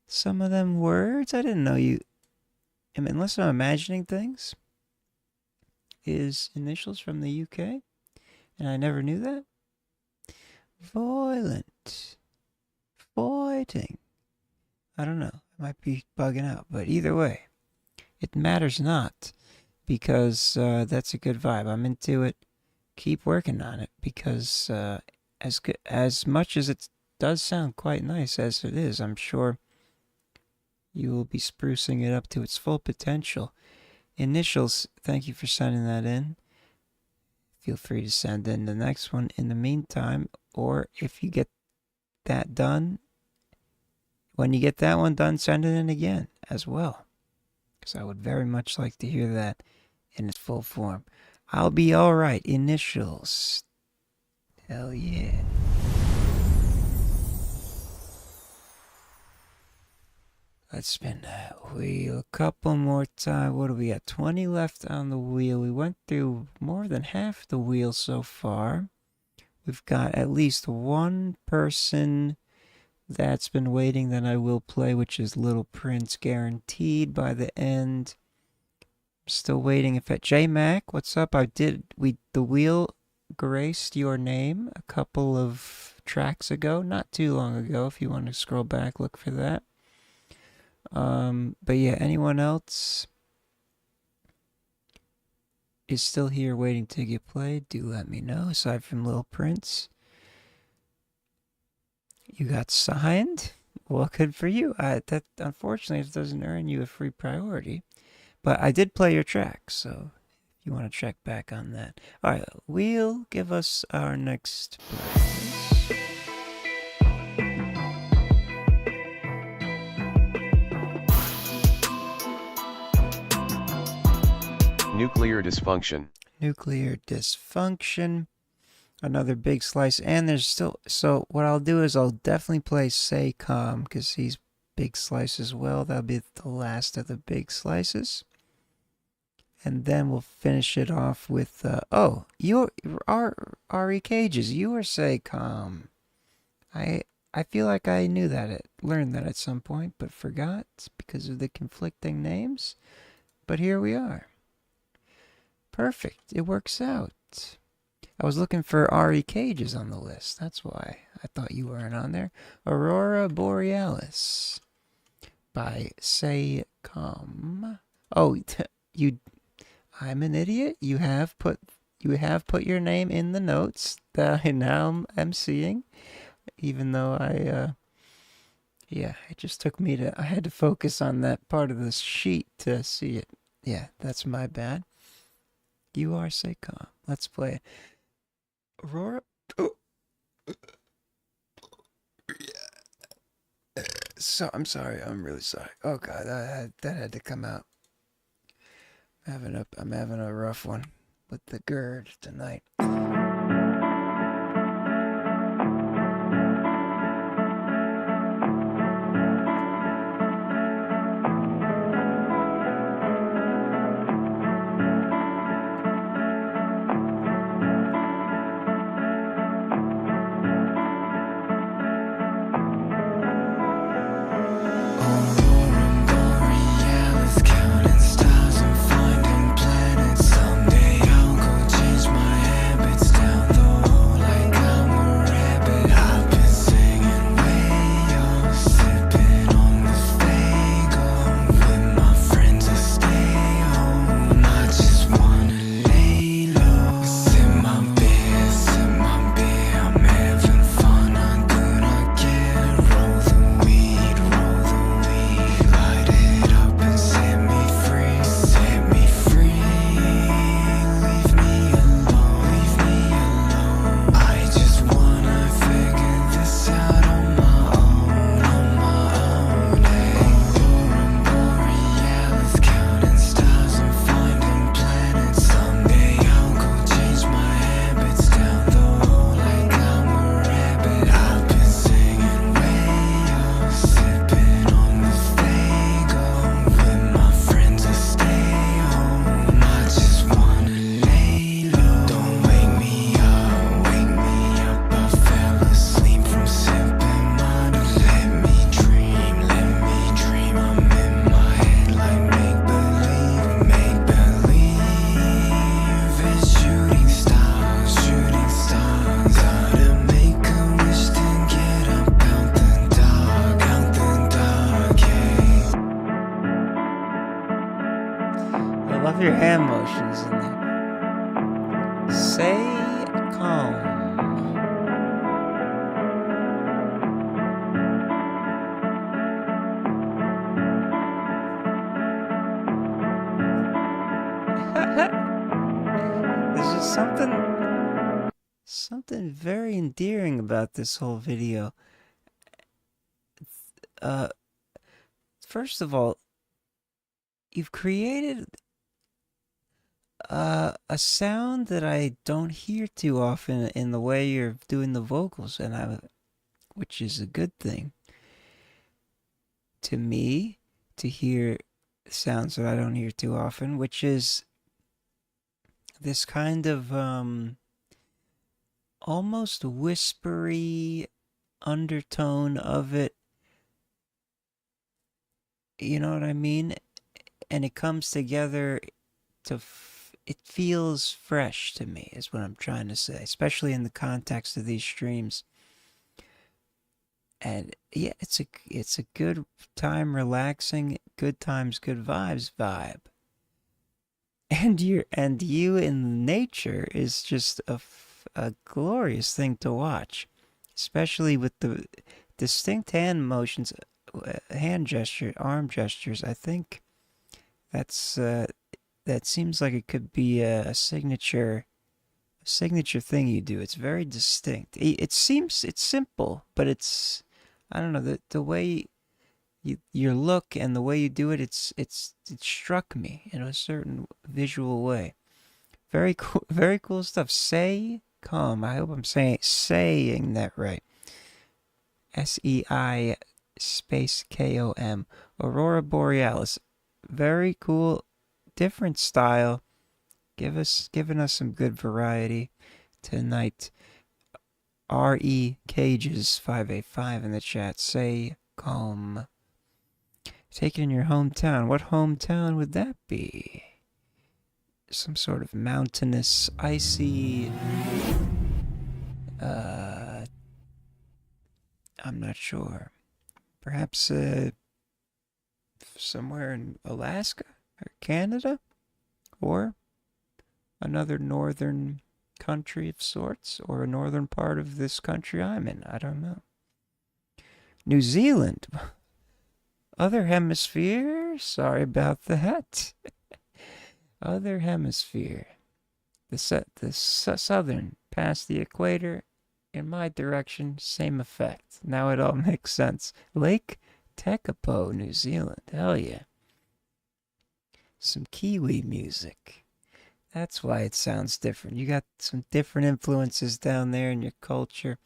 Some of them words? I didn't know you... I mean, unless I'm imagining things. Is Initials from the UK? And I never knew that? Violent. Fighting. I don't know. I might be bugging out. But either way, it matters not. Because that's a good vibe. I'm into it. Keep working on it. Because as much as it does sound quite nice as it is, I'm sure you will be sprucing it up to its full potential. Initials, thank you for sending that in. Feel free to send in the next one in the meantime. Or if you get that done, when you get that one done, send it in again as well. Because I would very much like to hear that in its full form. I'll Be Alright, Initials. Hell yeah. . Let's spin that wheel a couple more times. What do we got? 20 left on the wheel. We went through more than half the wheel so far. We've got at least one person that's been waiting that I will play, which is Little Prince, guaranteed by the end. Still waiting. If at J Mac, what's up? The wheel graced your name a couple of tracks ago, not too long ago. If you want to scroll back, look for that. But yeah, anyone else is still here waiting to get played, do let me know. Aside from Little Prince, you got signed. Well, good for you. That unfortunately it doesn't earn you a free priority, but I did play your track, so if you want to check back on that. All right, Wheel, give us our next play. Nuclear dysfunction. Nuclear dysfunction. Another big slice. And there's still... So what I'll do is I'll definitely play Say Calm, because he's big slice as well. That'll be the last of the big slices. And then we'll finish it off with... Ari Cages. You were Say Calm. I feel like I knew that. Learned that at some point, but forgot because of the conflicting names. But here we are. Perfect. It works out. I was looking for Ari Cages on the list. That's why I thought you weren't on there. Aurora Borealis by Say Calm. Oh, I'm an idiot. You have put your name in the notes that I now am seeing, even though it just took me I had to focus on that part of the sheet to see it. Yeah, that's my bad. You are Say Calm. Let's play it. Aurora. Oh. So I'm sorry. I'm really sorry. Oh God, that had to come out. I'm having a rough one with the GERD tonight. Your hand motions in there. Say Calm. There's just something very endearing about this whole video. First of all, you've created a sound that I don't hear too often in the way you're doing the vocals, which is a good thing to me. to hear sounds that I don't hear too often, which is this kind of almost whispery undertone of it. You know what I mean? And it comes together it feels fresh to me, is what I'm trying to say, especially in the context of these streams. And yeah, it's a good time, relaxing, good times, good vibes vibe. And you in nature is just a glorious thing to watch, especially with the distinct hand motions, hand gesture, arm gestures. I think that's that seems like it could be a signature thing you do. It's very distinct. It seems it's simple, but it's, I don't know, the way your look and the way you do it, it struck me in a certain visual way. Very cool stuff. Say Calm. I hope I'm saying that right. SEI space KOM. Aurora Borealis. Very cool, different style. Giving us some good variety tonight. RE Cages 585 in the chat. Say Calm. Take it in your hometown. What hometown would that be? Some sort of mountainous, icy, I'm not sure. Perhaps somewhere in Alaska or Canada, or another northern country of sorts, or a northern part of this country I'm in. I don't know. New Zealand. Other hemisphere? Sorry about that. Other hemisphere. The southern, past the equator, in my direction, same effect. Now it all makes sense. Lake Tekapo, New Zealand. Hell yeah. Some Kiwi music. That's why it sounds different. You got some different influences down there in your culture.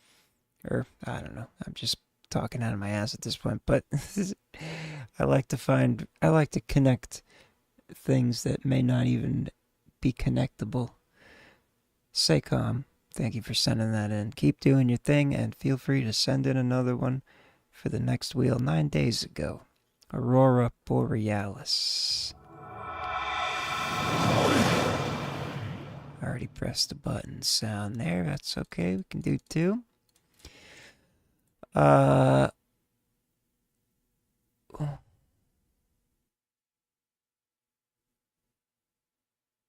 Or, I don't know. I'm just talking out of my ass at this point. But I like to connect things that may not even be connectable. Say Calm. Thank you for sending that in. Keep doing your thing, and feel free to send in another one for the next wheel. 9 days ago. Aurora Borealis. Already pressed the button sound there. That's okay. We can do 2.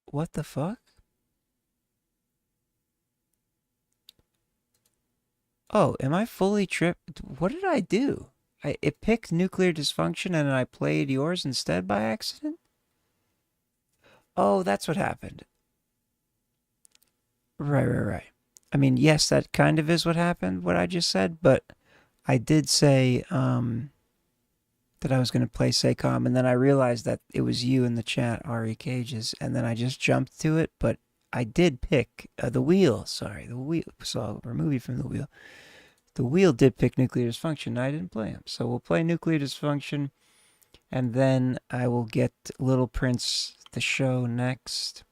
What the fuck? Oh, am I fully tripped? What did I do? It picked nuclear dysfunction and I played yours instead by accident? Oh, that's what happened. Right. I mean, yes, that kind of is what happened, what I just said, but I did say that I was going to play Say Calm, and then I realized that it was you in the chat, RE Cages, and then I just jumped to it, but I did pick the wheel. Sorry, the wheel. So I'll remove you from the wheel. The wheel did pick Nuclear Dysfunction, and I didn't play him. So we'll play Nuclear Dysfunction, and then I will get Little Prince the show next.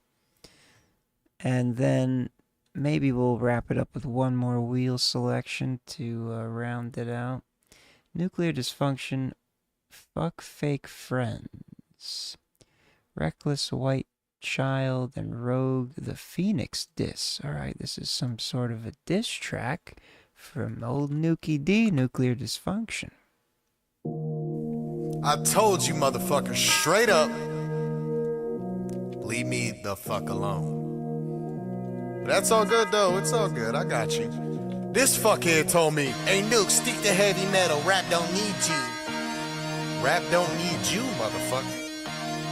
And then maybe we'll wrap it up with one more wheel selection to round it out. Nuclear Dysfunction, Fuck Fake Friends, Reckless White Child, and Rogue the Phoenix diss. Alright, this is some sort of a diss track from old Nuki D, Nuclear Dysfunction. I told you motherfuckers straight up, leave me the fuck alone. But that's all good though, it's all good, I got you. This fuckhead told me, hey Nuke, stick to heavy metal, rap don't need you. Rap don't need you, motherfucker.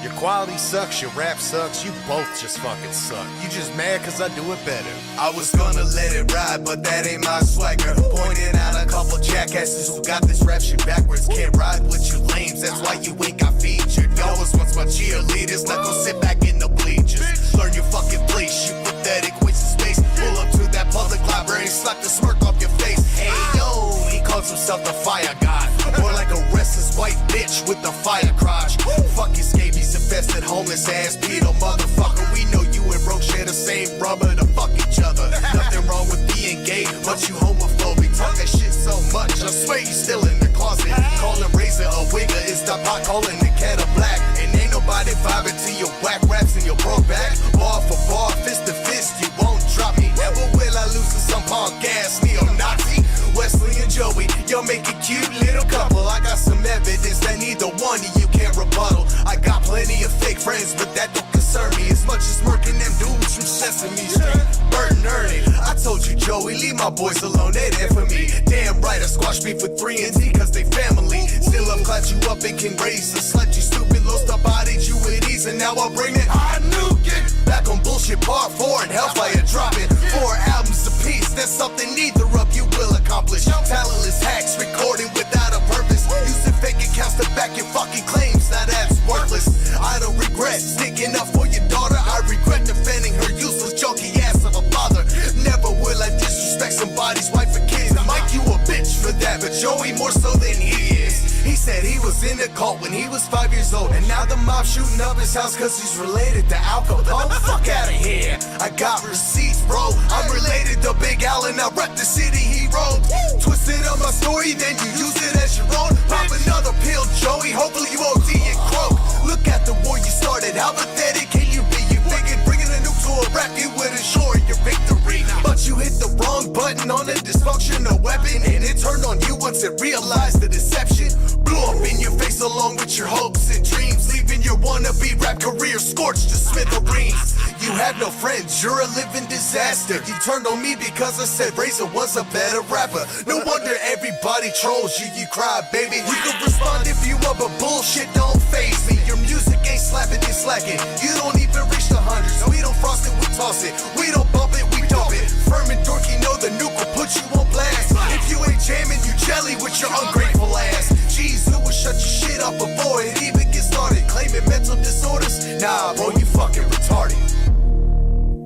Your quality sucks, your rap sucks, you both just fucking suck. You just mad cause I do it better. I was gonna let it ride, but that ain't my swagger. Pointing out a couple jackasses who got this rap shit backwards. Can't ride with you lames, that's why you ain't got featured. Y'all was once my cheerleaders, now go sit back in the bleachers. Learn your fucking place, you pathetic waste of space. Pull up to that public library, slap the smirk off your face. Hey yo, he calls himself the fire god, more like a red restless white bitch with the fire crotch. Fuck your scabies infested homeless ass pedo motherfucker. We know you and Rogue share the same rubber to fuck each other. Nothing wrong with being gay, but you homophobic. Talk that shit so much, I swear you still in the closet. Calling Razor a wigger is the pot calling the cat a black. And ain't nobody vibing to your whack raps and your broke back. Bar for bar, fist to fist, you won't drop me. Never will I lose to some punk ass neo-Nazi. Wesley and Joey, y'all make a cute little couple. I got some evidence that neither one of you can rebuttal. I got plenty of fake friends, but that don't concern me as much as murking them dudes from Sesame Street. Bert and Ernie, I told you, Joey, leave my boys alone, they there for me. Damn right, I squash beef with 3 and Z cause they family. Still I've clapped you up and can raise a slut, you stupid low star bodied you with ease. And now I'll bring it high nuke back on bullshit part 4 and Hellfire dropping 4 albums apiece. That's something neither of you will accomplish. Talentless hacks recording without a purpose. Using fake accounts to back your fucking claims. Now that's worthless. I don't regret sticking up for your daughter. I regret defending her useless junky ass of a father. Never will I disrespect somebody's wife or kids. Mike, you a bitch for that, but Joey more so than he is. He said he was in a cult when he was 5 years old, and now the mob shooting up his house cause he's related to Alco. Oh, fuck out of here. I got receipts, bro. I'm related to Big Al and I rep the city he rode. Twisted up my story, then you use it as your own. Pop another pill, Joey. Hopefully you OD and croak. Look at the war you started. How pathetic can you be? You figured bringing a nuke to a rap you would ensure your victory, but you hit the wrong button on a dysfunctional weapon, and it turned on you once it realized the deception. Blew up in your face along with your hopes and dreams, leaving your wannabe rap career scorched to smithereens. You have no friends, you're a living disaster. You turned on me because I said Razor was a better rapper. No wonder everybody trolls you, you cry, baby. You can respond if you want, but bullshit don't faze me. Your music ain't slapping, it's slacking. You don't even reach the hundreds. We don't frost it, we toss it. We don't bump it, we dump it. Firm and dorky know the nuke will put you on blast. If you ain't jamming, you jelly with your ungrateful ass. Jeez, who would shut your shit up before it even gets started? Claiming mental disorders? Nah, bro, you fucking retarded.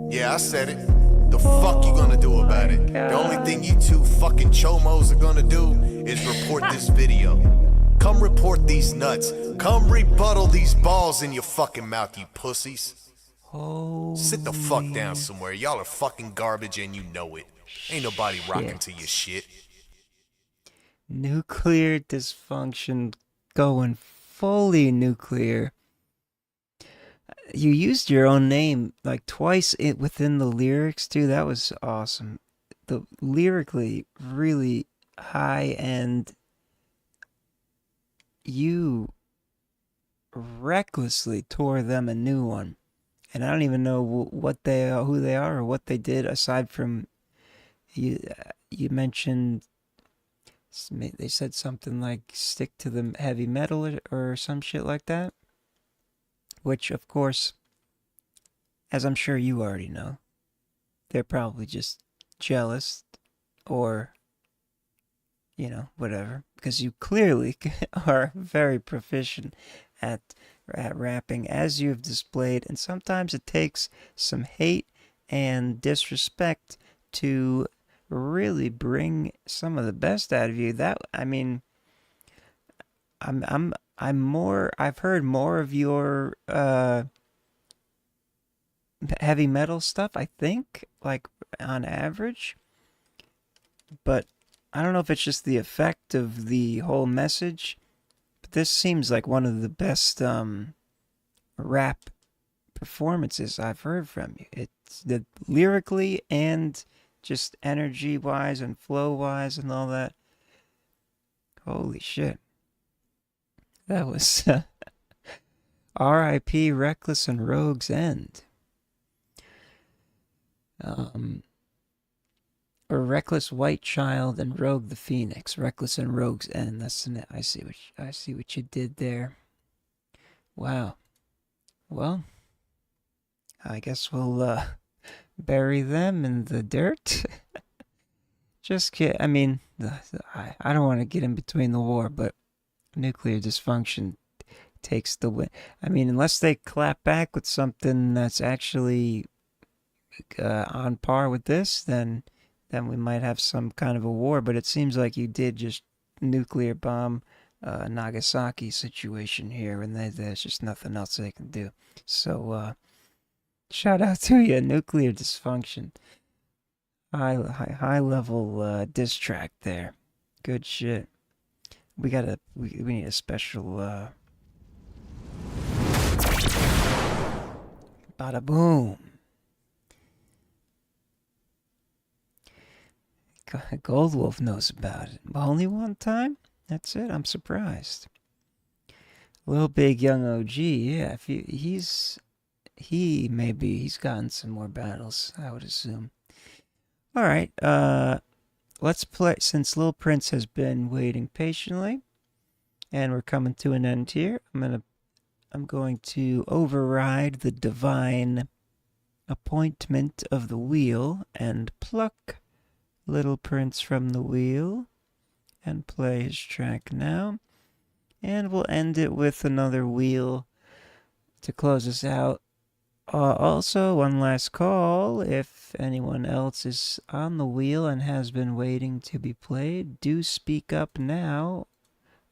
Yeah, I said it. The fuck you gonna do about it? The only thing you two fucking chomos are gonna do is report this video. Come report these nuts. Come rebuttal these balls in your fucking mouth, you pussies. Sit the fuck down somewhere. Y'all are fucking garbage and you know it. Ain't nobody rocking to your shit. Nuclear dysfunction going fully nuclear. You used your own name like twice within the lyrics too. That was awesome. The lyrically really high end. You recklessly tore them a new one, and I don't even know what they are, who they are, or what they did aside from you. You mentioned they said something like stick to the heavy metal or some shit like that. Which, of course, as I'm sure you already know, they're probably just jealous or, you know, whatever. Because you clearly are very proficient at rapping, as you've displayed. And sometimes it takes some hate and disrespect to really bring some of the best out of you. That, I mean, I've heard more of your heavy metal stuff, I think, like on average, but I don't know if it's just the effect of the whole message, but this seems like one of the best rap performances I've heard from you. It's lyrically and just energy wise and flow wise and all that. Holy shit. That was R.I.P. Reckless and Rogue's End. Or Reckless White Child and Rogue the Phoenix. Reckless and Rogue's End. That's I see what you did there. Wow. Well, I guess we'll bury them in the dirt. Just kidding. I mean, I don't want to get in between the war, but nuclear dysfunction takes the win. I mean, unless they clap back with something that's actually on par with this, then we might have some kind of a war. But it seems like you did just nuclear bomb Nagasaki situation here, and there's just nothing else they can do. So, shout out to you, Nuclear Dysfunction. High level diss track there. Good shit. We need a special bada boom. Goldwolf knows about it. Only one time? That's it. I'm surprised. Little Big Young OG, yeah. If he's gotten some more battles, I would assume. All right, let's play. Since Lil Prince has been waiting patiently, and we're coming to an end here, I'm going to override the divine appointment of the wheel and pluck Little Prince from the wheel and play his track now. And we'll end it with another wheel to close us out. Also, one last call. If anyone else is on the wheel and has been waiting to be played, do speak up now.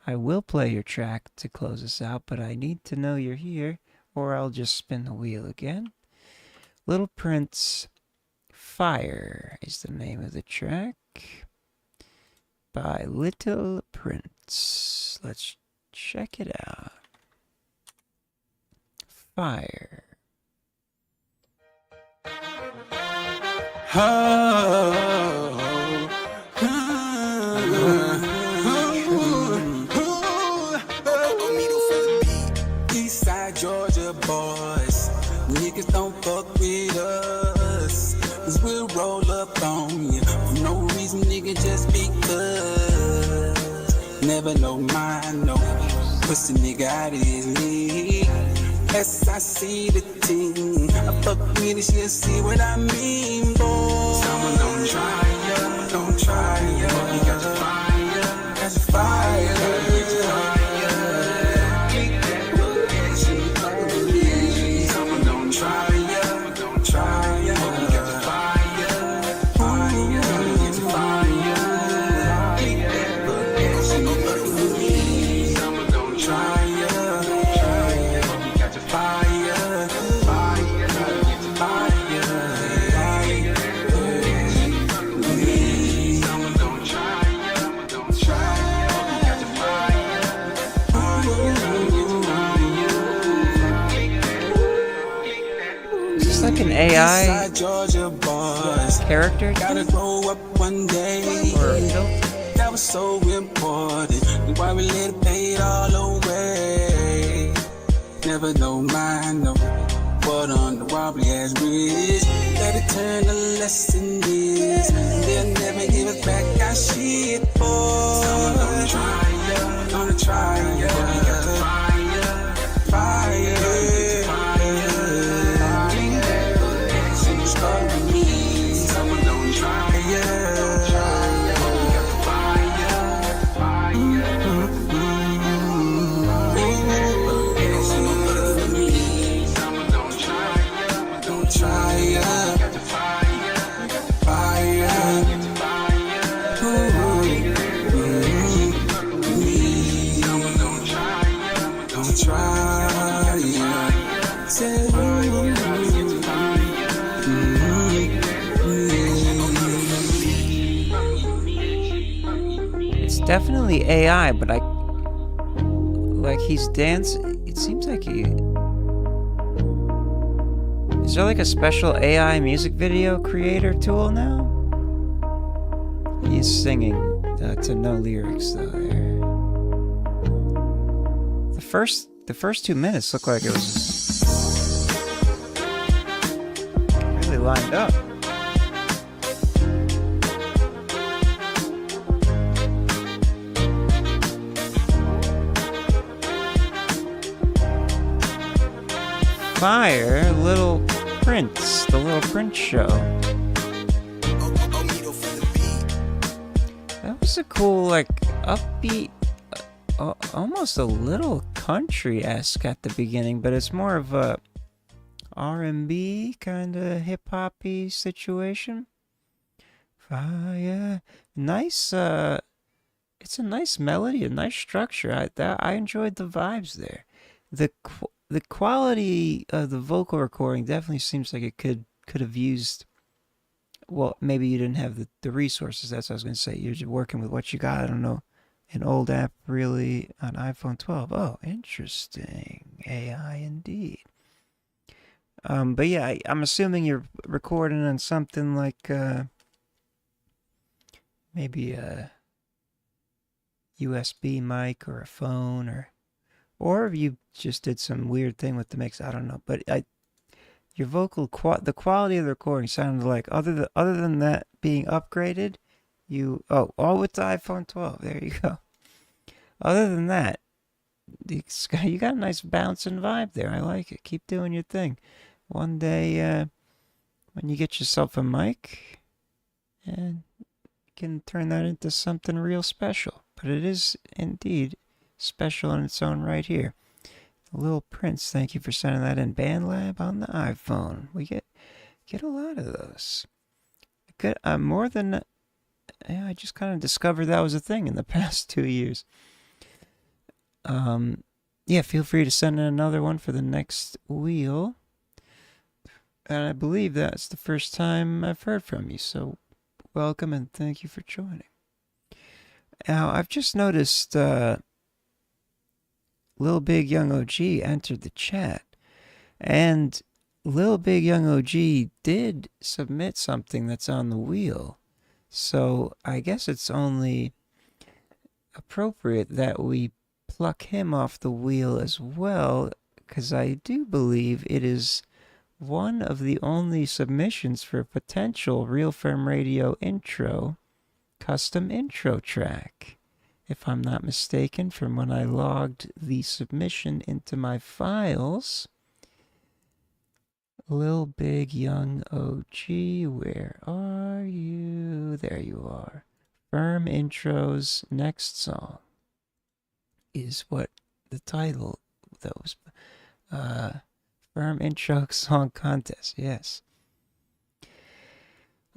I will play your track to close us out, but I need to know you're here, or I'll just spin the wheel again. Little Prince, Fire is the name of the track by Little Prince. Let's check it out. Fire. Eastside Georgia boys, niggas don't fuck with us, 'cause we'll roll up on you for no reason, nigga, just because. Never know mine, no pussy nigga out is me. As I see the thing, I fuck with it, she'll see what I mean, boy. Someone don't try ya, don't try ya. You got your fire, got your fire, get your fire. Click that location, someone don't try ya, don't try ya. You got your fire, fire, get your fire. Click that location, someone don't try ya. Like an AI character? Gotta grow up one day. That was so important. That's why we let it pay it all away. Never know mine, no. But on the wobbly ass bridge, let it turn the lesson is. They'll never give us back our shit, boy. Someone gonna try ya, gonna try ya. You got the fire, fire. Someone don't try ya, don't try ya. You got the fire, fire. Someone don't try ya, don't try ya. You got the fire, fire. Someone don't try ya, don't try ya. It's definitely AI, but he's dancing. It seems like is there like a special AI music video creator tool now? He's singing to no lyrics though. There. The first 2 minutes look like it was really lined up. Fire, Little Prince, the Little Prince show. That was a cool, like, upbeat, almost a little country-esque at the beginning, but it's more of a R&B kind of hip-hoppy situation. Fire, nice. it's a nice melody, a nice structure. I enjoyed the vibes there. The quality of the vocal recording definitely seems like it could have used. Well, maybe you didn't have the resources. That's what I was going to say. You're just working with what you got. I don't know. An old app, really, on iPhone 12. Oh, interesting. AI indeed. But yeah, I'm assuming you're recording on something like maybe a USB mic or a phone, or if you just did some weird thing with the mix. I don't know. But your vocal the quality of the recording sounded like other than that being upgraded, all with the iPhone 12. There you go. Other than that, you got a nice bouncing vibe there. I like it. Keep doing your thing. One day, when you get yourself a mic, and you can turn that into something real special. But it is indeed special in its own right here. Little Prince, thank you for sending that in. BandLab on the iPhone. We get a lot of those. Good, more than I just kind of discovered that was a thing in the past 2 years. Yeah, feel free to send in another one for the next wheel. And I believe that's the first time I've heard from you, so welcome and thank you for joining. Now, I've just noticed Lil Big Young OG entered the chat, and Lil Big Young OG did submit something that's on the wheel, so I guess it's only appropriate that we pluck him off the wheel as well, because I do believe it is one of the only submissions for a potential Real Firm Radio intro, custom intro track, if I'm not mistaken, from when I logged the submission into my files. Lil Big Young OG, where are you? There you are. Firm Intro's next song is what the title that was. Firm Intro Song Contest, yes.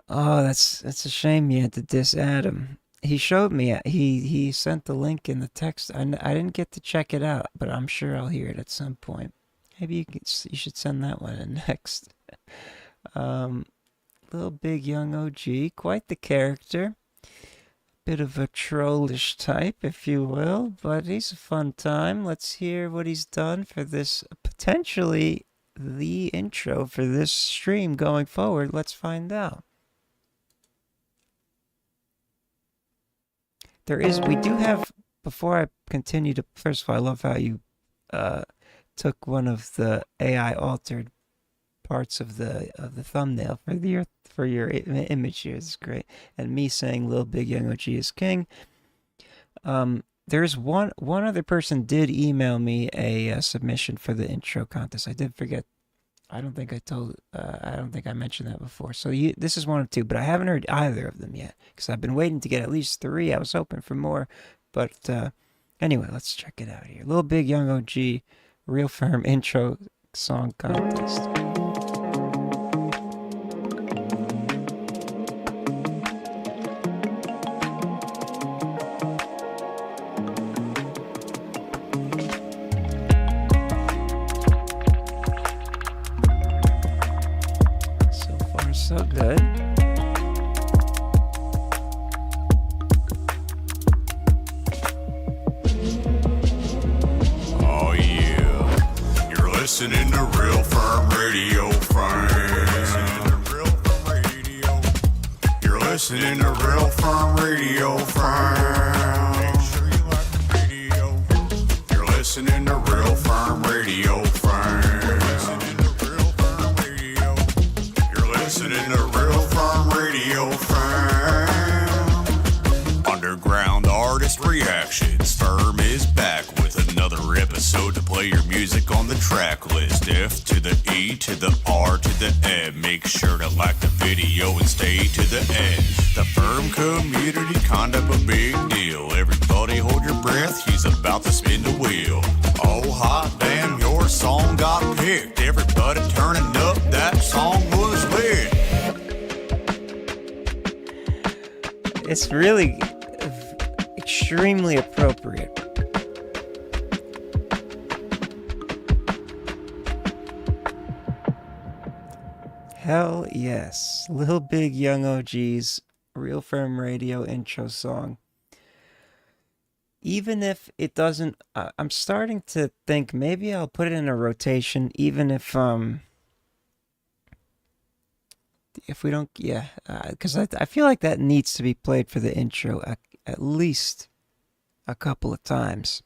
Oh, that's a shame you had to diss Adam. He showed me, he sent the link in the text. I didn't get to check it out, but I'm sure I'll hear it at some point. Maybe you should send that one in next. Little Big Young OG, quite the character. Bit of a trollish type, if you will, but he's a fun time. Let's hear what he's done for this, potentially the intro for this stream going forward. Let's find out. We do have, before I continue to, first of all, I love how you took one of the AI altered parts of the thumbnail for your image here. It's great. And me saying Lil Big Young OG is king. There's one other person did email me a submission for the intro contest. I did forget. I don't think I mentioned that before. So this is one of two, but I haven't heard either of them yet because I've been waiting to get at least 3. I was hoping for more, but anyway, let's check it out here. Lil Big Young OG, Real Firm Intro Song Contest. So good. Oh yeah, you're listening to Real Firm Radio, You're listening to Real Firm Radio, Make sure you like the radio. You're listening to Real Firm Radio, Listening to Real Firm Radio, Underground Artist Reactions. Firm is back with another episode to play your music on the track list. F to the E to the R to the M. Make sure to like the video and stay to the end. The Firm community, kind of a big deal. Everybody hold your breath, he's about to spin the wheel. Oh hot damn, your song got picked. Everybody turning up, that song was lit. It's really extremely appropriate. Hell yes. Lil Big Young OG's Real Firm Radio intro song. Even if it doesn't, I'm starting to think maybe I'll put it in a rotation, even if we don't, because I feel like that needs to be played for the intro at least a couple of times.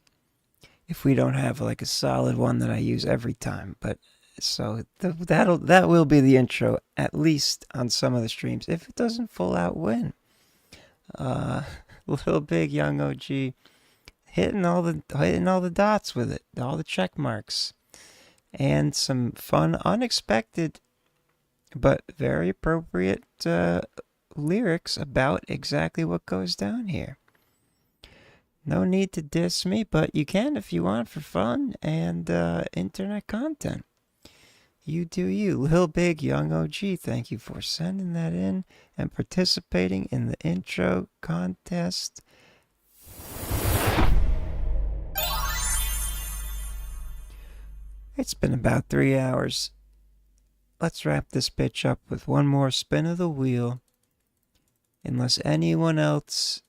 If we don't have like a solid one that I use every time, but so that will be the intro at least on some of the streams. If it doesn't full out win, Lil Big Young OG hitting all the dots with it, all the check marks, and some fun, unexpected, but very appropriate lyrics about exactly what goes down here. No need to diss me, but you can if you want for fun and internet content. You do you. Lil Big Young OG, thank you for sending that in and participating in the intro contest. It's been about 3 hours. Let's wrap this bitch up with one more spin of the wheel. Unless anyone else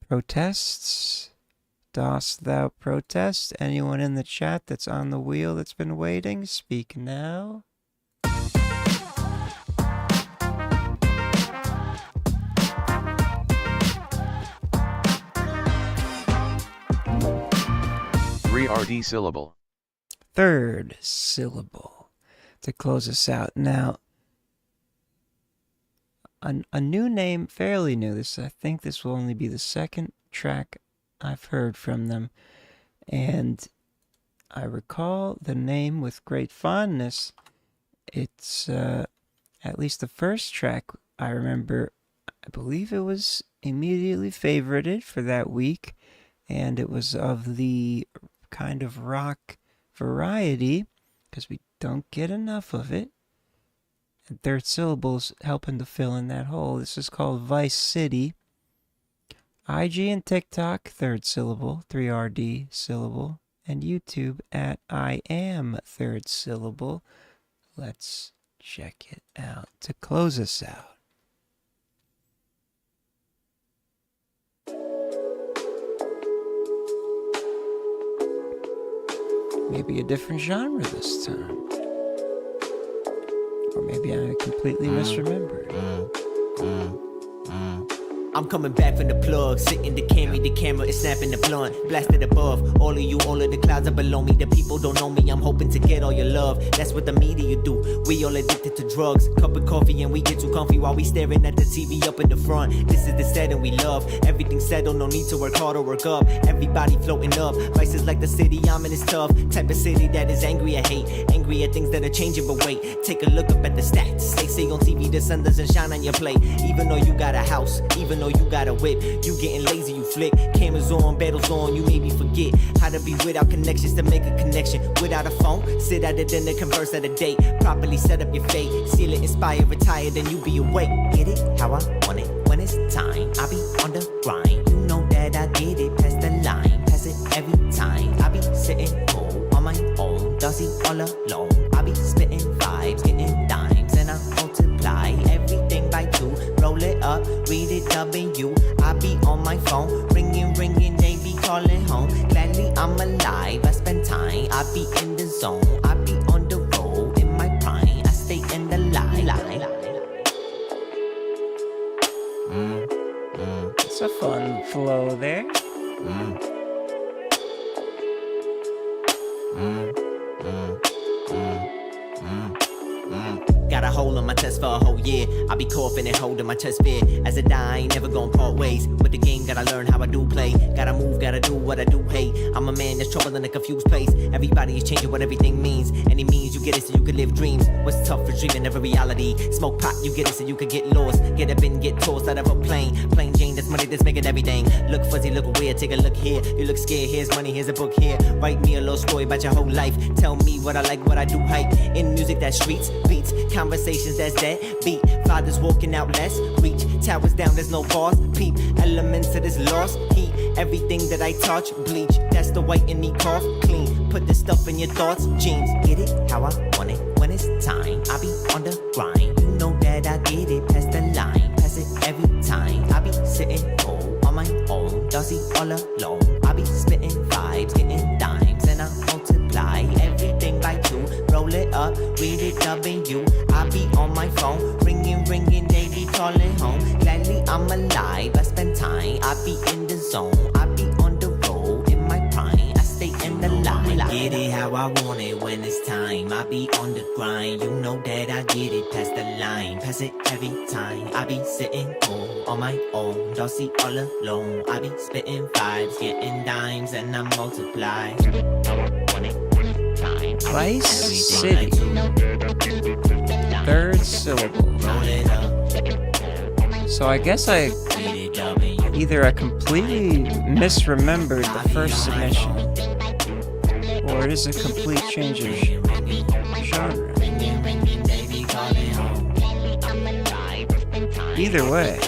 protests. Dost thou protest? Anyone in the chat that's on the wheel that's been waiting? Speak now. Three RD syllable. Third syllable to close us out. Now, a new name, fairly new. I think this will only be the second track I've heard from them, and I recall the name with great fondness. It's at least the first track I remember. I believe it was immediately favorited for that week, and it was of the kind of rock variety because we don't get enough of it. And third syllable's helping to fill in that hole. This is called Vice City. IG and TikTok, third syllable, 3RD syllable, and YouTube at I am third syllable. Let's check it out to close us out. Maybe a different genre this time. Or maybe I completely misremembered. I'm coming back from the plug, sitting the camera is snapping the blunt, blasted above, all of you, all of the clouds are below me, the people don't know me, I'm hoping to get all your love, that's what the media do, we all addicted to drugs, cup of coffee and we get too comfy while we staring at the TV up in the front, this is the setting we love, everything settled, no need to work hard or work up, everybody floating up, vices like the city I'm in is tough, type of city that is angry at hate, angry at things that are changing, but wait, take a look up at the stats, they say on TV the sun doesn't shine on your plate, even though you got a house, even though you got a whip, you getting lazy, you flick, cameras on, battles on, you maybe forget how to be without connections to make a connection, without a phone, sit at a dinner, converse at a date, properly set up your fate, seal it, inspire, retire, then you be awake, get it, how I want it, when it's time, I be on the grind, you know that I get it, past the line, pass it every time, I be sitting cool, on my own, Dusty all alone, I be spitting vibes, getting dimes, and I multiply everything by 2, roll it up, read it W, I be on my phone, ringing, they be calling home, gladly I'm alive, I spend time, I be in the zone, I be on the road, in my prime, I stay in the line. It's a fun flow there. Got a hole on my chest for a whole year. I be coughing and holding my chest fear. As I die, I ain't never gonna part ways. With the game, gotta learn how I do play. Gotta move, gotta do what I do hate. I'm a man that's trouble in a confused place. Everybody is changing what everything means. And it means you get it so you can live dreams. What's tough for dreaming of a reality? Smoke pot, you get it so you can get lost. Get up and get tossed out of a plane. Plain Jane, that's money that's making everything. Look fuzzy, look weird, take a look here. You look scared, here's money, here's a book here. Write me a little story about your whole life. Tell me what I like, what I do hype. In music that streets, beats, conversation. conversations that's dead beat. Fathers walking out less reach. Towers down, there's no bars. Peep elements of this lost heat. Everything that I touch, bleach. That's the white in me cough clean. Put this stuff in your thoughts, jeans. Get it how I want it when it's time. I be on the grind. You know that I get it past the line. Pass it every time. I be sitting on my own. Dusty all alone. I be spitting vibes, getting dimes, and I multiply everything by 2. Roll it up, read it W. I be on my phone, ringing, they be calling home. Gladly I'm alive, I spend time. I be in the zone, I be on the road in my prime. I stay in the line, get it how I want it when it's time. I be on the grind, you know that I get it past the line. Pass it every time. I be sitting home on my own, Dossie all alone. I be spitting vibes, getting dimes, and I multiply. Vice City. Third syllable. So I guess I completely misremembered the first submission, or it is a complete change of genre. Either way,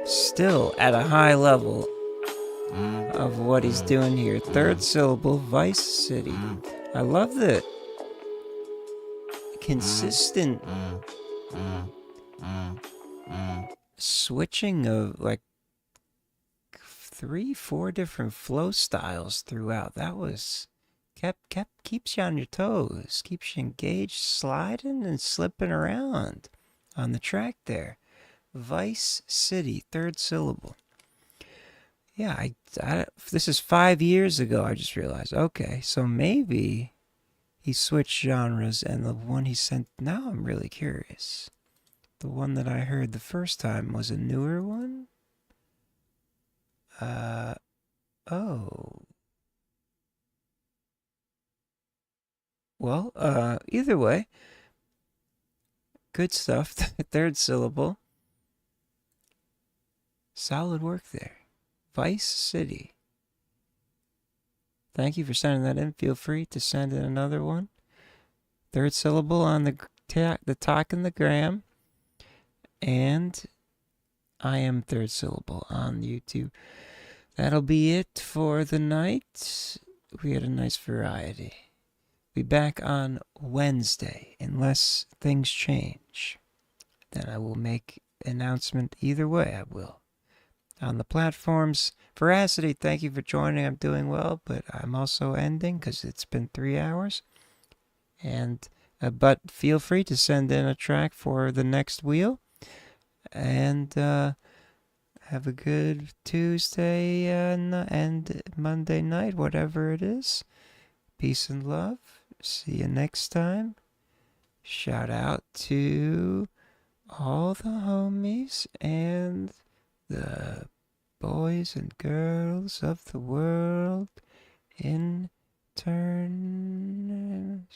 still at a high level of what he's doing here. Third syllable, Vice City. I love the consistent switching of like 3-4 different flow styles throughout. That was keeps you on your toes, keeps you engaged, sliding and slipping around on the track there. Vice City, third syllable. Yeah, I this is 5 years ago, I just realized. Okay, so maybe he switched genres, and the one he sent, now I'm really curious. The one that I heard the first time was a newer one? Oh. Well, either way, good stuff. Third syllable. Solid work there. Vice City. Thank you for sending that in. Feel free to send in another one. Third syllable on the talk and the gram. And I am third syllable on YouTube. That'll be it for the night. We had a nice variety. Be back on Wednesday, unless things change. Then I will make announcement either way. I will. On the platforms. Veracity, thank you for joining. I'm doing well, but I'm also ending because it's been 3 hours. And but feel free to send in a track for the next wheel. And have a good Tuesday and Monday night, whatever it is. Peace and love. See you next time. Shout out to all the homies and the boys and girls of the world in turn.